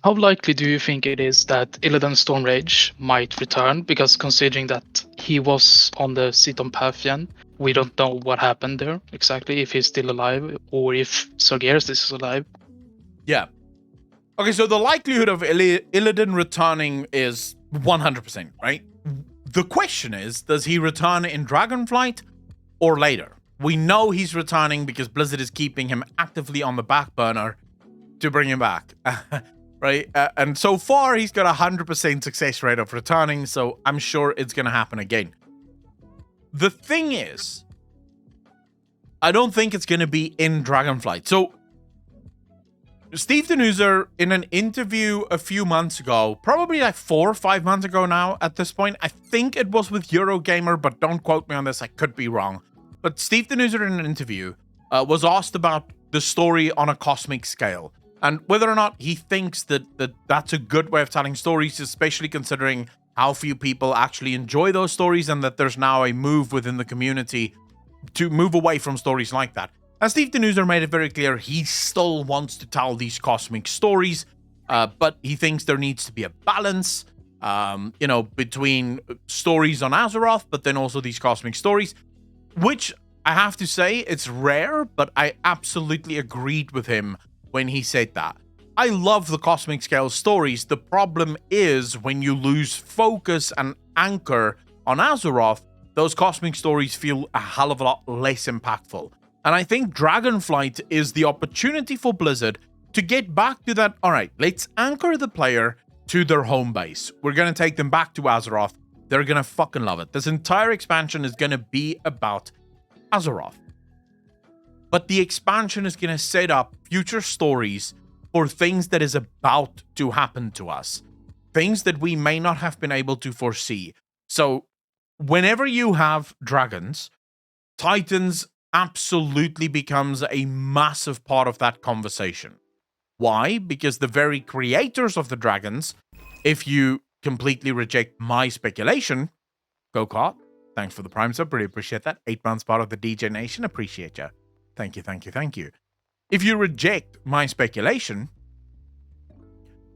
How likely do you think it is that Illidan Stormrage might return? Because considering that he was on the Ceton Pathian, we don't know what happened there exactly, if he's still alive or if Sargeras is alive. Yeah. Okay, so the likelihood of Illidan returning is 100%, right? The question is, does he return in Dragonflight or later? We know he's returning because Blizzard is keeping him actively on the back burner to bring him back, right? And so far, he's got a 100% success rate of returning, so I'm sure it's going to happen again. The thing is, I don't think it's going to be in Dragonflight. So, Steve Denuser, in an interview a few months ago, probably like 4 or 5 months ago now at this point, I think it was with Eurogamer, but don't quote me on this, I could be wrong. But Steve Denuser in an interview was asked about the story on a cosmic scale and whether or not he thinks that that's a good way of telling stories, especially considering how few people actually enjoy those stories and that there's now a move within the community to move away from stories like that. And Steve Denuser made it very clear he still wants to tell these cosmic stories, but he thinks there needs to be a balance, between stories on Azeroth, but then also these cosmic stories, which I have to say, it's rare, but I absolutely agreed with him when he said that. I love the cosmic scale stories. The problem is when you lose focus and anchor on Azeroth, those cosmic stories feel a hell of a lot less impactful. And I think Dragonflight is the opportunity for Blizzard to get back to that, all right, let's anchor the player to their home base. We're going to take them back to Azeroth. They're going to fucking love it. This entire expansion is going to be about Azeroth. But the expansion is going to set up future stories for things that is about to happen to us. Things that we may not have been able to foresee. So whenever you have dragons, Titans absolutely becomes a massive part of that conversation. Why? Because the very creators of the dragons, if you completely reject my speculation, Go-Kart, thanks for the Prime sub, really appreciate that. 8 months part of the DJ Nation, appreciate you. Thank you, thank you, thank you. If you reject my speculation,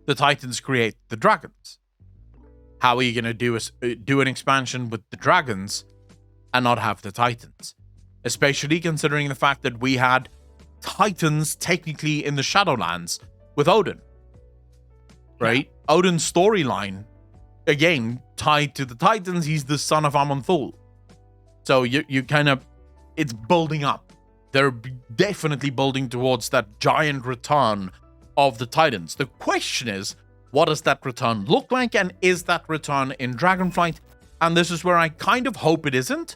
the Titans create the dragons. How are you going to do an expansion with the dragons and not have the Titans? Especially considering the fact that we had Titans technically in the Shadowlands with Odin. Right? Yeah. Odin's storyline, again, tied to the Titans, he's the son of Amonthul. So you kind of, it's building up. They're definitely building towards that giant return of the Titans. The question is, what does that return look like? And is that return in Dragonflight? And this is where I kind of hope it isn't.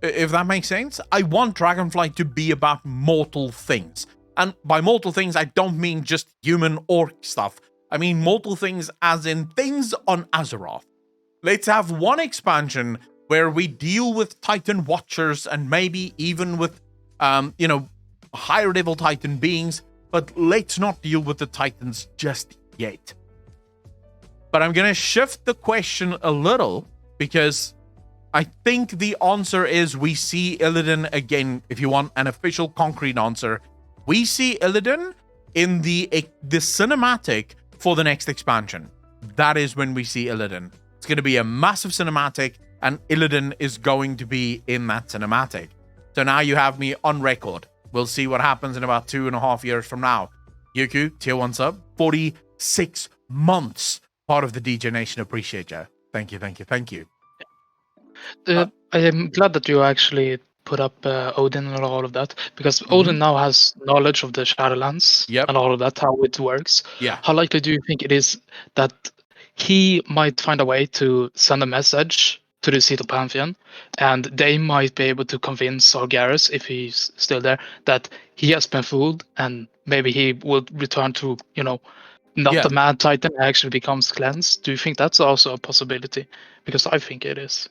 If that makes sense. I want Dragonflight to be about mortal things. And by mortal things, I don't mean just human orc stuff. I mean mortal things as in things on Azeroth. Let's have one expansion where we deal with Titan Watchers and maybe even with, higher level Titan beings, but let's not deal with the Titans just yet. But I'm going to shift the question a little because I think the answer is we see Illidan again. If you want an official concrete answer, we see Illidan in the cinematic for the next expansion. That is when we see Illidan. It's going to be a massive cinematic and Illidan is going to be in that cinematic. So now you have me on record. We'll see what happens in about 2.5 years from now. Yuku, tier 1 sub, 46 months. Part of the DJ Nation, appreciate you. Thank you, thank you, thank you. I am glad that you actually put up Odin and all of that, because Odin now has knowledge of the Shadowlands and all of that, how it works. Yeah. How likely do you think it is that he might find a way to send a message to the Ceto Pantheon, and they might be able to convince Sargeras, if he's still there, that he has been fooled, and maybe he will return to, not Yeah. the Mad Titan, actually becomes cleansed. Do you think that's also a possibility? Because I think it is.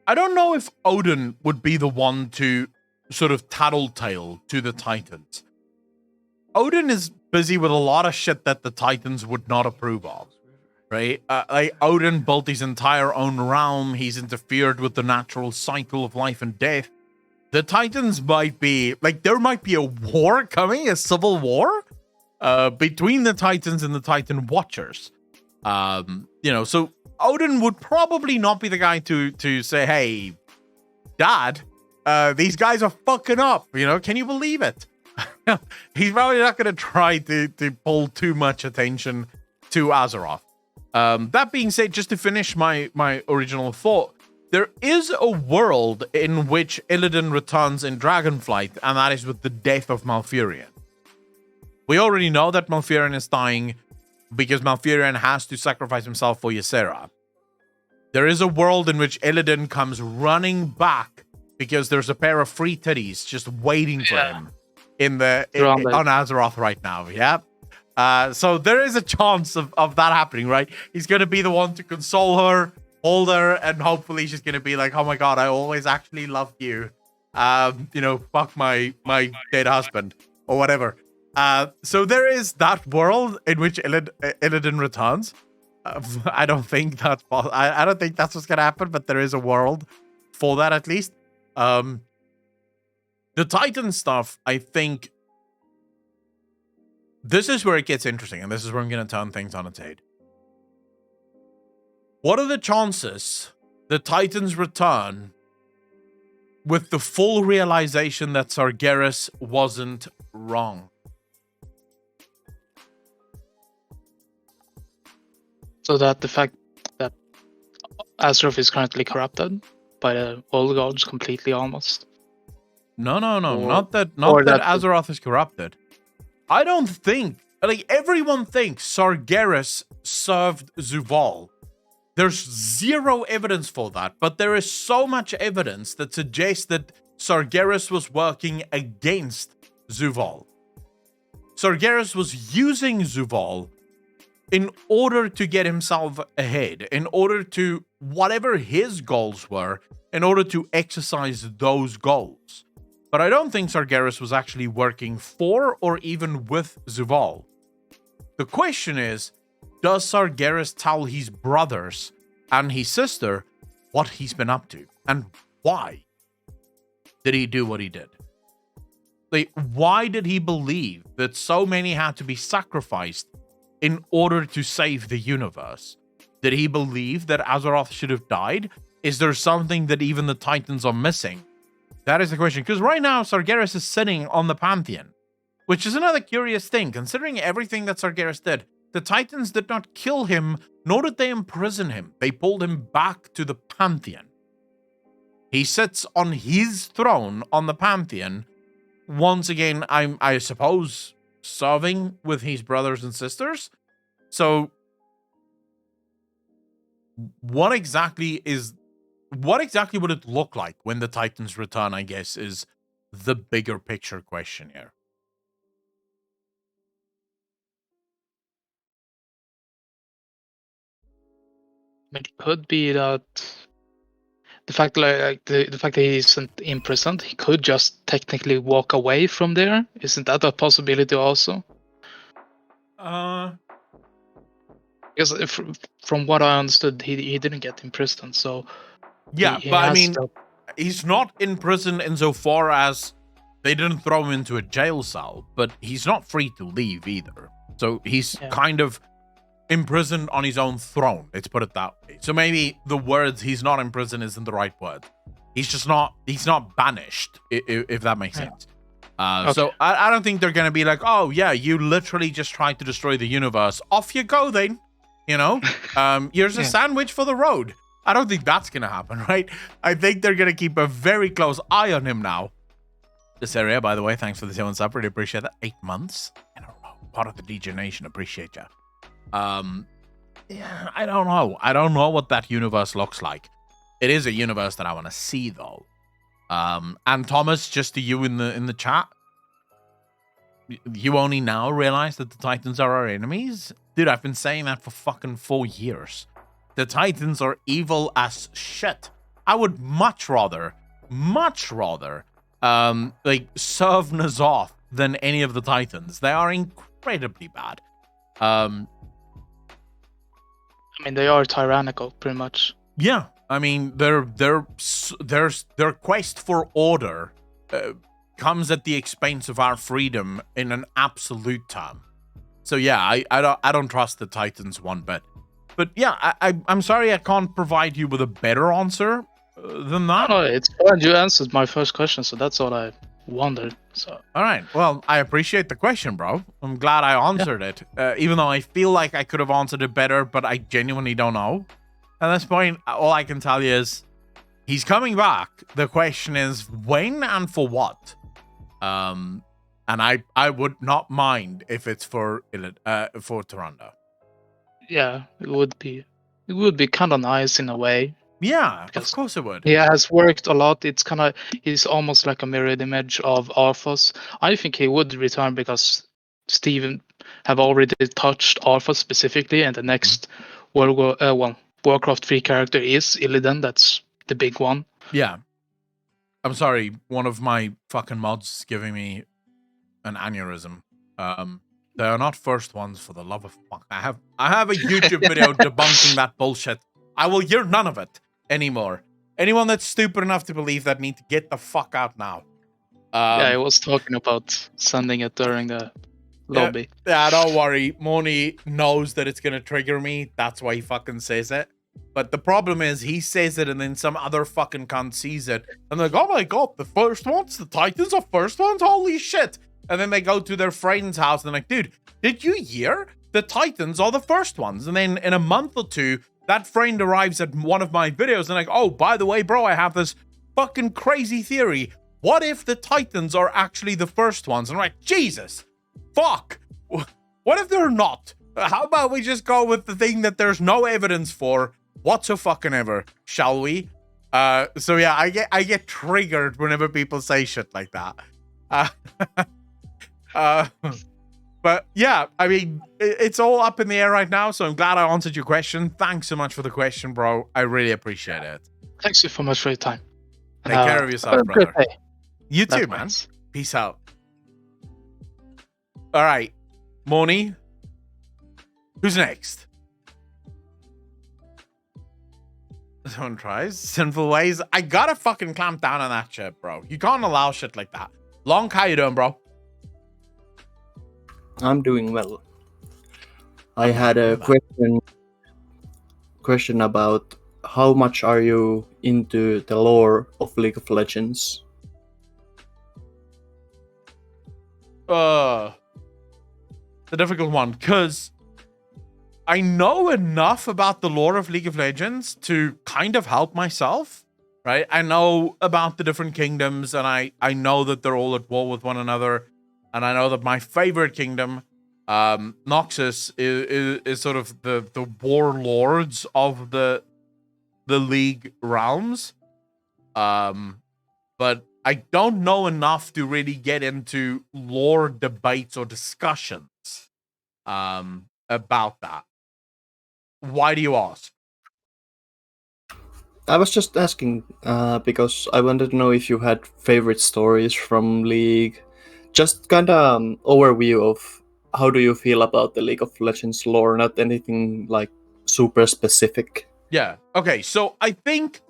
I don't know if Odin would be the one to sort of tattletale to the Titans. Odin is busy with a lot of shit that the Titans would not approve of, right? Like Odin built his entire own realm. He's interfered with the natural cycle of life and death. The Titans might be like, there might be a war coming, a civil war, between the Titans and the Titan Watchers. So Odin would probably not be the guy to say, "Hey, Dad, these guys are fucking up." Can you believe it? He's probably not going to try to pull too much attention to Azeroth. That being said, just to finish my original thought, there is a world in which Illidan returns in Dragonflight, and that is with the death of Malfurion. We already know that Malfurion is dying because Malfurion has to sacrifice himself for Ysera. There is a world in which Illidan comes running back because there's a pair of free titties just waiting for him on Azeroth right now. Yeah. So there is a chance of that happening, right? He's going to be the one to console her, hold her, and hopefully she's going to be like, "Oh my god, I always actually loved you. Fuck my dead husband," or whatever. So there is that world in which Illidan returns. I don't think that's I don't think that's what's gonna happen, but there is a world for that at least. The Titan stuff, I think this is where it gets interesting, and this is where I'm gonna turn things on its head. What are the chances the Titans return with the full realization that Sargeras wasn't wrong? So that the fact that Azeroth is currently corrupted by the old gods completely, almost. No. Not that Azeroth is corrupted. I don't think, everyone thinks Sargeras served Zuval. There's zero evidence for that, but there is so much evidence that suggests that Sargeras was working against Zuval. Sargeras was using Zuval in order to get himself ahead, in order to, whatever his goals were, in order to exercise those goals. But I don't think Sargeras was actually working for or even with Zuval. The question is, does Sargeras tell his brothers and his sister what he's been up to? And why did he do what he did? Why did he believe that so many had to be sacrificed in order to save the universe? Did he believe that Azeroth should have died? Is there something that even the Titans are missing? That is the question. Because right now, Sargeras is sitting on the Pantheon, which is another curious thing. Considering everything that Sargeras did, the Titans did not kill him, nor did they imprison him. They pulled him back to the Pantheon. He sits on his throne on the Pantheon. Once again, I suppose, serving with his brothers and sisters. So what exactly would it look like when the Titans return, I guess, is the bigger picture question here. It could be that the fact that he isn't imprisoned, he could just technically walk away from there. Isn't that a possibility also? Because from what I understood, he didn't get imprisoned, so yeah. But I mean, he's not in prison insofar as they didn't throw him into a jail cell, but he's not free to leave either. So he's kind of imprisoned on his own throne. Let's put it that way. So maybe the words "he's not in prison" isn't the right word. He's not banished, if that makes sense. Okay. So I don't think they're going to be like, "Oh yeah, you literally just tried to destroy the universe. Off you go then." Here's a sandwich for the road. I don't think that's going to happen, right? I think they're going to keep a very close eye on him now. This area, by the way, thanks for the 7 sub. Really appreciate that. 8 months? I don't know. Part of the DJ Nation. Appreciate ya. I don't know. I don't know what that universe looks like. it is a universe that I want to see, though. And Thomas, just to you in the chat, you only now realize that the Titans are our enemies? Dude, I've been saying that for fucking 4 years. The Titans are evil as shit. I would much rather, serve N'Zoth than any of the Titans. They are incredibly bad. I mean, they are tyrannical, pretty much. Yeah, I mean, their quest for order comes at the expense of our freedom in an absolute term. So yeah, I don't trust the Titans one bit. But yeah, I'm sorry I can't provide you with a better answer than that. No, it's fine. You answered my first question, so that's all I wondered. So all right, well, I appreciate the question, bro. I'm glad I answered it, even though I feel like I could have answered it better, but I genuinely don't know. At this point, all I can tell you is he's coming back. The question is when and for what. And I would not mind if it's for Tyrande. yeah, it would be kind of nice in a way. Yeah, Because of course it would. He has worked a lot. He's almost like a mirrored image of Arthas. I think he would return because Steven have already touched Arthas specifically, and the next Warcraft 3 character is Illidan. That's the big one. Yeah. I'm sorry, one of my fucking mods is giving me an aneurysm. They are not first ones, for the love of fuck. I have a YouTube video debunking that bullshit. I will hear none of it anymore. Anyone that's stupid enough to believe that need to get the fuck out now. Yeah, I was talking about sending it during the lobby. Yeah, don't worry. Moni knows that it's gonna trigger me. That's why he fucking says it. But the problem is he says it and then some other fucking cunt sees it. And they're like, oh my god, the first ones? The Titans are first ones? Holy shit. And then they go to their friend's house and they're like, dude, did you hear? The Titans are the first ones. And then in a month or two, that friend arrives at one of my videos and like, oh, by the way, bro, I have this fucking crazy theory. What if the Titans are actually the first ones? And I'm like, Jesus, fuck. What if they're not? How about we just go with the thing that there's no evidence for whatsoever, shall we? So yeah, I get triggered whenever people say shit like that. But yeah, I mean, it's all up in the air right now, so I'm glad I answered your question. Thanks so much for the question, bro. I really appreciate it. Thanks so much for your time. Take care of yourself, brother. You too, man. Likewise. Peace out. All right, Moni. Who's next? Someone tries Sinful Ways. I gotta fucking clamp down on that shit, bro. You can't allow shit like that. Long, how you doing, bro? I'm doing well. I had a question about how much are you into the lore of League of Legends? The difficult one, because I know enough about the lore of League of Legends to kind of help myself, right? I know about the different kingdoms, and I know that they're all at war with one another, and I know that my favorite kingdom, Noxus, is sort of the warlords of the League realms. But I don't know enough to really get into lore debates or discussions about that. Why do you ask? I was just asking because I wanted to know if you had favorite stories from League. Just kind of overview of how do you feel about the League of Legends lore, not anything like super specific. Yeah. Okay, so I think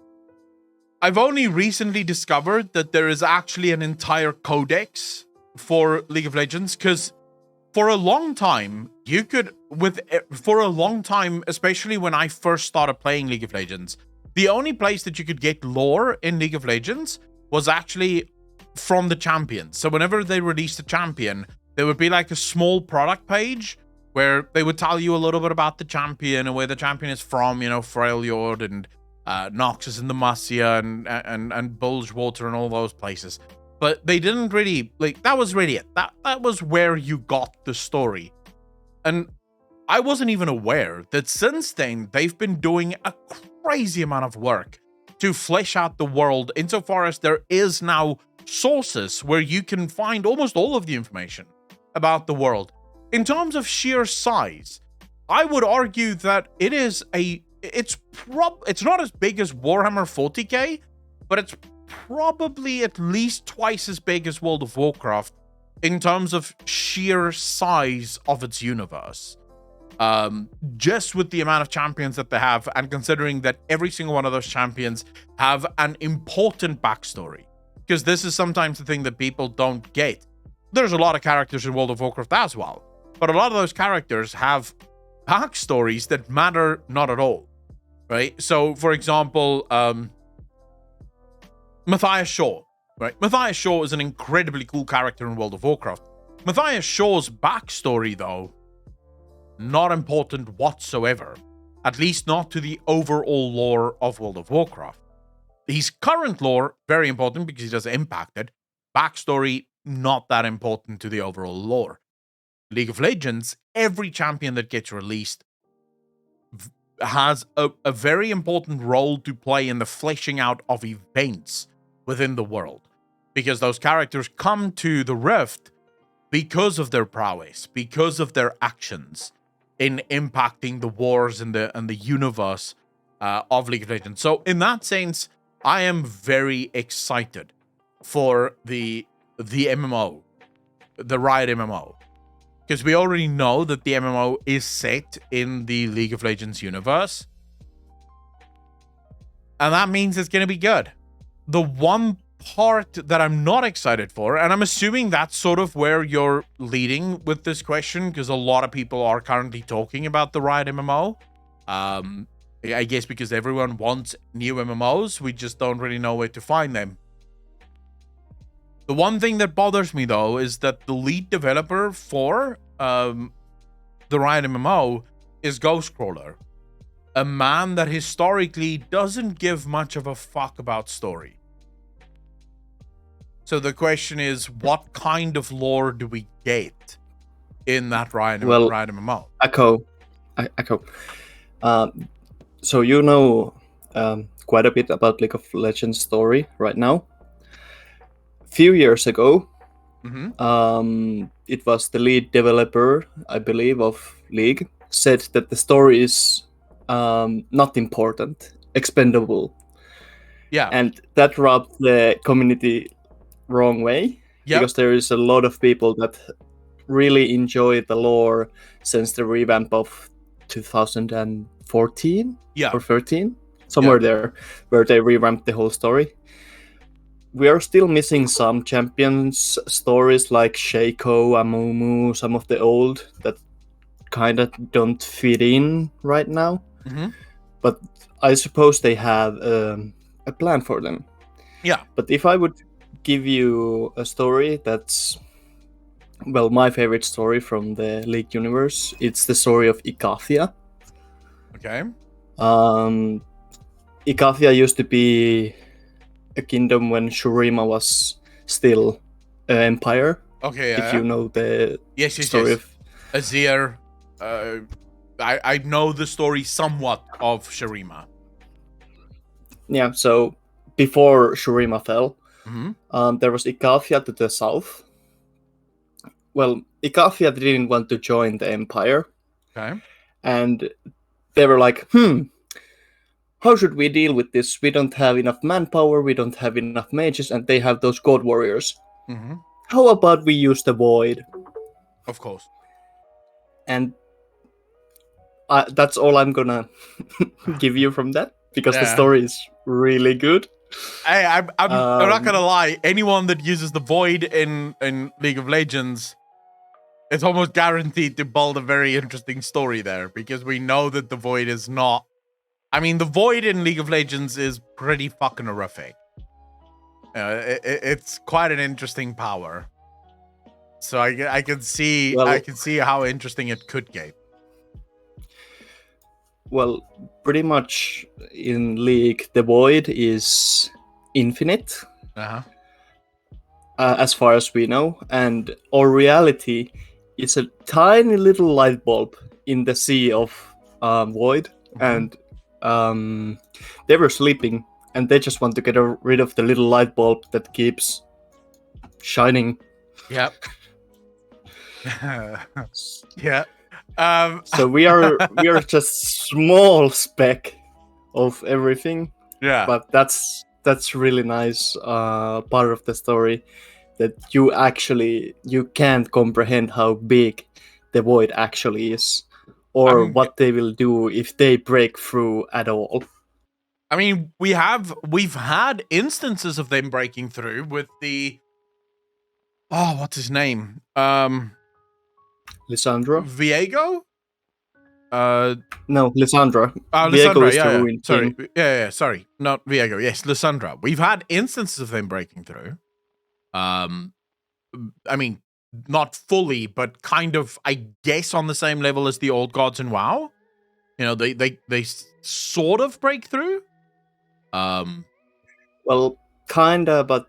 I've only recently discovered that there is actually an entire codex for League of Legends, because for a long time, especially when I first started playing League of Legends, the only place that you could get lore in League of Legends was actually from the champions. So whenever they released a champion, there would be like a small product page where they would tell you a little bit about the champion and where the champion is from, you know, Freljord and Noxus and Demacia and Bulgewater and all those places. But they didn't really, like, that was really it. That was where you got the story. And I wasn't even aware that since then, they've been doing a crazy amount of work to flesh out the world, insofar as there is now sources where you can find almost all of the information about the world. In terms of sheer size, I would argue that it's not as big as Warhammer 40k, but it's probably at least twice as big as World of Warcraft in terms of sheer size of its universe. Just with the amount of champions that they have, and considering that every single one of those champions have an important backstory, because this is sometimes the thing that people don't get. There's a lot of characters in World of Warcraft as well, but a lot of those characters have backstories that matter not at all, right? So, for example, Matthias Shaw, right? Matthias Shaw is an incredibly cool character in World of Warcraft. Matthias Shaw's backstory, though, not important whatsoever, at least not to the overall lore of World of Warcraft. His current lore, very important because he does impact it. Backstory, not that important to the overall lore. League of Legends, every champion that gets released has a very important role to play in the fleshing out of events within the world, because those characters come to the Rift because of their prowess, because of their actions in impacting the wars and the universe of League of Legends. So in that sense, I am very excited for the MMO, the Riot MMO, because we already know that the MMO is set in the League of Legends universe, and that means it's going to be good. The one part that I'm not excited for, and I'm assuming that's sort of where you're leading with this question, because a lot of people are currently talking about the Riot MMO. I guess because everyone wants new MMOs, we just don't really know where to find them. The one thing that bothers me, though, is that the lead developer for the Riot MMO is Ghostcrawler, a man that historically doesn't give much of a fuck about story. So the question is, what kind of lore do we get in that Riot MMO? Echo. So you know quite a bit about League of Legends story right now. Few years ago, it was the lead developer, I believe, of League, said that the story is not important, expendable. Yeah. And that rubbed the community wrong way, because there is a lot of people that really enjoy the lore since the revamp of 2014 or 13, somewhere there, where they revamped the whole story. We are still missing some champions stories like Shaco, Amumu, some of the old that kind of don't fit in right now. But I suppose they have a plan for them. Yeah. But if I would give you a story that's, well, my favorite story from the League universe, it's the story of Ikathia. Okay. Ikathia used to be a kingdom when Shurima was still an empire. Okay, if you know the story of Azir. I know the story somewhat of Shurima. Yeah, so before Shurima fell, there was Ikathia to the south. Well, Ikathia didn't want to join the empire. Okay. And they were like, how should we deal with this? We don't have enough manpower, we don't have enough mages, and they have those god warriors. How about we use the void? Of course. And that's all I'm gonna give you from that, because the story is really good. Hey, I'm not gonna lie. Anyone that uses the void in League of Legends, it's almost guaranteed to build a very interesting story there, because we know that the void is not. I mean, the void in League of Legends is pretty fucking horrific. It's quite an interesting power. So I can see how interesting it could get. Well, pretty much in League, the void is infinite, as far as we know, and our reality is a tiny little light bulb in the sea of void, and they were sleeping and they just want to get rid of the little light bulb that keeps shining. Yep. Yeah. So we are just small speck of everything, yeah. but that's really nice part of the story, that you can't comprehend how big the void actually is, or what they will do if they break through at all. I mean, we've had instances of them breaking through with the what's his name? Lysandra? Viego? No, Lysandra. Viego Lysandra, is the yeah. ruined Sorry. king. Yeah, sorry. Not Viego. Yes, Lysandra. We've had instances of them breaking through. I mean, not fully, but kind of, I guess, on the same level as the old gods in WoW. You know, they sort of break through. Well, kinda, but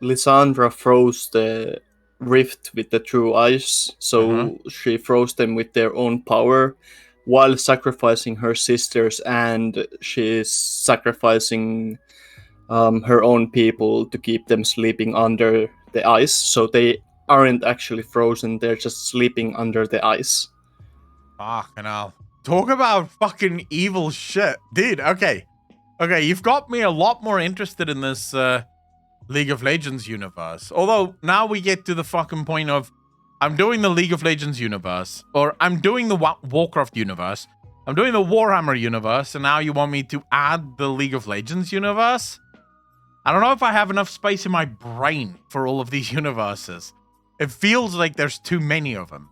Lysandra froze the rift with the true ice, so she froze them with their own power, while sacrificing her sisters, and she's sacrificing her own people to keep them sleeping under the ice, so they aren't actually frozen, they're just sleeping under the ice. Fucking hell. Talk about fucking evil shit. Dude, okay. Okay, you've got me a lot more interested in this League of Legends universe. Although, now we get to the fucking point of, I'm doing the League of Legends universe, or I'm doing the Warcraft universe, I'm doing the Warhammer universe, and now you want me to add the League of Legends universe? I don't know if I have enough space in my brain for all of these universes. It feels like there's too many of them.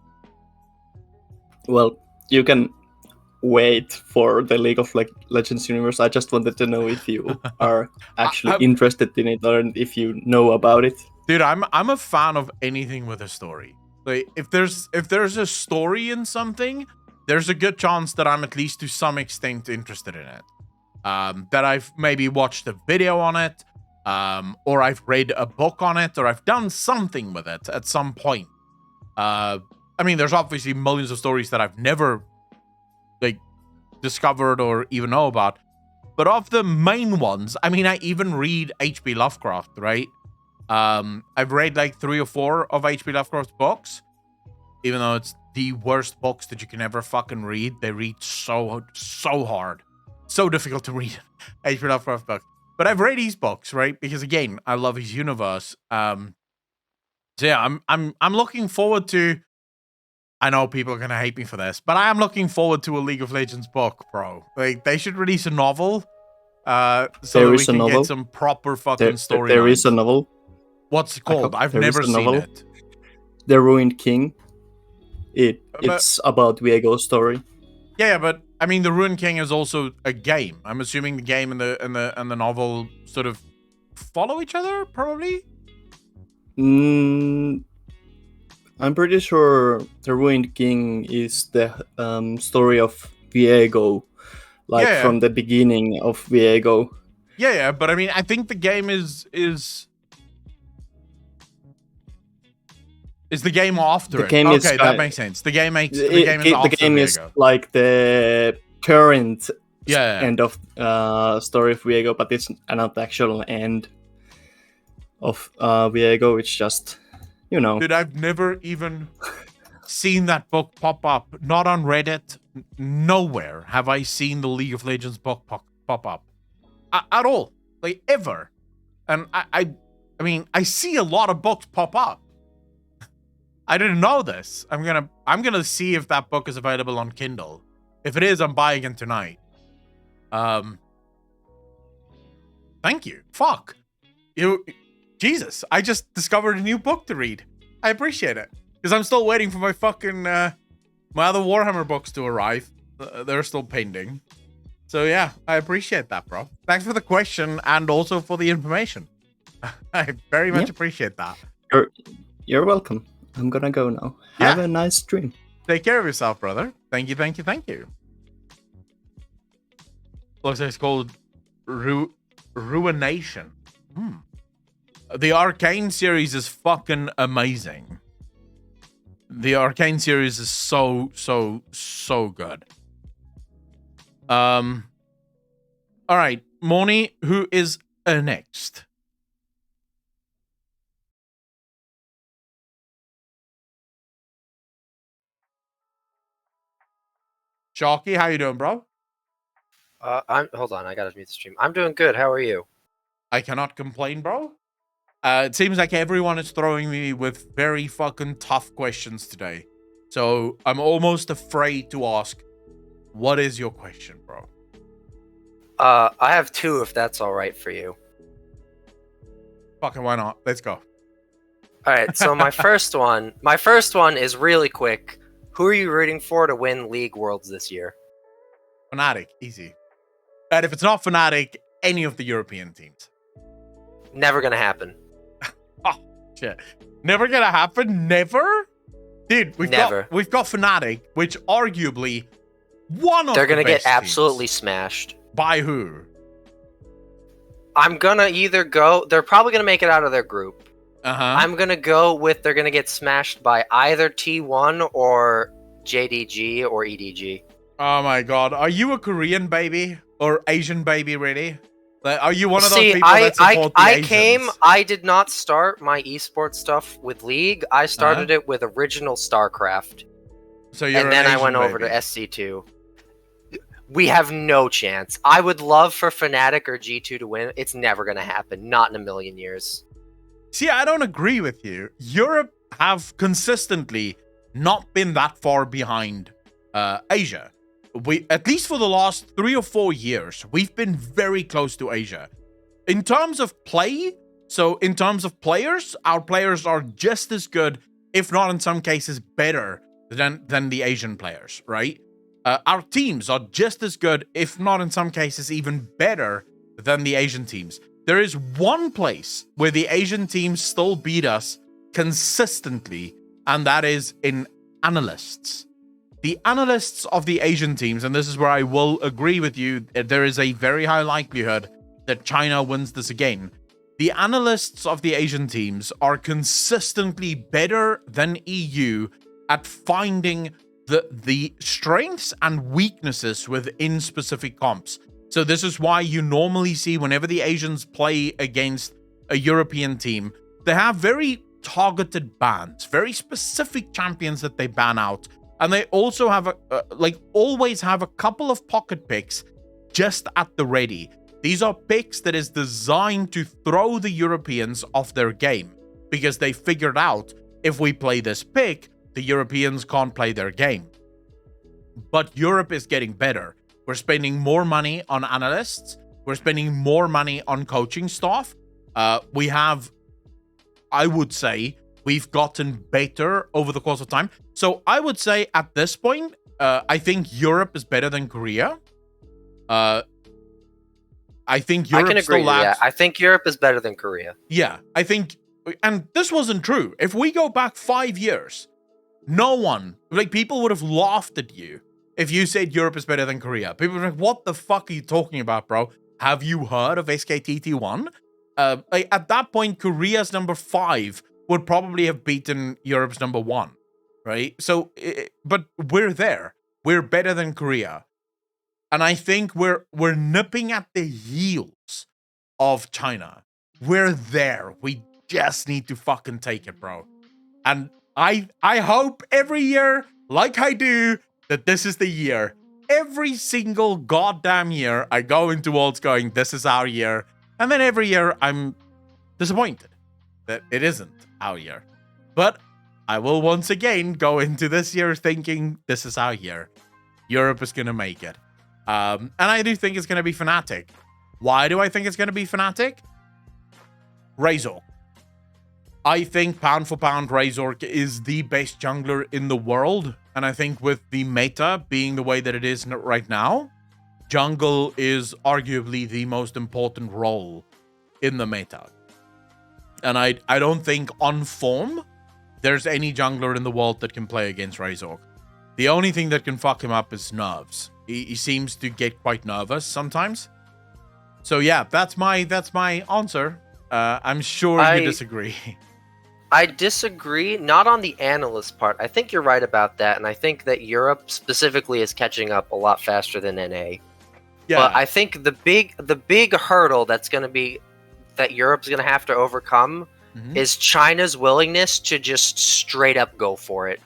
Well, you can wait for the League of Legends universe. I just wanted to know if you are actually interested in it, or if you know about it. Dude, I'm a fan of anything with a story. Like, if there's a story in something, there's a good chance that I'm at least to some extent interested in it. That I've maybe watched a video on it, or I've read a book on it, or I've done something with it at some point. I mean, there's obviously millions of stories that I've never discovered or even know about. But of the main ones, I mean, I even read H.P. Lovecraft, right? I've read like 3 or 4 of H.P. Lovecraft's books, even though it's the worst books that you can ever fucking read. They read so hard. So difficult to read H.P. Lovecraft books. But I've read his books, right? Because again, I love his universe. So yeah, I'm looking forward to, I know people are gonna hate me for this, but I am looking forward to a League of Legends book, bro. Like, they should release a novel, so that we can get some proper fucking storylines. There is a novel. What's it called? I've never seen it. The Ruined King. It's about Viego's story. Yeah, but I mean, the Ruined King is also a game. I'm assuming the game and the novel sort of follow each other, probably. I'm pretty sure the Ruined King is the story of Viego, from the beginning of Viego. Yeah, but I mean, I think the game is the game after it. Okay, that makes sense. The game is after Viego. Is like the current end of story of Viego, but it's not the actual end of Viego. It's just, you know. Dude, I've never even seen that book pop up. Not on Reddit. Nowhere have I seen the League of Legends book pop up. At all. Like, ever. And I mean, I see a lot of books pop up. I didn't know this. I'm gonna see if that book is available on Kindle. If it is, I'm buying it tonight. Thank you. Fuck. Jesus, I just discovered a new book to read. I appreciate it. Because I'm still waiting for my fucking, my other Warhammer books to arrive. They're still pending. So yeah, I appreciate that, bro. Thanks for the question and also for the information. I very much appreciate that. You're welcome. I'm gonna go now. Have a nice stream. Take care of yourself, brother. Thank you. Looks like it's called Ruination. The Arcane series is fucking amazing. The Arcane series is so good. All right. Morny, who is next? Sharky, how you doing, bro? Hold on, I gotta mute the stream. I'm doing good. How are you? I cannot complain, bro. It seems like everyone is throwing me with very fucking tough questions today. So I'm almost afraid to ask, what is your question, bro? I have two, if that's all right for you. Fucking why not? Let's go. All right. So my first one is really quick. Who are you rooting for to win League Worlds this year? Fnatic, easy. And if it's not Fnatic, any of the European teams. Never gonna happen. Oh, shit. Never gonna happen? Never? Dude, we've got Fnatic, which arguably one of They're gonna the best get absolutely teams. smashed. By who? I'm gonna either go. They're probably gonna make it out of their group. Uh-huh. I'm gonna go with they're gonna get smashed by either T1 or JDG or EDG. Oh my god. Are you a Korean baby? Or Asian baby, really? Like, are you one of those people that support the Asians? I did not start my esports stuff with League. I started it with original StarCraft. So you're and then I went over to SC2. We have no chance. I would love for Fnatic or G2 to win. It's never going to happen. Not in a million years. See, I don't agree with you. Europe have consistently not been that far behind Asia. At least for the last 3 or 4 years, we've been very close to Asia. In terms of play, so in terms of players, our players are just as good, if not in some cases better than the Asian players, right? Our teams are just as good, if not in some cases even better than the Asian teams. There is one place where the Asian teams still beat us consistently, and that is in analysts. The analysts of the Asian teams, and this is where I will agree with you, there is a very high likelihood that China wins this again. The analysts of the Asian teams are consistently better than EU at finding the strengths and weaknesses within specific comps. So this is why you normally see whenever the Asians play against a European team, they have very targeted bans, very specific champions that they ban out. And they also have always have a couple of pocket picks just at the ready. These are picks that is designed to throw the Europeans off their game, because they figured out if we play this pick, the Europeans can't play their game. But Europe is getting better. We're spending more money on analysts. We're spending more money on coaching staff. We have, I would say, we've gotten better over the course of time. So I would say at this point, I think Europe is better than Korea. I think Europe I can agree still lags. with that. I think Europe is better than Korea. Yeah, I think, and this wasn't true. If we go back 5 years, no one, people would have laughed at you if you said Europe is better than Korea. People were like, what the fuck are you talking about, bro? Have you heard of SKTT1? At that point, Korea's number 5 would probably have beaten Europe's number 1, right? So, but we're there. We're better than Korea. And I think we're nipping at the heels of China. We're there. We just need to fucking take it, bro. And I hope every year, like I do, that this is the year. Every single goddamn year, I go into Worlds going, this is our year. And then every year, I'm disappointed that it isn't our year. But I will once again go into this year thinking, this is our year. Europe is going to make it. And I do think it's going to be Fnatic. Why do I think it's going to be Fnatic? Razor. I think pound for pound, Razor is the best jungler in the world. And I think with the meta being the way that it is right now, jungle is arguably the most important role in the meta. And I don't think on form, there's any jungler in the world that can play against Razor. The only thing that can fuck him up is nerves. He seems to get quite nervous sometimes. So yeah, that's my answer. I'm sure you disagree. I disagree, not on the analyst part. I think you're right about that, and I think that Europe specifically is catching up a lot faster than NA. Yeah. But I think the big hurdle that Europe's gonna have to overcome is China's willingness to just straight up go for it.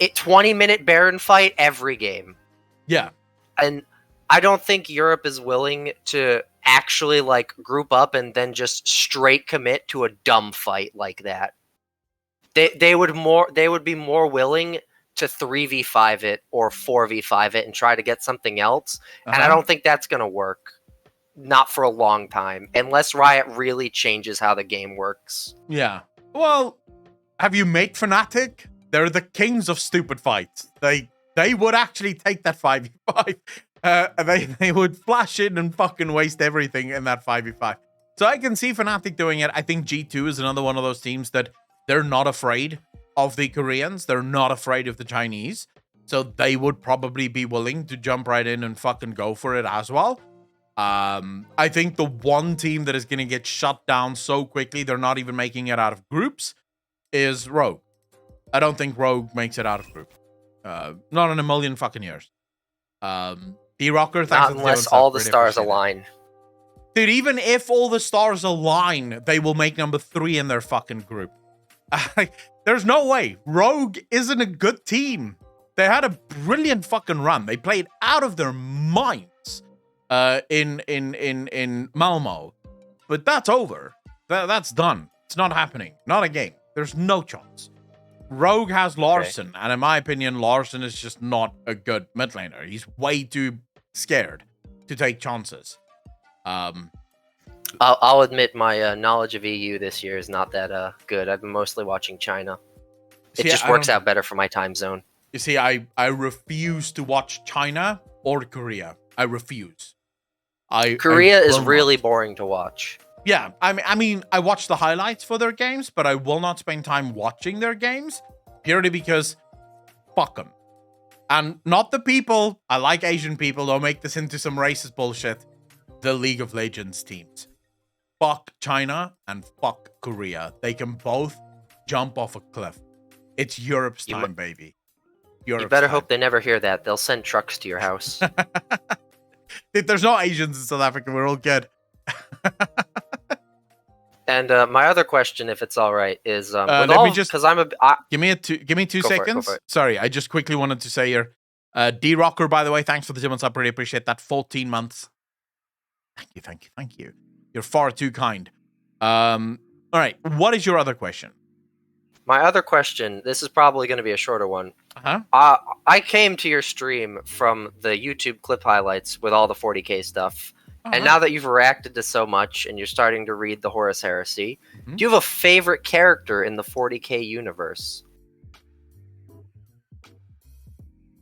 20-minute Baron fight every game. Yeah. And I don't think Europe is willing to actually like group up and then just straight commit to a dumb fight like that. They would be more willing to 3v5 it or 4v5 it and try to get something else. And I don't think that's going to work. Not for a long time, unless Riot really changes how the game works. Yeah. Well, have you made Fnatic? They're the kings of stupid fights. They would actually take that 5v5. They would flash in and fucking waste everything in that 5v5. So I can see Fnatic doing it. I think G2 is another one of those teams that they're not afraid of the Koreans. They're not afraid of the Chinese. So they would probably be willing to jump right in and fucking go for it as well. I think the one team that is going to get shut down so quickly they're not even making it out of groups is Rogue. I don't think Rogue makes it out of group. Not in a million fucking years. D-Rocker, thanks. Not unless all the stars align. Dude, even if all the stars align, they will make number 3 in their fucking group. There's no way. Rogue isn't a good team. They had a brilliant fucking run. They played out of their minds. In Malmo, but that's over. That's done. It's not happening. Not again. There's no chance. Rogue has Larson, and in my opinion, Larson is just not a good mid laner. He's way too scared to take chances. I'll admit my knowledge of EU this year is not that good. I've been mostly watching China. It just works out better for my time zone. You see, I refuse to watch China or Korea. I refuse. Korea is really boring to watch. Yeah, I mean, I watch the highlights for their games, but I will not spend time watching their games purely because fuck them. And not the people. I like Asian people. Don't make this into some racist bullshit. The League of Legends teams. Fuck China and fuck Korea. They can both jump off a cliff. It's Europe's time, baby. You better hope they never hear that. They'll send trucks to your house. Dude, there's no Asians in South Africa. We're all good. And my other question, if it's all right, is because give me 2 seconds. Sorry, I just quickly wanted to say here, D-Rocker, by the way, thanks for the 2 months up. Really appreciate that. 14 months. Thank you. You're far too kind. All right, what is your other question? My other question, this is probably going to be a shorter one. I came to your stream from the YouTube clip highlights with all the 40k stuff. And now that you've reacted to so much and you're starting to read the Horus Heresy, do you have a favorite character in the 40k universe?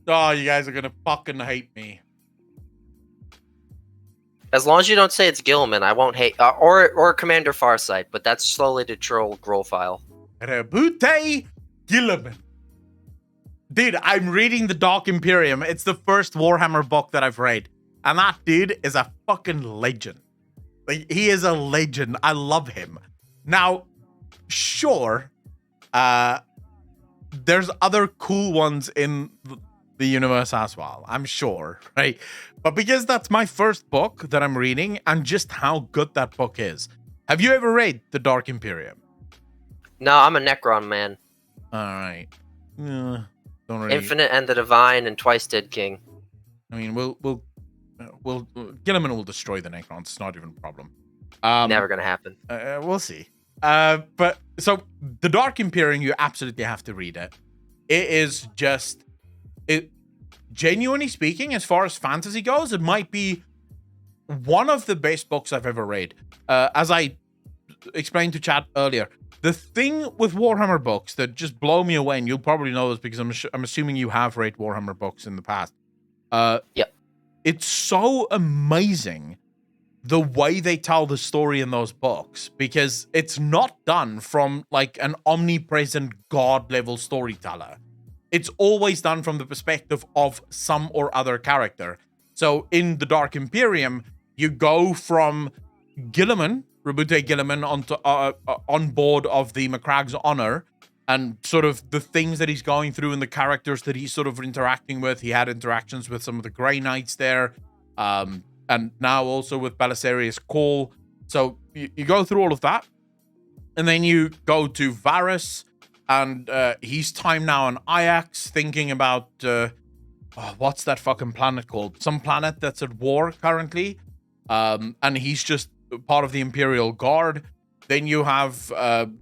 Oh, you guys are going to fucking hate me. As long as you don't say it's Gilman, I won't hate... or Commander Farsight, but that's slowly to troll Grolfile. Rebute Gilliman. Dude, I'm reading The Dark Imperium. It's the first Warhammer book that I've read. And that dude is a fucking legend. Like, he is a legend. I love him. Now, sure, there's other cool ones in the universe as well. I'm sure, right? But because that's my first book that I'm reading and just how good that book is. Have you ever read The Dark Imperium? No, I'm a Necron man. All right. Don't really... Infinite and the Divine and Twice Dead King. I mean, we'll Gilliman will destroy the Necrons. It's not even a problem. Never gonna happen. We'll see. But so The Dark Imperium, you absolutely have to read it. It is just genuinely speaking, as far as fantasy goes, it might be one of the best books I've ever read. As I explained to chat earlier, the thing with Warhammer books that just blow me away, and you'll probably know this because I'm assuming you have read Warhammer books in the past. Yep. It's so amazing the way they tell the story in those books, because it's not done from like an omnipresent god level storyteller. It's always done from the perspective of some or other character. So in The Dark Imperium, you go from Gilliman, Rebute Gilliman, on board of the Macragge's Honor, and sort of the things that he's going through and the characters that he's sort of interacting with. He had interactions with some of the Grey Knights there. and now also with Belisarius' call. So you go through all of that, and then you go to Varus, and he's time now on Ajax, thinking about what's that fucking planet called? Some planet that's at war currently, and he's just part of the Imperial Guard. Then you have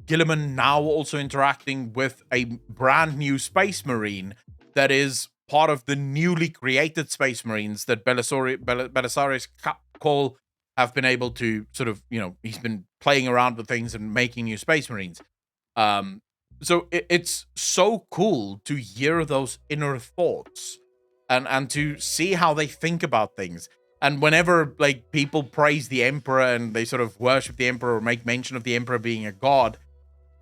Gilliman now also interacting with a brand new Space Marine that is part of the newly created Space Marines that Belisarius Cole have been able to sort of, he's been playing around with things and making new Space Marines. So it's so cool to hear those inner thoughts and to see how they think about things. And whenever like people praise the Emperor and they sort of worship the Emperor or make mention of the Emperor being a god,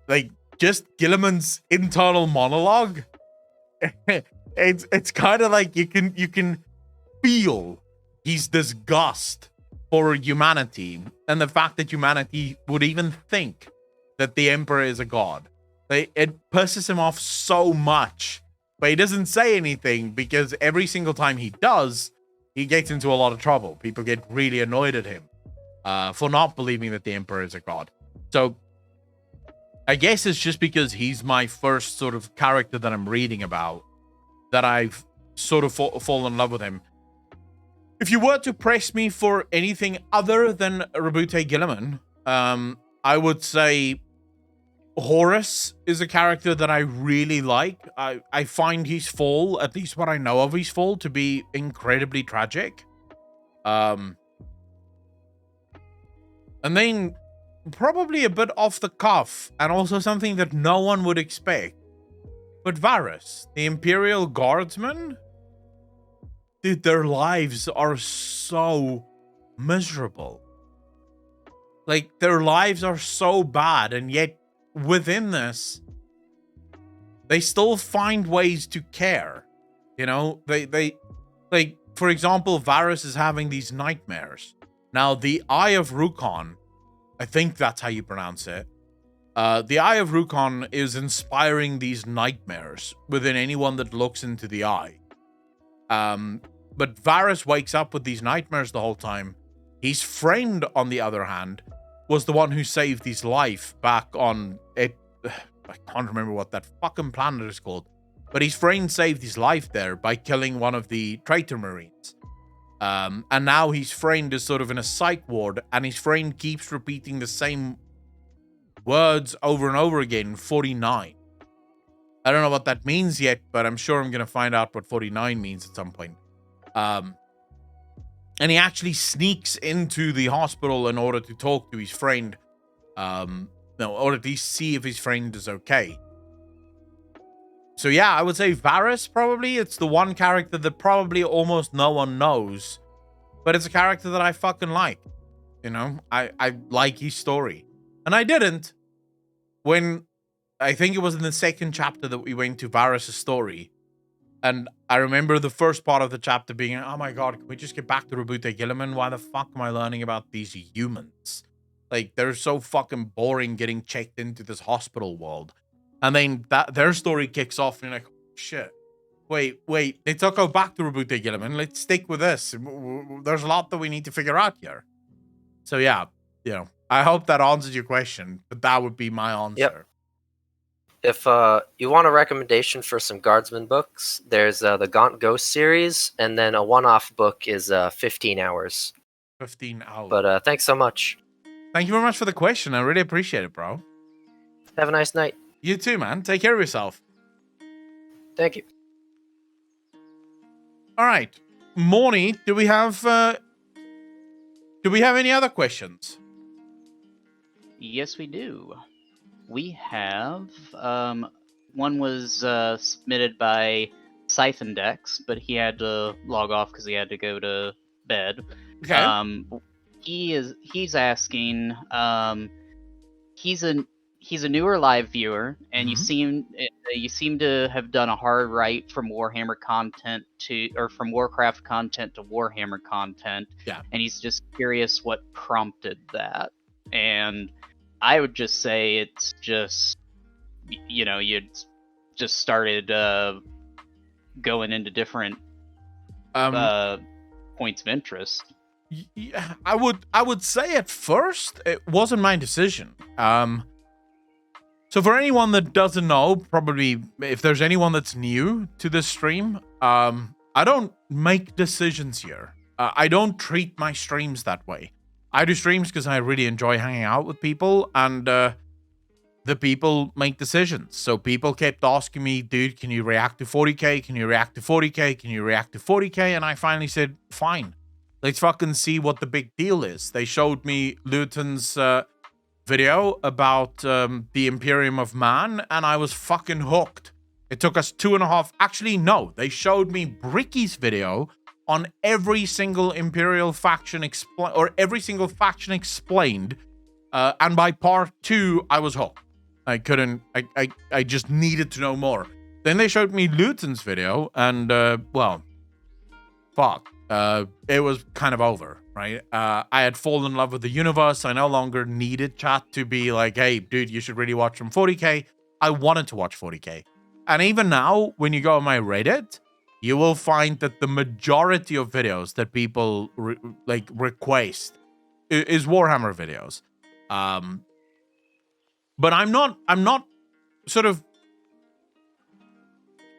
like just Gilliman's internal monologue, it's kind of like you can feel his disgust for humanity and the fact that humanity would even think that the Emperor is a god. It pisses him off so much, but he doesn't say anything because every single time he does, he gets into a lot of trouble. People get really annoyed at him for not believing that the Emperor is a god. So I guess it's just because he's my first sort of character that I'm reading about that I've sort of fallen in love with him. If you were to press me for anything other than Rabute Gilliman, I would say Horus is a character that I really like. I find his fall, at least what I know of his fall, to be incredibly tragic. And then probably a bit off the cuff, and also something that no one would expect. But Varus, the Imperial Guardsman, dude, their lives are so miserable. Like, their lives are so bad, and yet within this, they still find ways to care. They like, for example, Varus is having these nightmares. Now, the Eye of Rukon, I think that's how you pronounce it. The Eye of Rukon is inspiring these nightmares within anyone that looks into the eye. But Varus wakes up with these nightmares the whole time. His friend, on the other hand, was the one who saved his life back on it. I can't remember what that fucking planet is called, but his friend saved his life there by killing one of the traitor Marines. And now his friend is sort of in a psych ward, and his friend keeps repeating the same words over and over again, 49. I don't know what that means yet, but I'm sure I'm going to find out what 49 means at some point. And he actually sneaks into the hospital in order to talk to his friend, or at least see if his friend is okay. So yeah, I would say Varus, probably. It's the one character that probably almost no one knows, but it's a character that I fucking like. I like his story. And I didn't when I think it was in the second chapter that we went to Varus' story. And I remember the first part of the chapter being, oh my god, can we just get back to Rabute Gilliman? Why the fuck am I learning about these humans? Like, they're so fucking boring getting checked into this hospital world. And then their story kicks off and you're like, shit. Wait, let's not go back to Rabute Gilliman. Let's stick with this. There's a lot that we need to figure out here. So yeah, I hope that answers your question, but that would be my answer. Yep. If you want a recommendation for some Guardsman books, there's the Gaunt Ghost series, and then a one-off book is 15 Hours. 15 hours. But thanks so much. Thank you very much for the question. I really appreciate it, bro. Have a nice night. You too, man. Take care of yourself. Thank you. All right. Morny, do we have any other questions? Yes, we do. We have one was submitted by Siphon Dex, but he had to log off because he had to go to bed. Okay. He's asking. He's a newer live viewer, and you seem to have done a hard right from Warhammer content from Warcraft content to Warhammer content. Yeah. And he's just curious what prompted that. And I would just say it's just, you just started going into different points of interest. Yeah, I would say at first it wasn't my decision. So for anyone that doesn't know, probably if there's anyone that's new to this stream, I don't make decisions here. I don't treat my streams that way. I do streams because I really enjoy hanging out with people, and the people make decisions. So people kept asking me, dude, can you react to 40k? Can you react to 40k? Can you react to 40k? And I finally said, fine. Let's fucking see what the big deal is. They showed me Luton's video about the Imperium of Man, and I was fucking hooked. It took us 2.5... Actually, no. They showed me Bricky's video on every single Imperial faction or every single faction explained. And by part 2, I was hooked. I couldn't... I just needed to know more. Then they showed me Luton's video, and, well... Fuck. It was kind of over, right? I had fallen in love with the universe. I no longer needed chat to be like, hey, dude, you should really watch from 40k. I wanted to watch 40k. And even now, when you go on my Reddit, you will find that the majority of videos that people request is Warhammer videos. But I'm not sort of...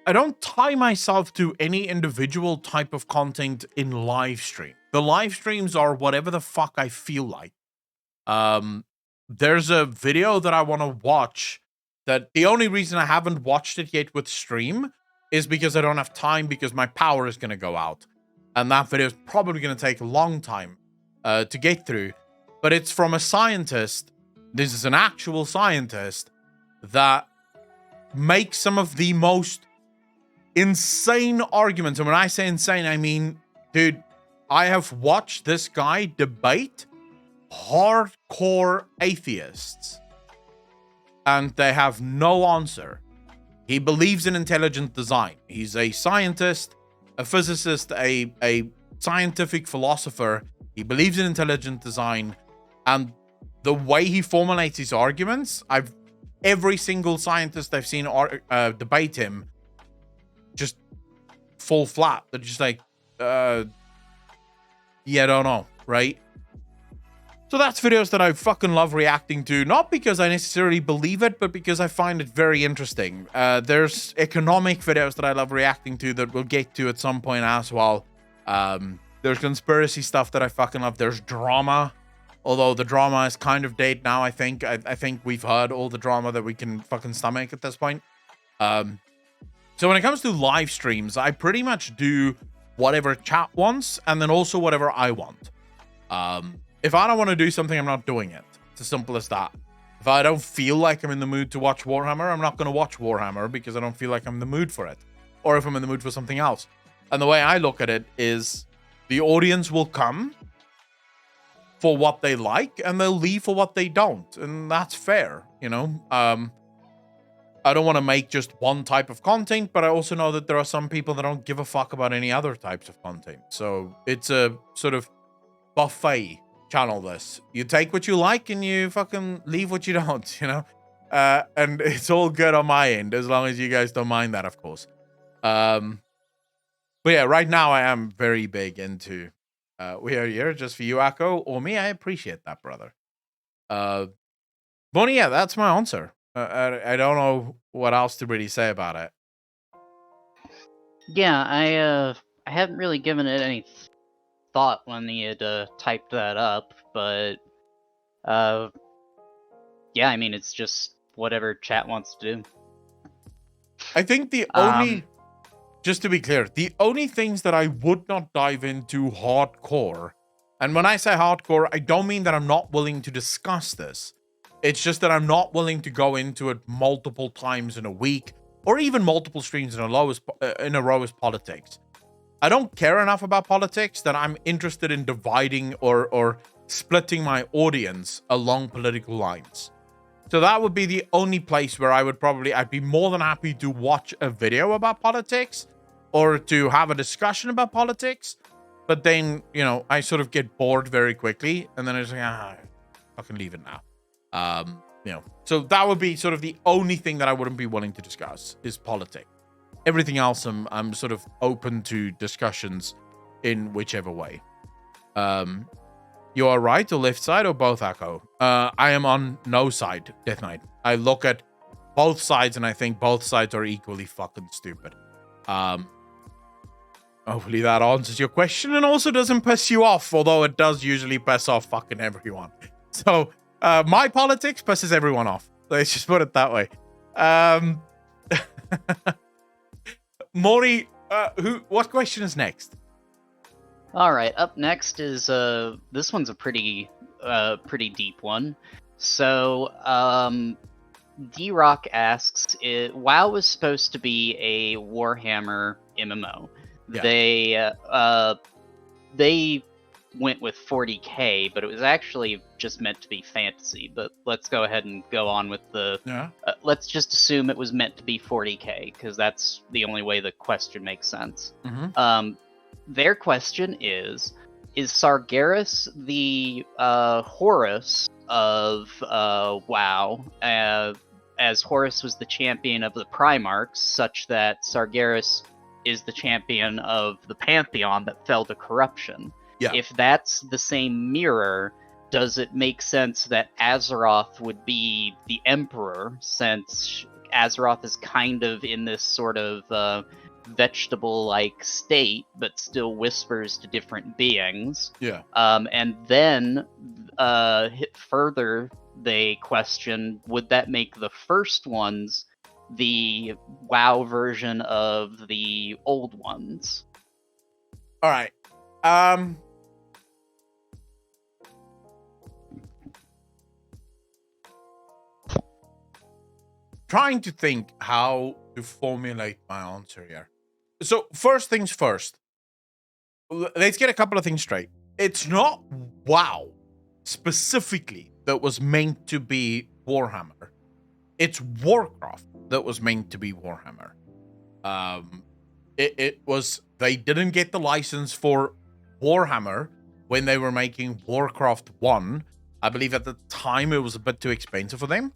I don't tie myself to any individual type of content in live stream. The live streams are whatever the fuck I feel like. There's a video that I want to watch that the only reason I haven't watched it yet with stream is because I don't have time, because my power is going to go out. And that video is probably going to take a long time to get through. But it's from a scientist. This is an actual scientist that makes some of the most insane arguments. And when I say insane, I mean, dude, I have watched this guy debate hardcore atheists, and they have no answer. He believes in intelligent design. He's a scientist, a physicist, a scientific philosopher. He believes in intelligent design, and the way he formulates his arguments, every single scientist I've seen debate him just fall flat. They're just like, yeah, I don't know, right? So that's videos that I fucking love reacting to, not because I necessarily believe it, but because I find it very interesting. There's economic videos that I love reacting to that we'll get to at some point as well. There's conspiracy stuff that I fucking love. There's drama, although the drama is kind of dead now, I think. I think we've heard all the drama that we can fucking stomach at this point. So when it comes to live streams, I pretty much do whatever chat wants, and then also whatever I want. If I don't want to do something, I'm not doing it. It's as simple as that. If I don't feel like I'm in the mood to watch Warhammer, I'm not going to watch Warhammer because I don't feel like I'm in the mood for it. Or if I'm in the mood for something else. And the way I look at it is the audience will come for what they like, and they'll leave for what they don't. And that's fair, you know? I don't want to make just one type of content, but I also know that there are some people that don't give a fuck about any other types of content. So it's a sort of buffet channel, this. You take what you like and you fucking leave what you don't, you know? And it's all good on my end, as long as you guys don't mind that, of course. But yeah, right now I am very big into we are here just for you, Akko, or me. I appreciate that, brother. But yeah, that's my answer. I don't know what else to really say about it. Yeah, I hadn't really given it any thought when he had typed that up, but yeah, I mean, it's just whatever chat wants to do. I think the only, just to be clear, the only things that I would not dive into hardcore, and when I say hardcore, I don't mean that I'm not willing to discuss this. It's just that I'm not willing to go into it multiple times in a week, or even multiple streams in a row as politics. I don't care enough about politics that I'm interested in dividing or splitting my audience along political lines. So that would be the only place where I'd be more than happy to watch a video about politics or to have a discussion about politics. But then, you know, I sort of get bored very quickly, and then I just like, fucking leave it now. You know, so that would be sort of the only thing that I wouldn't be willing to discuss is politics. Everything else, I'm sort of open to discussions in whichever way. You are right or left side or both, Akko? I am on no side, Death Knight. I look at both sides and I think both sides are equally fucking stupid. Hopefully that answers your question and also doesn't piss you off, although it does usually piss off fucking everyone. So, my politics pisses everyone off. Let's just put it that way. Maury, what question is next? All right, up next is this one's a pretty deep one. So, D-Rock asks, WoW was supposed to be a Warhammer MMO. Yeah. They went with 40k, but it was actually just meant to be fantasy. But let's go ahead and go on with the. Yeah. Let's just assume it was meant to be 40k because that's the only way the question makes sense. Mm-hmm. Their question is Sargeras the Horus of WoW, as Horus was the champion of the Primarchs, such that Sargeras is the champion of the Pantheon that fell to corruption. Yeah. If that's the same mirror, does it make sense that Azeroth would be the Emperor, since Azeroth is kind of in this sort of vegetable-like state, but still whispers to different beings? Yeah. And then further, they question, would that make the first ones the WoW version of the old ones? All right. Trying to think how to formulate my answer here. So first things first, let's get a couple of things straight. It's not WoW specifically that was meant to be Warhammer. It's Warcraft that was meant to be Warhammer. It was, they didn't get the license for Warhammer when they were making Warcraft 1. I believe at the time it was a bit too expensive for them.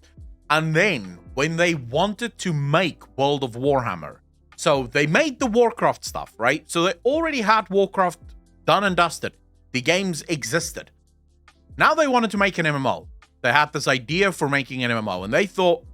And then when they wanted to make World of Warhammer, so they made the Warcraft stuff, right? So they already had Warcraft done and dusted. The games existed. Now they wanted to make an MMO. They had this idea for making an MMO, and they thought,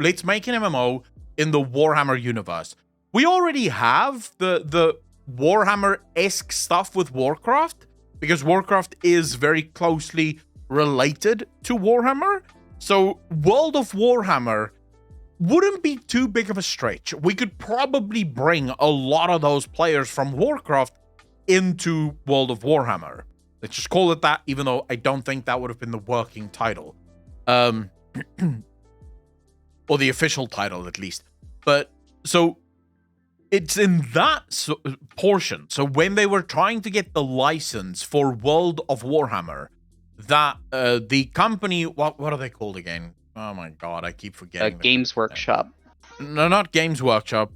let's make an MMO in the Warhammer universe. We already have the Warhammer-esque stuff with Warcraft, because Warcraft is very closely related to Warhammer. So World of Warhammer wouldn't be too big of a stretch. We could probably bring a lot of those players from Warcraft into World of Warhammer. Let's just call it that, even though I don't think that would have been the working title. Or the official title, at least. But, so, it's in that portion. So when they were trying to get the license for World of Warhammer, that the company, what are they called again? Oh my god, I keep forgetting. Games Workshop. No, not Games Workshop.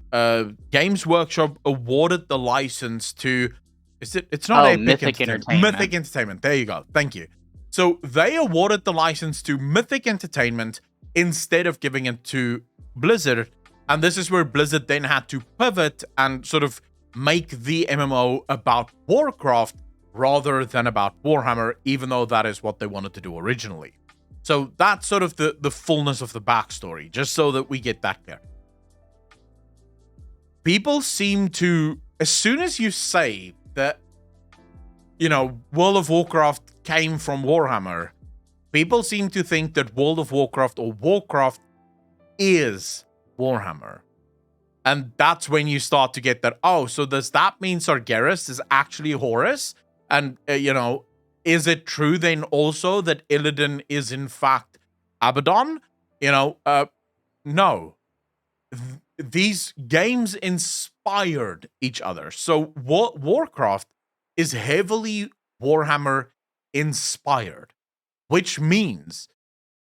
Games Workshop awarded the license to. It's not Epic Mythic Entertainment. Mythic Entertainment. There you go. Thank you. So they awarded the license to Mythic Entertainment instead of giving it to Blizzard, and this is where Blizzard then had to pivot and sort of make the MMO about Warcraft rather than about Warhammer, even though that is what they wanted to do originally. So that's sort of the fullness of the backstory, just so that we get that clear. People seem to, as soon as you say that, you know, World of Warcraft came from Warhammer, people seem to think that World of Warcraft or Warcraft is Warhammer. And that's when you start to get that, oh, so does that mean Sargeras is actually Horus? And, you know, is it true then also that Illidan is in fact Abaddon? You know, no. These games inspired each other. So Warcraft is heavily Warhammer inspired, which means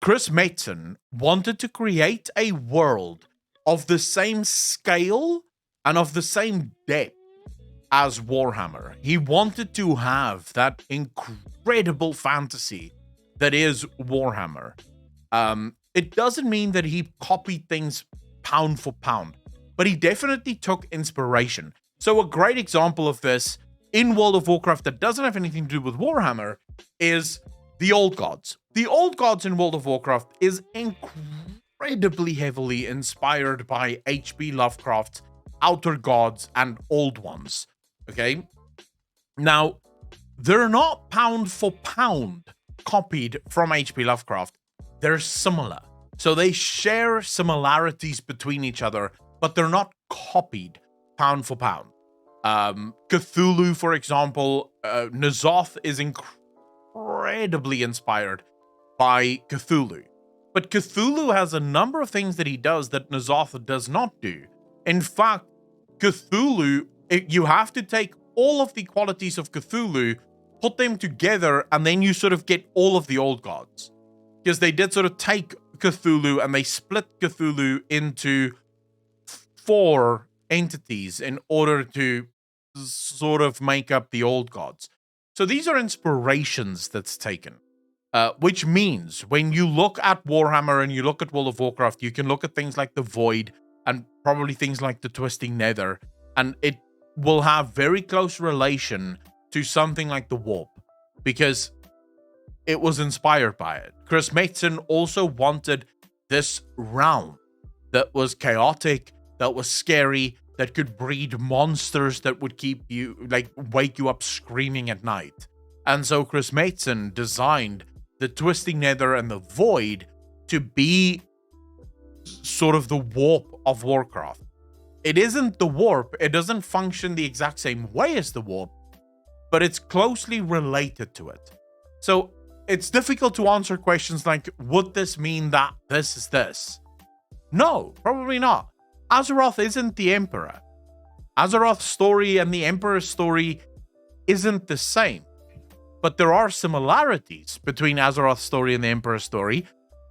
Chris Metzen wanted to create a world of the same scale and of the same depth as Warhammer. He wanted to have that incredible fantasy that is Warhammer. It doesn't mean that he copied things pound for pound, but he definitely took inspiration. So a great example of this, in World of Warcraft that doesn't have anything to do with Warhammer is the Old Gods. The Old Gods in World of Warcraft is incredibly heavily inspired by H.P. Lovecraft's Outer Gods and Old Ones. Okay? Now, they're not pound for pound copied from H.P. Lovecraft. They're similar. So they share similarities between each other, but they're not copied pound for pound. Cthulhu, for example, N'Zoth is incredibly inspired by Cthulhu. But Cthulhu has a number of things that he does that N'Zoth does not do. In fact, Cthulhu, you have to take all of the qualities of Cthulhu, put them together, and then you sort of get all of the old gods. Because they did sort of take Cthulhu and they split Cthulhu into 4 entities in order to sort of make up the old gods. So these are inspirations that's taken. Which means when you look at Warhammer and you look at World of Warcraft, you can look at things like the Void and probably things like the Twisting Nether, and it will have very close relation to something like the Warp, because it was inspired by it. Chris Mason also wanted this realm that was chaotic, that was scary, that could breed monsters that would keep you, like, wake you up screaming at night. And so Chris Mason designed the Twisting Nether and the Void to be sort of the Warp of Warcraft. It isn't the Warp, it doesn't function the exact same way as the Warp, but it's closely related to it. So it's difficult to answer questions like, would this mean that this is this? No, probably not. Azeroth isn't the Emperor. Azeroth's story and the Emperor's story isn't the same. But there are similarities between Azeroth's story and the Emperor's story,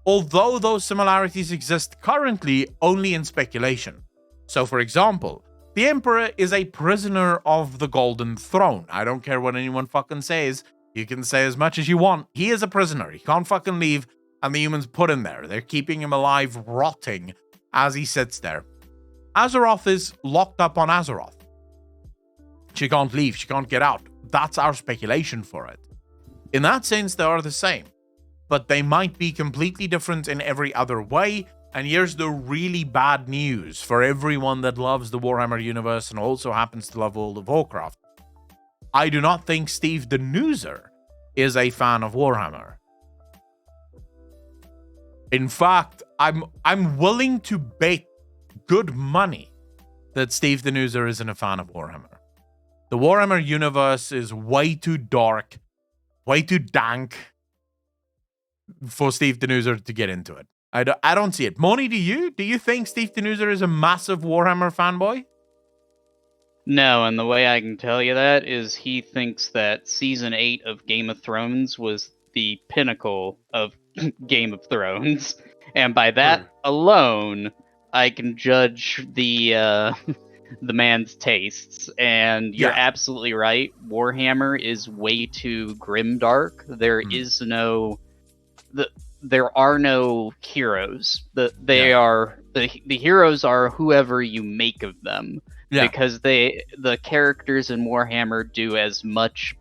although those similarities exist currently only in speculation. So, for example, the Emperor is a prisoner of the Golden Throne. I don't care what anyone fucking says. You can say as much as you want. He is a prisoner. He can't fucking leave, and the humans put him there. They're keeping him alive, rotting as he sits there. Azeroth is locked up on Azeroth. She can't leave. She can't get out. That's our speculation for it. In that sense, they are the same, but they might be completely different in every other way. And here's the really bad news for everyone that loves the Warhammer universe and also happens to love World of Warcraft. I do not think Steve the Newser is a fan of Warhammer. In fact, I'm willing to bet good money that Steve the Newser isn't a fan of Warhammer. The Warhammer universe is way too dark, way too dank for Steve the Newser to get into it. I don't see it. Moni, do you? Do you think Steve the Newser is a massive Warhammer fanboy? No, and the way I can tell you that is he thinks that Season 8 of Game of Thrones was the pinnacle of Game of Thrones. And by that alone, I can judge the man's tastes. And you're absolutely right. Warhammer is way too grimdark. There is no... There are no heroes. The heroes are whoever you make of them. Because the characters in Warhammer do as much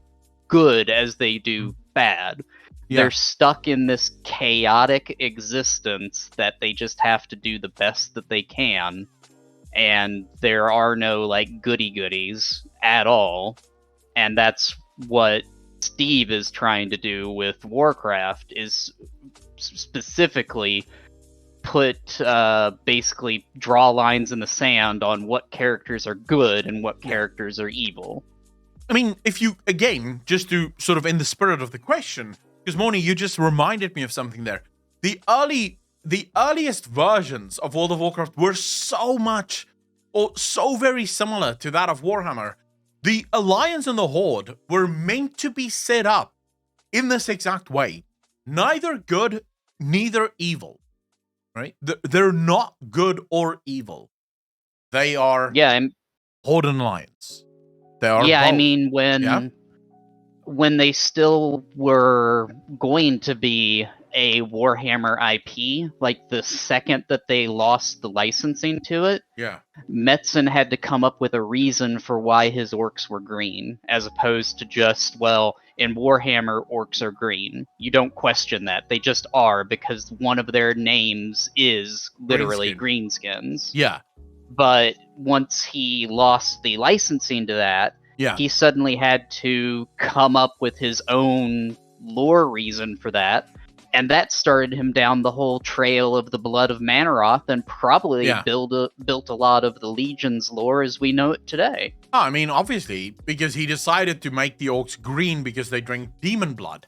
good as they do bad. They're stuck in this chaotic existence that they just have to do the best that they can. And there are no, like, goody-goodies at all. And that's what Steve is trying to do with Warcraft, is specifically put, basically draw lines in the sand on what characters are good and what characters are evil. I mean, if you, again, just to sort of in the spirit of the question, because Moni, you just reminded me of something there. The earliest versions of World of Warcraft were so very similar to that of Warhammer. The Alliance and the Horde were meant to be set up in this exact way. Neither good, neither evil. Right? They're not good or evil. They are Horde and Alliance. They are both. I mean, when they still were going to be a Warhammer IP, like the second that they lost the licensing to it, Yeah. Metzen had to come up with a reason for why his orcs were green, as opposed to just, well, in Warhammer, orcs are green. You don't question that. They just are, because one of their names is literally greenskins. Yeah. But once he lost the licensing to that, Yeah. he suddenly had to come up with his own lore reason for that. And that started him down the whole trail of the blood of Manaroth, and probably built a lot of the Legion's lore as we know it today. Oh, I mean, obviously, because he decided to make the orcs green because they drink demon blood.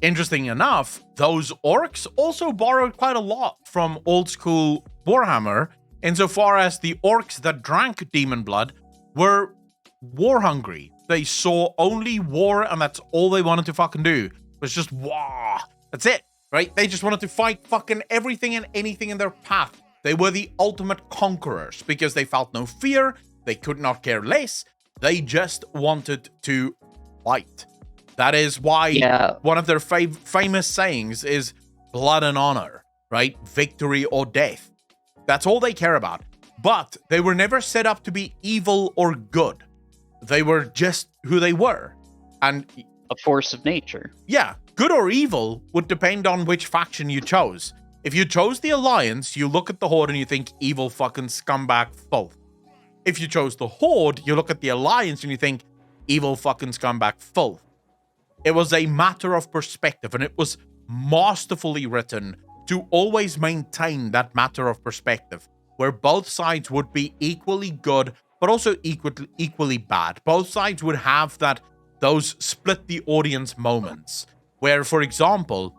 Interesting enough, those orcs also borrowed quite a lot from old school Warhammer, insofar as the orcs that drank demon blood were war hungry. They saw only war, and that's all they wanted to fucking do. Was just war. That's it, right? They just wanted to fight fucking everything and anything in their path. They were the ultimate conquerors because they felt no fear. They could not care less. They just wanted to fight. That is why one of their famous sayings is blood and honor, right? Victory or death. That's all they care about. But they were never set up to be evil or good. They were just who they were. And a force of nature. Yeah, good or evil would depend on which faction you chose. If you chose the Alliance, you look at the Horde and you think evil fucking scumbag filth. If you chose the Horde, you look at the Alliance and you think evil fucking scumbag filth. It was a matter of perspective, and it was masterfully written to always maintain that matter of perspective, where both sides would be equally good, but also equally bad. Both sides would have those split the audience moments, where, for example,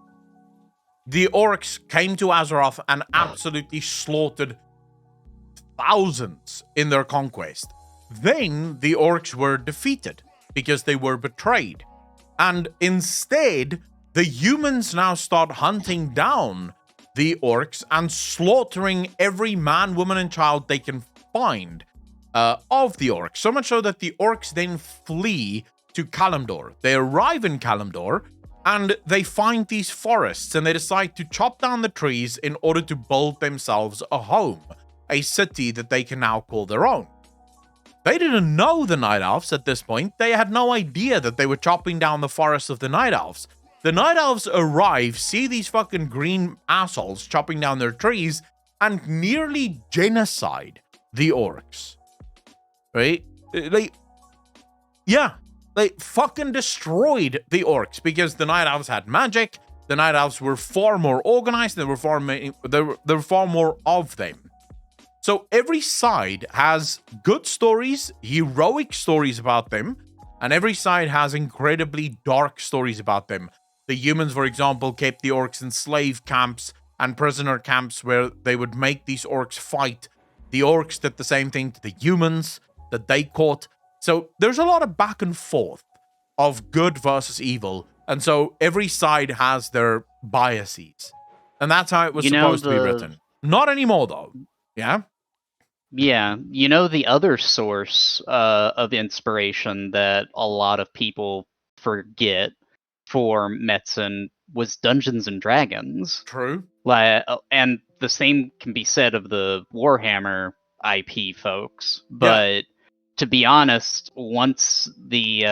the orcs came to Azeroth and absolutely slaughtered thousands in their conquest. Then the orcs were defeated because they were betrayed. And instead, the humans now start hunting down the orcs and slaughtering every man, woman, and child they can find of the orcs. So much so that the orcs then flee to Kalimdor. They arrive in Kalimdor and they find these forests and they decide to chop down the trees in order to build themselves a home, a city that they can now call their own. They didn't know the Night Elves at this point. They had no idea that they were chopping down the forests of the Night Elves. The Night Elves arrive, see these fucking green assholes chopping down their trees, and nearly genocide the orcs. Right? They fucking destroyed the orcs because the Night Elves had magic. The Night Elves were far more organized. There were far more of them. So every side has good stories, heroic stories about them, and every side has incredibly dark stories about them. The humans, for example, kept the orcs in slave camps and prisoner camps where they would make these orcs fight. The orcs did the same thing to the humans that they caught. So there's a lot of back and forth of good versus evil. And so every side has their biases. And that's how it was supposed to be written. Not anymore, though. Yeah? Yeah, you know, the other source of inspiration that a lot of people forget for Metzen was Dungeons and Dragons. True. And the same can be said of the Warhammer IP folks. But to be honest, once the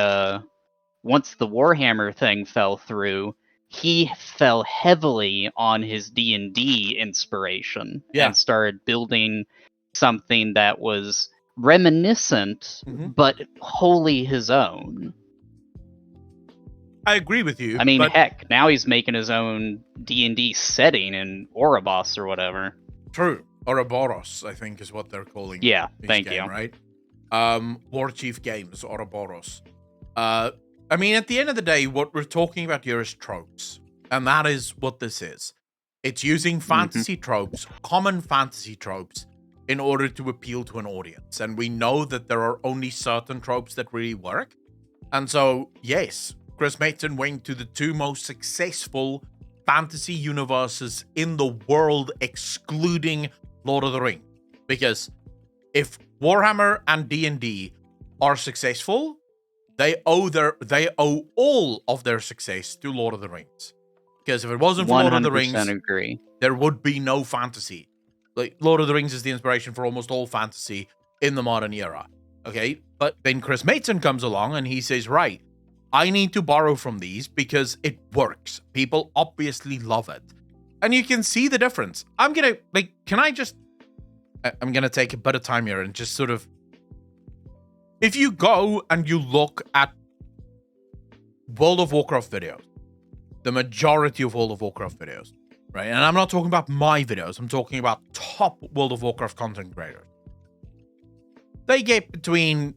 Warhammer thing fell through, he fell heavily on his D&D inspiration and started building something that was reminiscent, but wholly his own. I agree with you. I mean, heck, now he's making his own D&D setting in Oribos or whatever. True. Ouroboros, I think, is what they're calling. Yeah, thank you. Right? War Chief Games, Ouroboros. I mean, at the end of the day, what we're talking about here is tropes. And that is what this is. It's using fantasy tropes, common fantasy tropes, in order to appeal to an audience. And we know that there are only certain tropes that really work. And so, yes, Chris Metzen went to the two most successful fantasy universes in the world, excluding Lord of the Rings. Because if Warhammer and D&D are successful, they owe all of their success to Lord of the Rings. Because if it wasn't for Lord of the Rings, 100% agree. there would be no fantasy. Like, Lord of the Rings is the inspiration for almost all fantasy in the modern era. Okay? But then Chris Mason comes along and he says, right, I need to borrow from these because it works. People obviously love it. And you can see the difference. I'm going to take a bit of time here and just sort of, if you go and you look at World of Warcraft videos, the majority of World of Warcraft videos, right? And I'm not talking about my videos. I'm talking about top World of Warcraft content creators. They get between,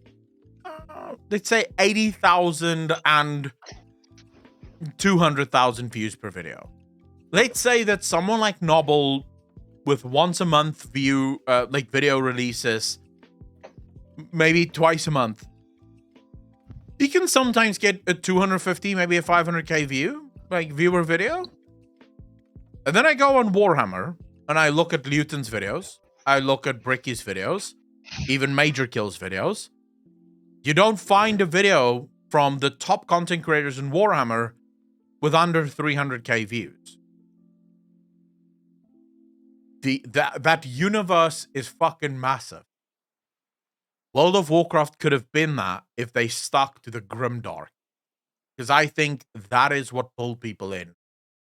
let's say, 80,000 and 200,000 views per video. Let's say that someone like Noble, with once a month video releases, maybe twice a month, he can sometimes get a 250, maybe a 500k viewer video. And then I go on Warhammer and I look at Luton's videos. I look at Bricky's videos, even Major Kill's videos. You don't find a video from the top content creators in Warhammer with under 300k views. That universe is fucking massive. World of Warcraft could have been that if they stuck to the grimdark. Because I think that is what pulled people in.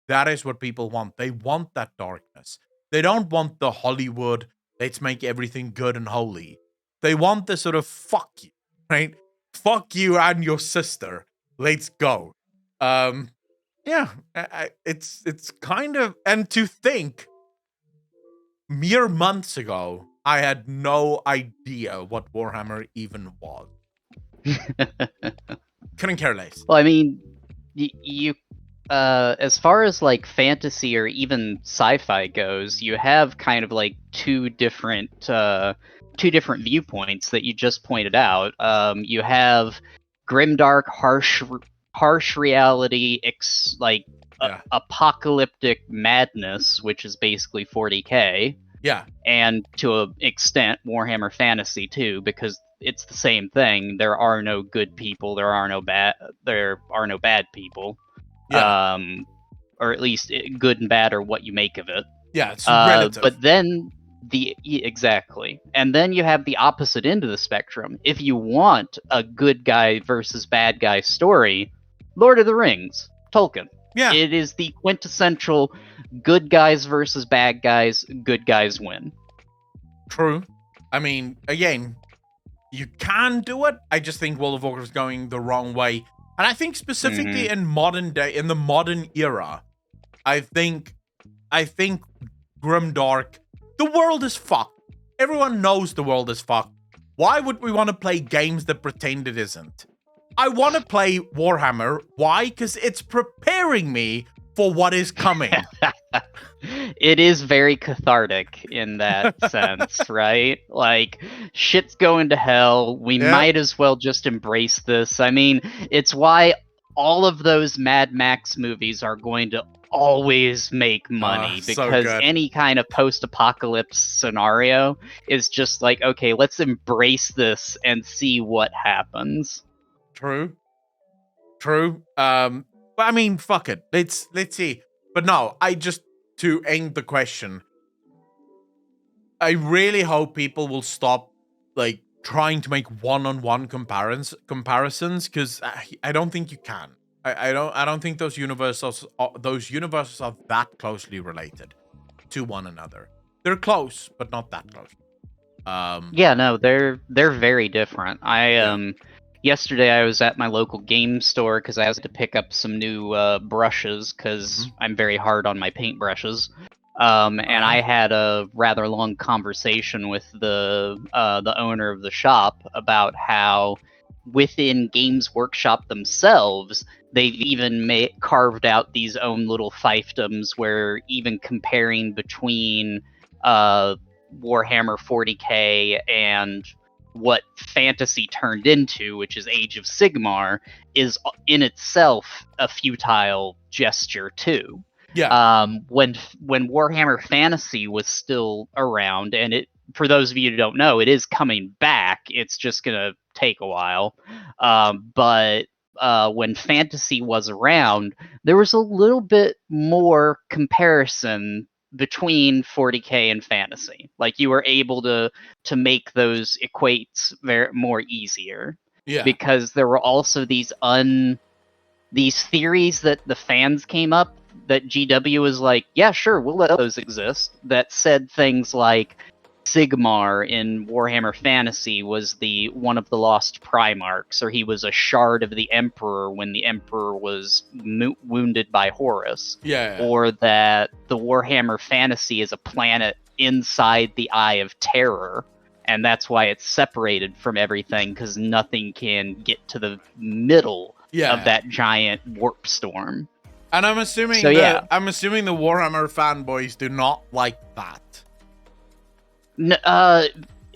That is what people want. They want that darkness. They don't want the Hollywood, let's make everything good and holy. They want the sort of fuck you, right? Fuck you and your sister. Let's go. Yeah, it's kind of, and to think, mere months ago, I had no idea what Warhammer even was. Couldn't care less. Well, I mean, you as far as like fantasy or even sci-fi goes, you have kind of like two different viewpoints that you just pointed out. You have grimdark, harsh reality, apocalyptic madness, which is basically 40k. Yeah. And to an extent, Warhammer Fantasy too, because it's the same thing. There are no good people. There are no bad people. Yeah. Or at least good and bad are what you make of it. Yeah, it's relative. But then exactly, and then you have the opposite end of the spectrum. If you want a good guy versus bad guy story, Lord of the Rings, Tolkien. Yeah. It is the quintessential good guys versus bad guys. Good guys win. True. I mean, again, you can do it. I just think World of Warcraft is going the wrong way. And I think specifically in the modern era, I think grimdark, the world is fucked. Everyone knows the world is fucked. Why would we want to play games that pretend it isn't? I want to play Warhammer. Why? Because it's preparing me for what is coming. It is very cathartic in that sense, right? Like, shit's going to hell. We might as well just embrace this. I mean, it's why all of those Mad Max movies are going to always make money, because any kind of post-apocalypse scenario is just like, okay, let's embrace this and see what happens. True. But I mean, fuck it. Let's see. But no, to end the question, I really hope people will stop like trying to make one-on-one comparisons, because I don't think you can. I don't think those universes are that closely related to one another. They're close, but not that close. Yeah, no, they're very different. Yesterday I was at my local game store because I had to pick up some new brushes, because I'm very hard on my paint brushes. And I had a rather long conversation with the owner of the shop about how within Games Workshop themselves, they've even carved out these own little fiefdoms where even comparing between Warhammer 40k and what fantasy turned into, which is Age of Sigmar, is in itself a futile gesture too. Yeah. When Warhammer Fantasy was still around, and it, for those of you who don't know, it is coming back. It's just gonna take a while. But when fantasy was around, there was a little bit more comparison between 40k and fantasy. Like you were able to make those equates more easier. Yeah. Because there were also these theories that the fans came up that GW was like, yeah, sure, we'll let those exist. That said things like Sigmar in Warhammer Fantasy was one of the lost Primarchs, or he was a shard of the Emperor when the Emperor was wounded by Horus. Yeah. Or that the Warhammer Fantasy is a planet inside the Eye of Terror, and that's why it's separated from everything, because nothing can get to the middle of that giant warp storm. And I'm assuming I'm assuming the Warhammer fanboys do not like that.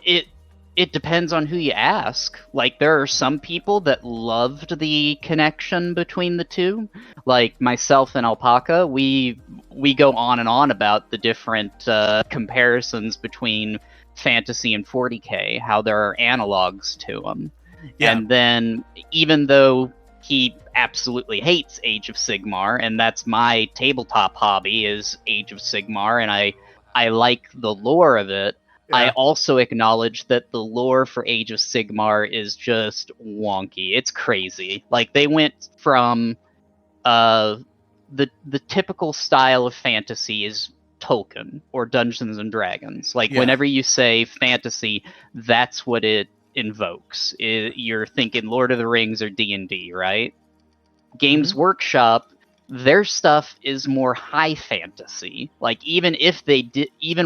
It depends on who you ask. Like, there are some people that loved the connection between the two. Like myself and Alpaca, we go on and on about the different comparisons between fantasy and 40k, how there are analogs to them. Yeah. And then, even though he absolutely hates Age of Sigmar, and that's my tabletop hobby, is Age of Sigmar, and I like the lore of it, I also acknowledge that the lore for Age of Sigmar is just wonky. It's crazy. Like, they went from the typical style of fantasy is Tolkien or Dungeons and Dragons. Like, whenever you say fantasy, that's what it invokes. You're thinking Lord of the Rings or D&D, right? Games Workshop, their stuff is more high fantasy. Like, even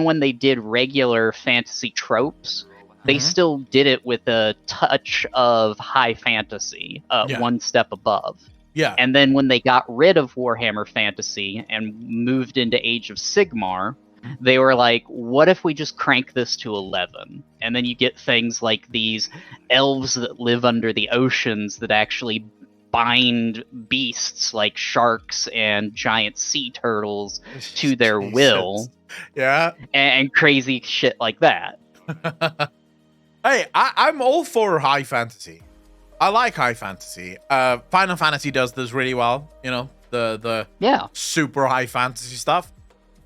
when they did regular fantasy tropes, they still did it with a touch of high fantasy, one step above. Yeah. And then when they got rid of Warhammer Fantasy and moved into Age of Sigmar, they were like, what if we just crank this to 11? And then you get things like these elves that live under the oceans that actually bind beasts like sharks and giant sea turtles to their will. Yeah. And crazy shit like that. Hey, I'm all for high fantasy. I like high fantasy. Final Fantasy does this really well. You know, the super high fantasy stuff.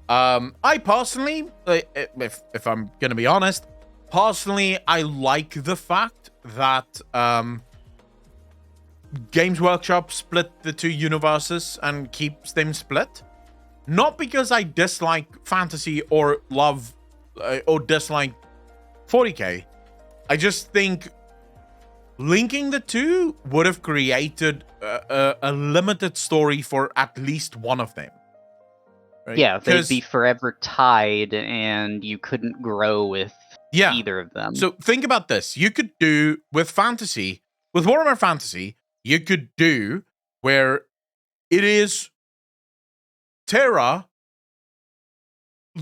I personally, if I'm gonna be honest, I like the fact that Games Workshop split the two universes and keeps them split. Not because I dislike fantasy or love or dislike 40k. I just think linking the two would have created a limited story for at least one of them. Right? Yeah, they'd be forever tied, and you couldn't grow with either of them. So think about this. You could do with Warhammer Fantasy, you could do where it is Terra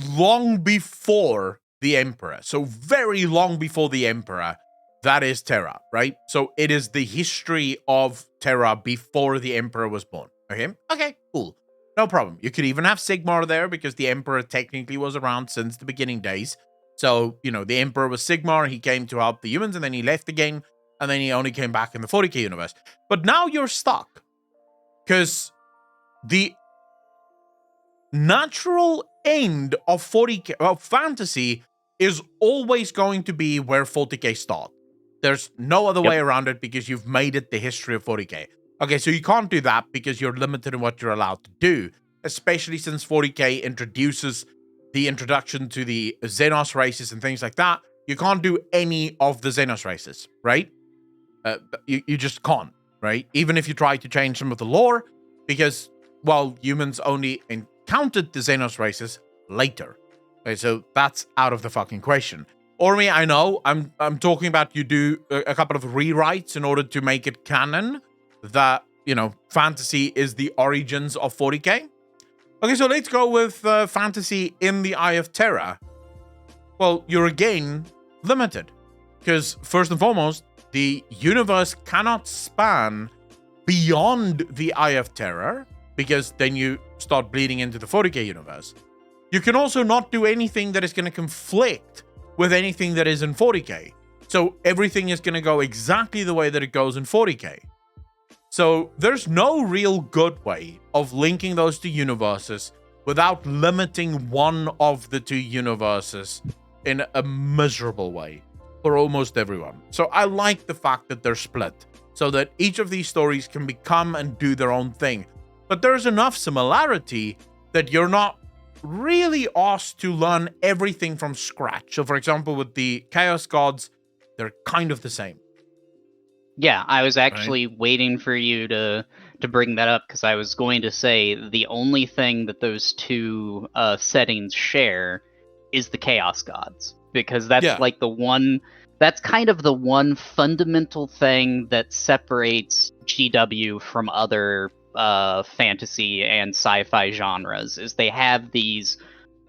long before the Emperor. So very long before the Emperor, that is Terra, right? So it is the history of Terra before the Emperor was born. Okay, cool. No problem. You could even have Sigmar there because the Emperor technically was around since the beginning days. So, you know, the Emperor was Sigmar. He came to help the humans and then he left the game. And then he only came back in the 40k universe. But now you're stuck. Because the natural end of 40k, of fantasy, is always going to be where 40k starts. There's no other way around it because you've made it the history of 40k. Okay, so you can't do that because you're limited in what you're allowed to do. Especially since 40k introduces the introduction to the Xenos races and things like that. You can't do any of the Xenos races, right? You just can't, right? Even if you try to change some of the lore, because, well, humans only encountered the Xenos races later. Okay, so that's out of the fucking question. Ormi, I know, I'm talking about you do a couple of rewrites in order to make it canon that, you know, fantasy is the origins of 40k. Okay, so let's go with fantasy in the Eye of Terror. Well, you're again limited. Because, first and foremost, the universe cannot span beyond the Eye of Terror, because then you start bleeding into the 40k universe. You can also not do anything that is going to conflict with anything that is in 40k. So everything is going to go exactly the way that it goes in 40k. So there's no real good way of linking those two universes without limiting one of the two universes in a miserable way for almost everyone. So I like the fact that they're split so that each of these stories can become and do their own thing. But there's enough similarity that you're not really asked to learn everything from scratch. So for example, with the Chaos Gods, they're kind of the same. Yeah, I was actually waiting for you to bring that up because I was going to say the only thing that those two settings share is the Chaos Gods, because that's like the one. That's kind of the one fundamental thing that separates GW from other fantasy and sci-fi genres. Is they have these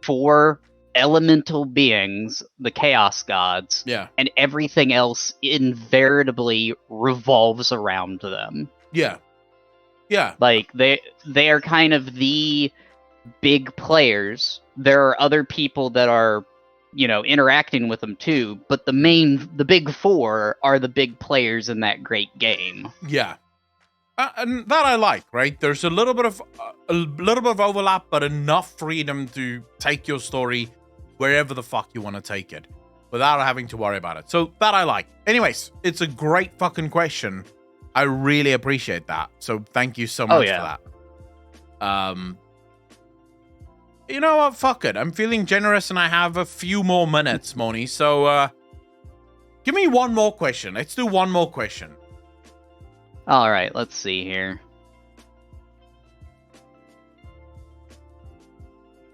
4 elemental beings, the Chaos Gods, and everything else invariably revolves around them. Yeah. Like they are kind of the big players. There are other people that are, interacting with them too, but the big 4 are the big players in that great game. Yeah. And that I like, right? There's a little bit of overlap, but enough freedom to take your story wherever the fuck you want to take it without having to worry about it. So that I like. Anyways, it's a great fucking question. I really appreciate that. So thank you so much for that. You know what? Fuck it. I'm feeling generous and I have a few more minutes, Moni. So give me one more question. Let's do one more question. All right, let's see here.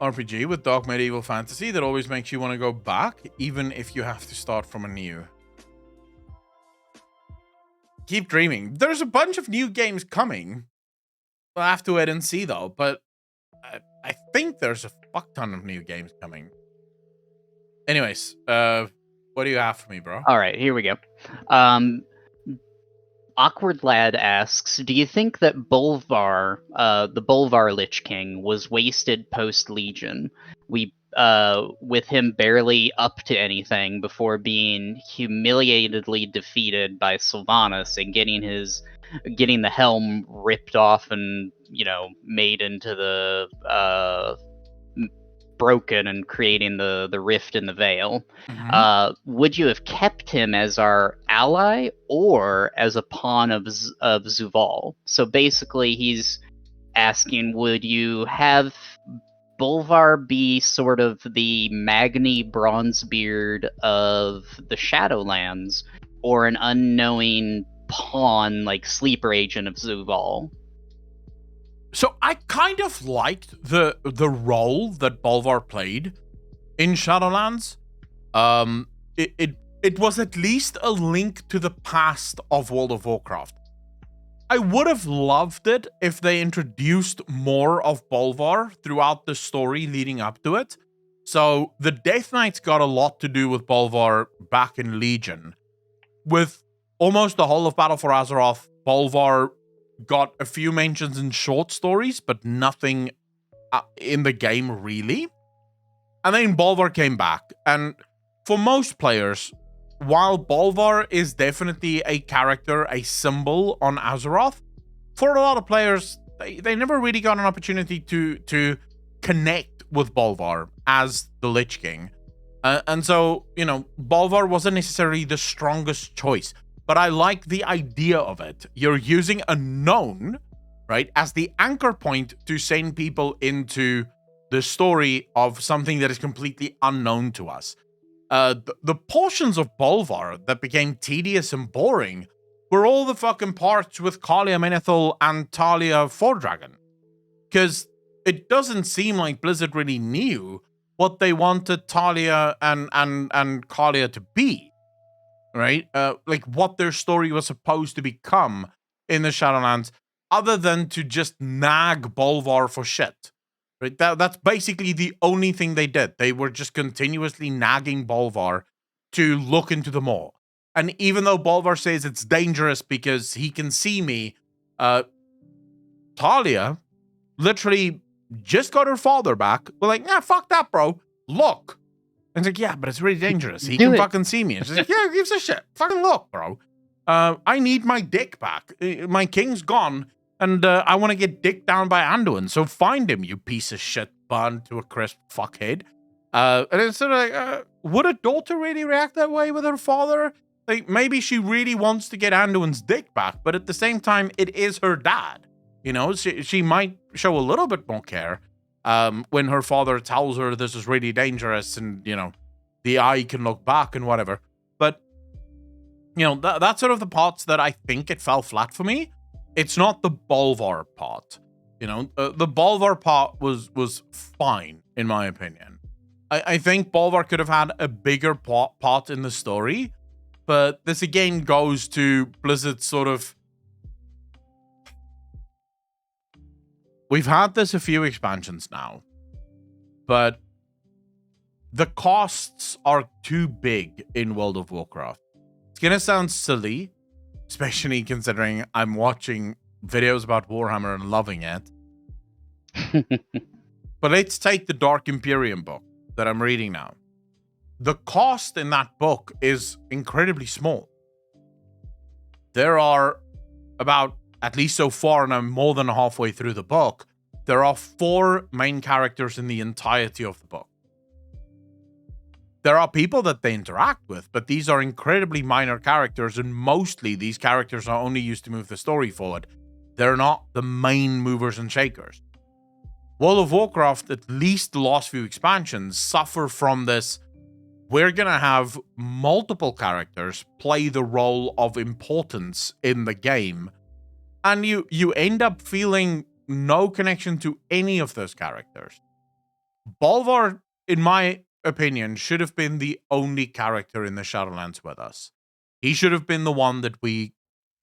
RPG with dark medieval fantasy that always makes you want to go back, even if you have to start from anew. Keep dreaming. There's a bunch of new games coming. We'll have to wait and see, though. But I think there's a fuck ton of new games coming. Anyways, what do you have for me, bro? All right, here we go. Awkward Lad asks, do you think that Bolvar, the Bolvar Lich King, was wasted post-Legion? With him barely up to anything before being humiliatedly defeated by Sylvanas and getting the helm ripped off and, made into the broken and creating the rift in the veil. Would you have kept him as our ally or as a pawn of Zuval? So basically he's asking, would you have Bolvar be sort of the Magni Bronzebeard of the Shadowlands, or an unknowing pawn, like sleeper agent of Zuval? So I kind of liked the role that Bolvar played in Shadowlands. It was at least a link to the past of World of Warcraft. I would have loved it if they introduced more of Bolvar throughout the story leading up to it. So the Death Knights got a lot to do with Bolvar back in Legion. With almost the whole of Battle for Azeroth, Bolvar got a few mentions in short stories, but nothing in the game really. And then Bolvar came back. And for most players, while Bolvar is definitely a character, a symbol on Azeroth, for a lot of players, they never really got an opportunity to connect with Bolvar as the Lich King. And so, Bolvar wasn't necessarily the strongest choice. But I like the idea of it. You're using a known, right, as the anchor point to send people into the story of something that is completely unknown to us. The portions of Bolvar that became tedious and boring were all the fucking parts with Kalia Menethil and Talia Fordragon. Because it doesn't seem like Blizzard really knew what they wanted Talia and Kalia to be. Right? Like what their story was supposed to become in the Shadowlands, other than to just nag Bolvar for shit. Right? That's basically the only thing they did. They were just continuously nagging Bolvar to look into the maw. And even though Bolvar says it's dangerous because he can see me, Talia literally just got her father back. We're like, nah, fuck that, bro. Look. And it's like, yeah, but it's really dangerous. He can fucking see me. And she's like, yeah, who gives a shit? Fucking look, bro. I need my dick back. My king's gone, and I want to get dicked down by Anduin. So find him, you piece of shit, burned to a crisp fuckhead. And it's sort of like, would a daughter really react that way with her father? Like, maybe she really wants to get Anduin's dick back, but at the same time, it is her dad. You know, she might show a little bit more care when her father tells her this is really dangerous and, you know, the eye can look back and whatever. But, you know, that's sort of the parts that I think it fell flat for me. It's not the Bolvar part. You know, the Bolvar part was fine, in my opinion. I think Bolvar could have had a bigger part in the story, but this again goes to Blizzard's sort of... We've had this a few expansions now, but the costs are too big in World of Warcraft. It's going to sound silly, especially considering I'm watching videos about Warhammer and loving it. But let's take the Dark Imperium book that I'm reading now. The cost in that book is incredibly small. There are about, at least so far, and I'm more than halfway through the book, there are 4 main characters in the entirety of the book. There are people that they interact with, but these are incredibly minor characters, and mostly these characters are only used to move the story forward. They're not the main movers and shakers. World of Warcraft, at least the last few expansions, suffer from this. We're going to have multiple characters play the role of importance in the game, and you end up feeling no connection to any of those characters. Bolvar, in my opinion, should have been the only character in the Shadowlands with us. He should have been the one that we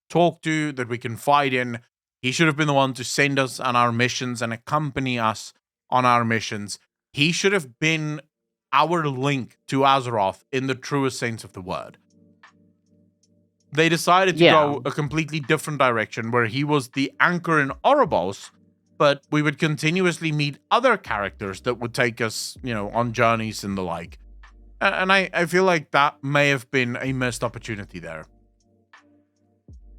talk to, that we confide in. He should have been the one to send us on our missions and accompany us on our missions. He should have been our link to Azeroth in the truest sense of the word. They decided to go a completely different direction where he was the anchor in Oribos, but we would continuously meet other characters that would take us, you know, on journeys and the like. And I feel like that may have been a missed opportunity there.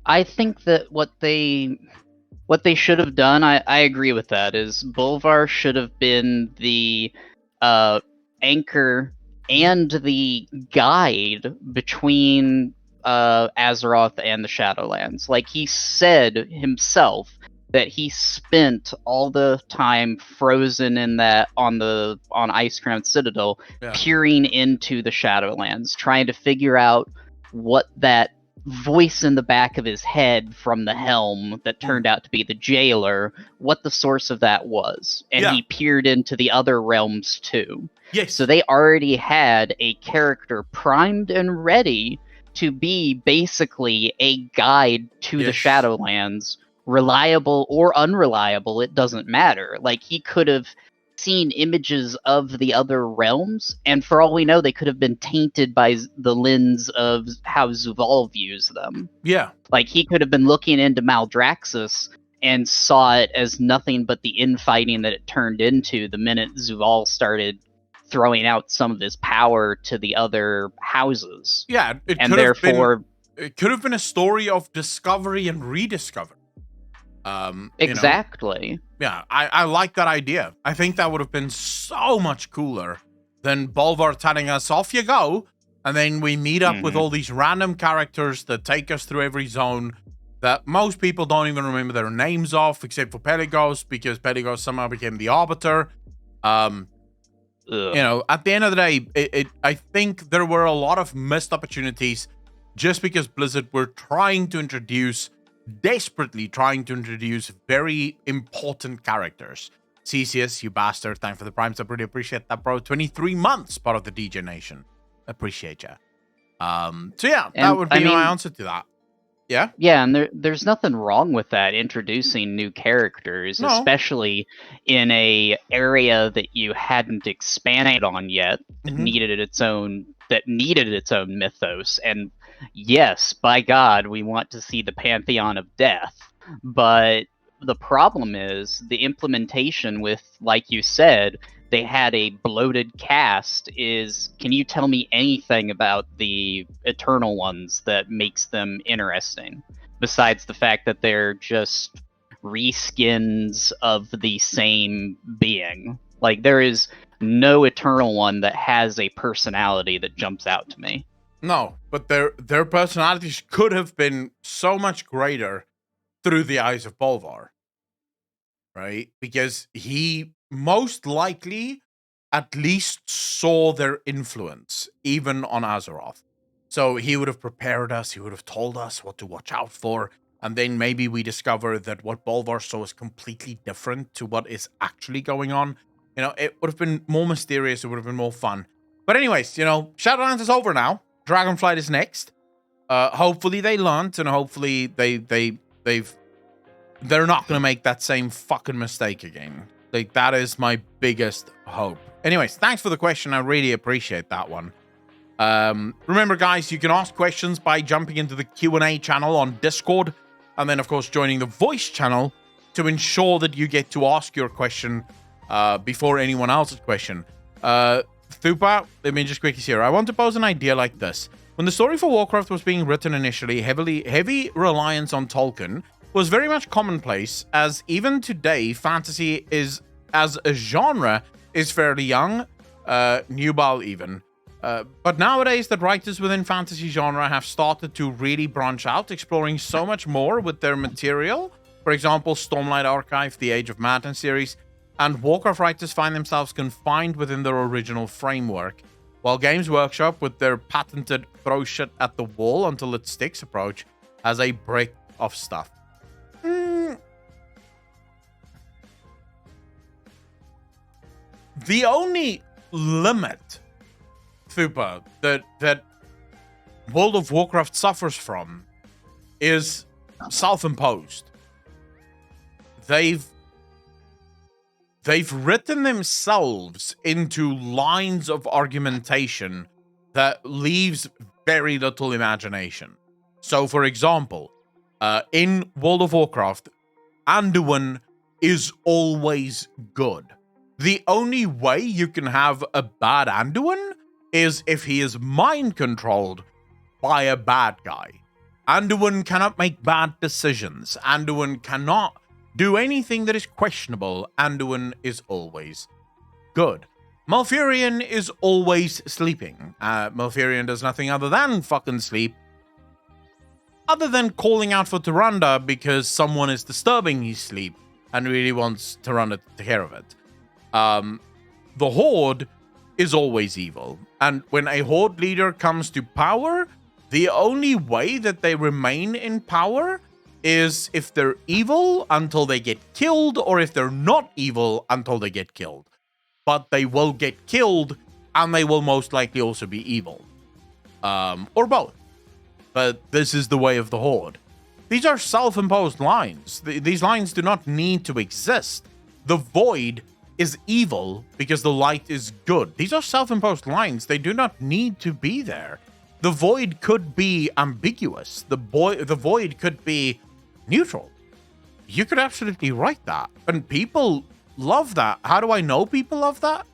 I think that what they should have done, I agree with that, is Bolvar should have been the anchor and the guide between Azeroth and the Shadowlands. Like he said himself that he spent all the time frozen in that on Icecrown Citadel, peering into the Shadowlands, trying to figure out what that voice in the back of his head from the helm that turned out to be the jailer, what the source of that was. And he peered into the other realms too. Yes. So they already had a character primed and ready to be basically a guide to the Shadowlands, reliable or unreliable, it doesn't matter. Like, he could have seen images of the other realms, and for all we know, they could have been tainted by the lens of how Zuval views them. Yeah. Like, he could have been looking into Maldraxxus and saw it as nothing but the infighting that it turned into the minute Zuval started throwing out some of his power to the other houses. Yeah, it could have been a story of discovery and rediscovery. Exactly. You know? Yeah, I like that idea. I think that would have been so much cooler than Bolvar telling us, off you go, and then we meet up with all these random characters that take us through every zone that most people don't even remember their names of, except for Peligos, because Peligos somehow became the Arbiter. You know, at the end of the day, I think there were a lot of missed opportunities just because Blizzard were desperately trying to introduce very important characters. Cesius, you bastard, thanks for the prime sub, really appreciate that, bro. 23 months, part of the DJ Nation. Appreciate ya. So yeah, that would be my answer to that. Yeah? Yeah, and there's nothing wrong with that, introducing new characters, especially in a area that you hadn't expanded on yet, that needed its own mythos. And yes, by God, we want to see the Pantheon of Death. But the problem is the implementation with, like you said, they had a bloated cast is, can you tell me anything about the Eternal Ones that makes them interesting? Besides the fact that they're just reskins of the same being. Like, there is no Eternal One that has a personality that jumps out to me. No, but their personalities could have been so much greater through the eyes of Bolvar. Right? Because he most likely at least saw their influence, even on Azeroth. So he would have prepared us, he would have told us what to watch out for, and then maybe we discover that what Bolvar saw is completely different to what is actually going on. You know, it would have been more mysterious, it would have been more fun. But anyways, you know, Shadowlands is over now. Dragonflight is next. Hopefully they learned, and hopefully they're not going to make that same fucking mistake again. Like, that is my biggest hope. Anyways, thanks for the question. I really appreciate that one. Remember, guys, you can ask questions by jumping into the Q&A channel on Discord, and then, of course, joining the voice channel to ensure that you get to ask your question before anyone else's question. Thupa, let me just quickly see here. I want to pose an idea like this. When the story for Warcraft was being written initially, heavy reliance on Tolkien was very much commonplace, as even today, fantasy is, as a genre, is fairly young, nubile even. But nowadays, the writers within fantasy genre have started to really branch out, exploring so much more with their material. For example, Stormlight Archive, the Age of Madness series, and Warcraft writers find themselves confined within their original framework, while Games Workshop, with their patented throw shit at the wall until it sticks approach, has a breadth of stuff. The only limit, Thupa, that World of Warcraft suffers from is self-imposed. They've written themselves into lines of argumentation that leaves very little imagination. So, for example, in World of Warcraft, Anduin is always good. The only way you can have a bad Anduin is if he is mind-controlled by a bad guy. Anduin cannot make bad decisions. Anduin cannot do anything that is questionable. Anduin is always good. Malfurion is always sleeping. Malfurion does nothing other than fucking sleep, other than calling out for Tyrande because someone is disturbing his sleep and really wants Tyrande to take care of it. The Horde is always evil. And when a Horde leader comes to power, the only way that they remain in power is if they're evil until they get killed, or if they're not evil until they get killed. But they will get killed, and they will most likely also be evil. Or both. But this is the way of the Horde. These are self-imposed lines. These lines do not need to exist. The Void is evil because the light is good. These are self-imposed lines. They do not need to be there. The Void could be ambiguous. The Void could be neutral. You could absolutely write that. And people love that. How do I know people love that?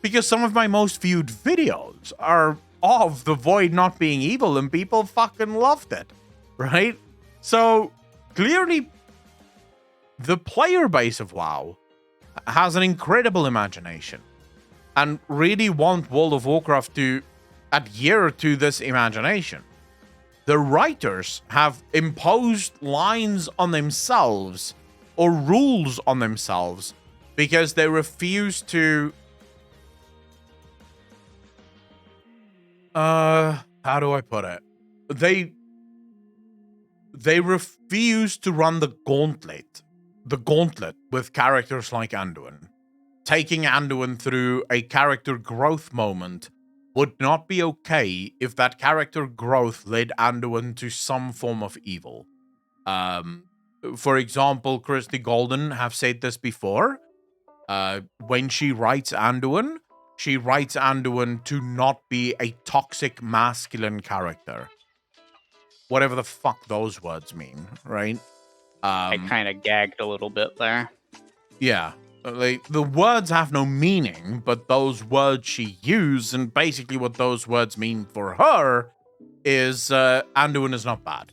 Because some of my most viewed videos are of the Void not being evil, and people fucking loved it, right? So clearly the player base of WoW has an incredible imagination and really want World of Warcraft to adhere to this imagination. The writers have imposed lines on themselves or rules on themselves because they refuse to how do I put it? They refuse to run the gauntlet with characters like Anduin. Taking Anduin through a character growth moment would not be okay if that character growth led Anduin to some form of evil. For example, Christy Golden have said this before. When she writes Anduin, she writes Anduin to not be a toxic masculine character. Whatever the fuck those words mean, right? I kind of gagged a little bit there. Yeah. Like, the words have no meaning, but those words she used, and basically what those words mean for her is Anduin is not bad.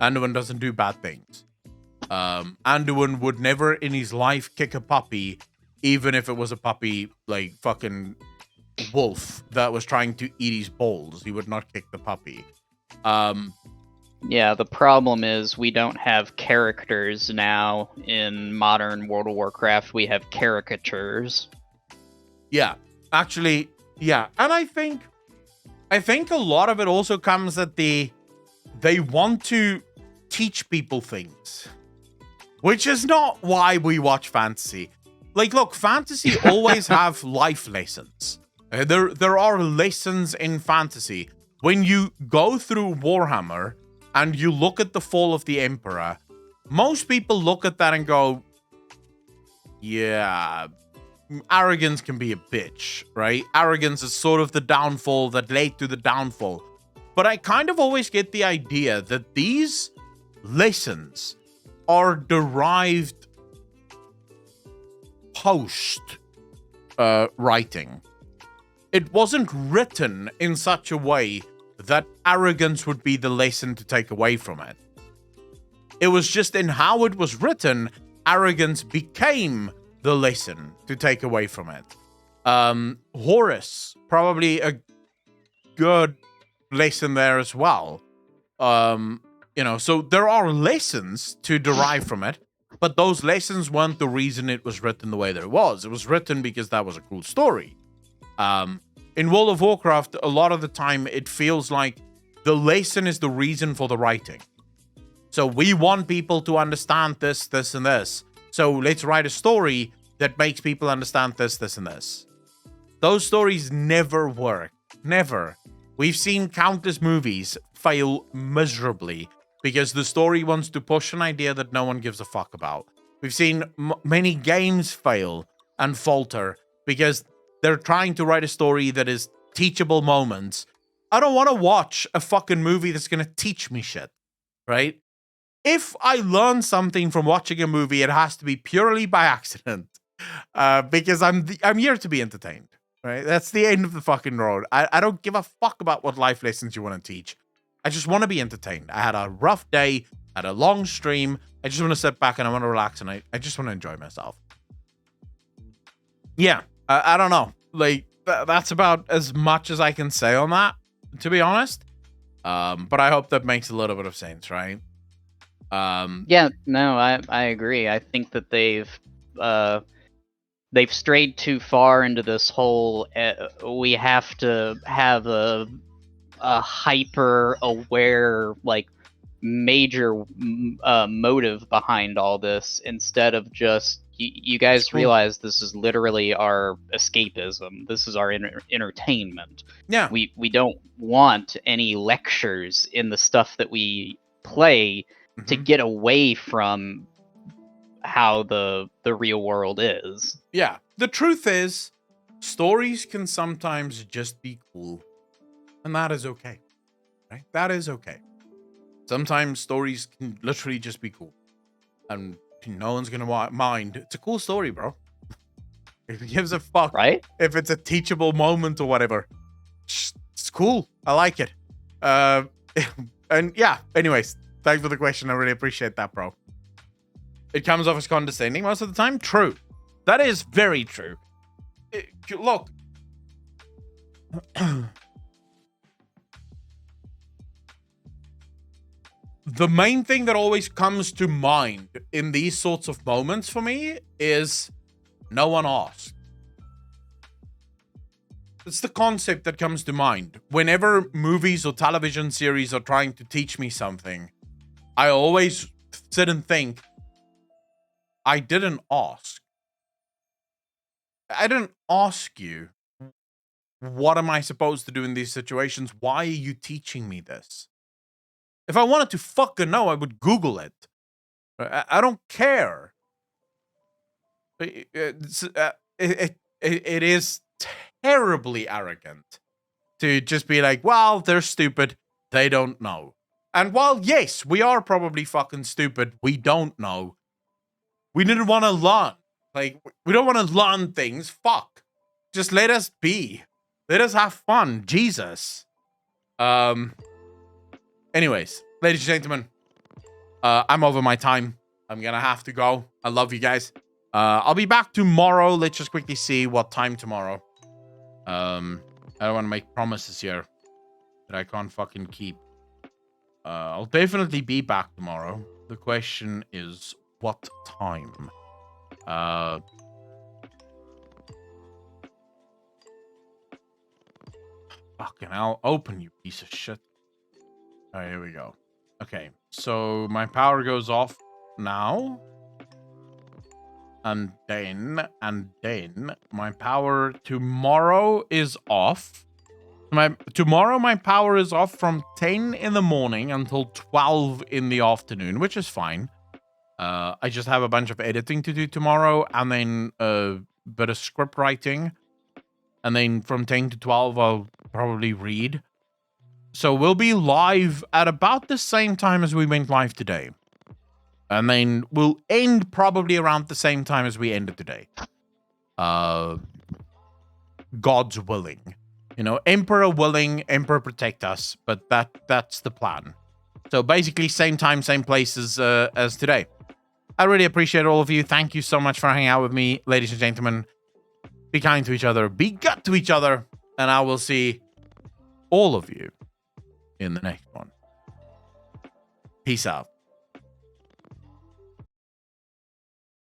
Anduin doesn't do bad things. Anduin would never in his life kick a puppy, even if it was a puppy like fucking wolf that was trying to eat his balls. He would not kick the puppy. Yeah, the problem is we don't have characters now in modern World of Warcraft. We have caricatures. Yeah, actually, yeah. And I think a lot of it also comes that they want to teach people things, which is not why we watch fantasy. Like, look, fantasy always have life lessons. There are lessons in fantasy. When you go through Warhammer and you look at the fall of the Emperor, most people look at that and go, yeah, arrogance can be a bitch, right? Arrogance is sort of the downfall that led to the downfall. But I kind of always get the idea that these lessons are derived post writing. It wasn't written in such a way that arrogance would be the lesson to take away from it. It was just in how it was written, arrogance became the lesson to take away from it. Horus, probably a good lesson there as well. So there are lessons to derive from it, but those lessons weren't the reason it was written the way that it was. It was written because that was a cool story. In World of Warcraft, a lot of the time, it feels like the lesson is the reason for the writing. So we want people to understand this, this, and this. So let's write a story that makes people understand this, this, and this. Those stories never work. Never. We've seen countless movies fail miserably because the story wants to push an idea that no one gives a fuck about. We've seen many games fail and falter because they're trying to write a story that is teachable moments. I don't want to watch a fucking movie that's going to teach me shit, right? If I learn something from watching a movie, it has to be purely by accident, because I'm here to be entertained, right? That's the end of the fucking road. I don't give a fuck about what life lessons you want to teach. I just want to be entertained. I had a rough day, had a long stream. I just want to sit back and I want to relax and I just want to enjoy myself. Yeah. I don't know. Like, that's about as much as I can say on that, to be honest. But I hope that makes a little bit of sense, right? Yeah, no, I agree. I think that they've strayed too far into this whole we have to have a hyper aware, like, major motive behind all this instead of just you guys realize this is literally our escapism. This is our entertainment. Yeah. We don't want any lectures in the stuff that we play to get away from how the real world is. Yeah. The truth is, stories can sometimes just be cool. And that is okay. Right? That is okay. Sometimes stories can literally just be cool. And no one's going to mind. It's a cool story, bro. If it gives a fuck. Right? If it's a teachable moment or whatever. It's cool. I like it. And yeah, anyways, thanks for the question. I really appreciate that, bro. It comes off as condescending most of the time. True. That is very true. Look. The main thing that always comes to mind in these sorts of moments for me is no one asked. It's the concept that comes to mind. Whenever movies or television series are trying to teach me something, I always sit and think, I didn't ask. I didn't ask you. What am I supposed to do in these situations? Why are you teaching me this? If I wanted to fucking know, I would Google it. I don't care. It is terribly arrogant to just be like, well, they're stupid. They don't know. And while, yes, we are probably fucking stupid, we don't know. We didn't want to learn. Like, we don't want to learn things. Fuck. Just let us be. Let us have fun. Jesus. Anyways, ladies and gentlemen, I'm over my time. I'm gonna have to go. I love you guys. I'll be back tomorrow. Let's just quickly see what time tomorrow. I don't want to make promises here that I can't fucking keep. I'll definitely be back tomorrow. The question is, what time? Fucking hell, open, you piece of shit. Alright, here we go. Okay, so my power goes off now. And then my power tomorrow is off. Tomorrow my power is off from 10 in the morning until 12 in the afternoon, which is fine. I just have a bunch of editing to do tomorrow, and then a bit of script writing. And then from 10 to 12, I'll probably read. So we'll be live at about the same time as we went live today. And then we'll end probably around the same time as we ended today. God's willing. You know, Emperor willing, Emperor protect us. But that's the plan. So basically same time, same place as today. I really appreciate all of you. Thank you so much for hanging out with me, ladies and gentlemen. Be kind to each other. Be good to each other. And I will see all of you in the next one. Peace out.